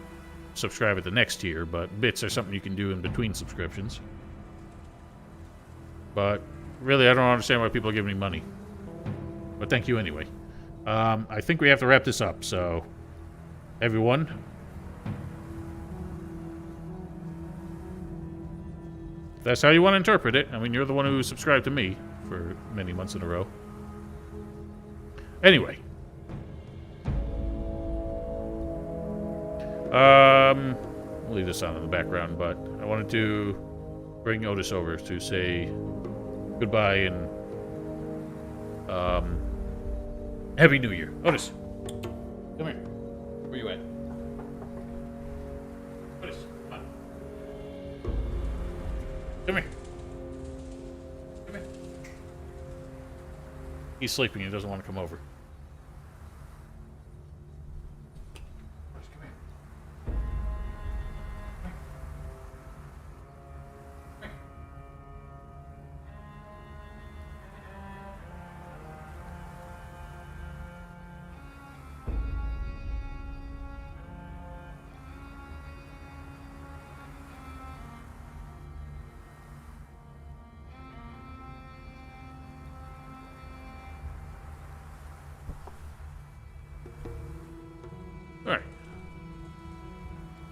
subscribe at the next tier, but bits are something you can do in between subscriptions. But really, I don't understand why people are giving me money. But thank you anyway. I think we have to wrap this up, so everyone, if that's how you want to interpret it. I mean, you're the one who subscribed to me for many months in a row. Anyway. We'll leave this on in the background, but I wanted to bring Otis over to say goodbye and Happy New Year. Otis, come here. Where you at? Otis, come on. Come here. Come here. He's sleeping. He doesn't want to come over.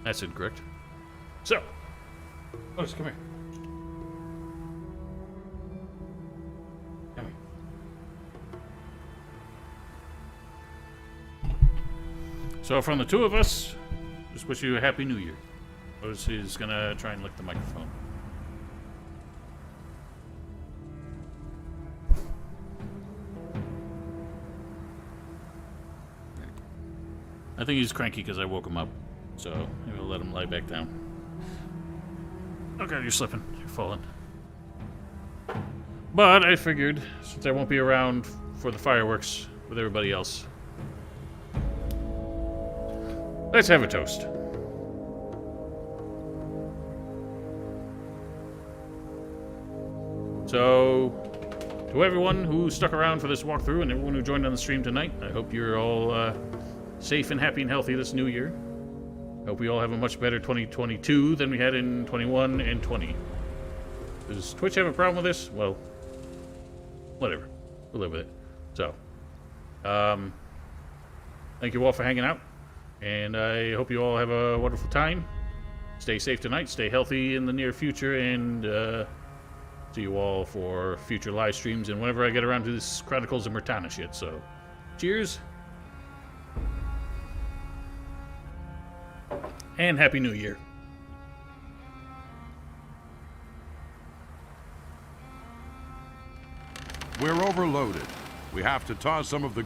That's incorrect. So, Otis, come here. Come here. So, from the two of us, just wish you a Happy New Year. Otis is gonna try and lick the microphone. I think he's cranky because I woke him up. So maybe I'll let him lie back down. Oh god, you're slipping. You're falling. But I figured, since I won't be around for the fireworks with everybody else, let's have a toast. So, to everyone who stuck around for this walkthrough and everyone who joined on the stream tonight, I hope you're all safe and happy and healthy this new year. I hope we all have a much better 2022 than we had in 21 and 20. Does Twitch have a problem with this? Well, whatever. We'll live with it. So, thank you all for hanging out. And I hope you all have a wonderful time. Stay safe tonight. Stay healthy in the near future. And see you all for future live streams and whenever I get around to this Chronicles of Murtana shit. So, cheers. And Happy New Year. We're overloaded. We have to toss some of the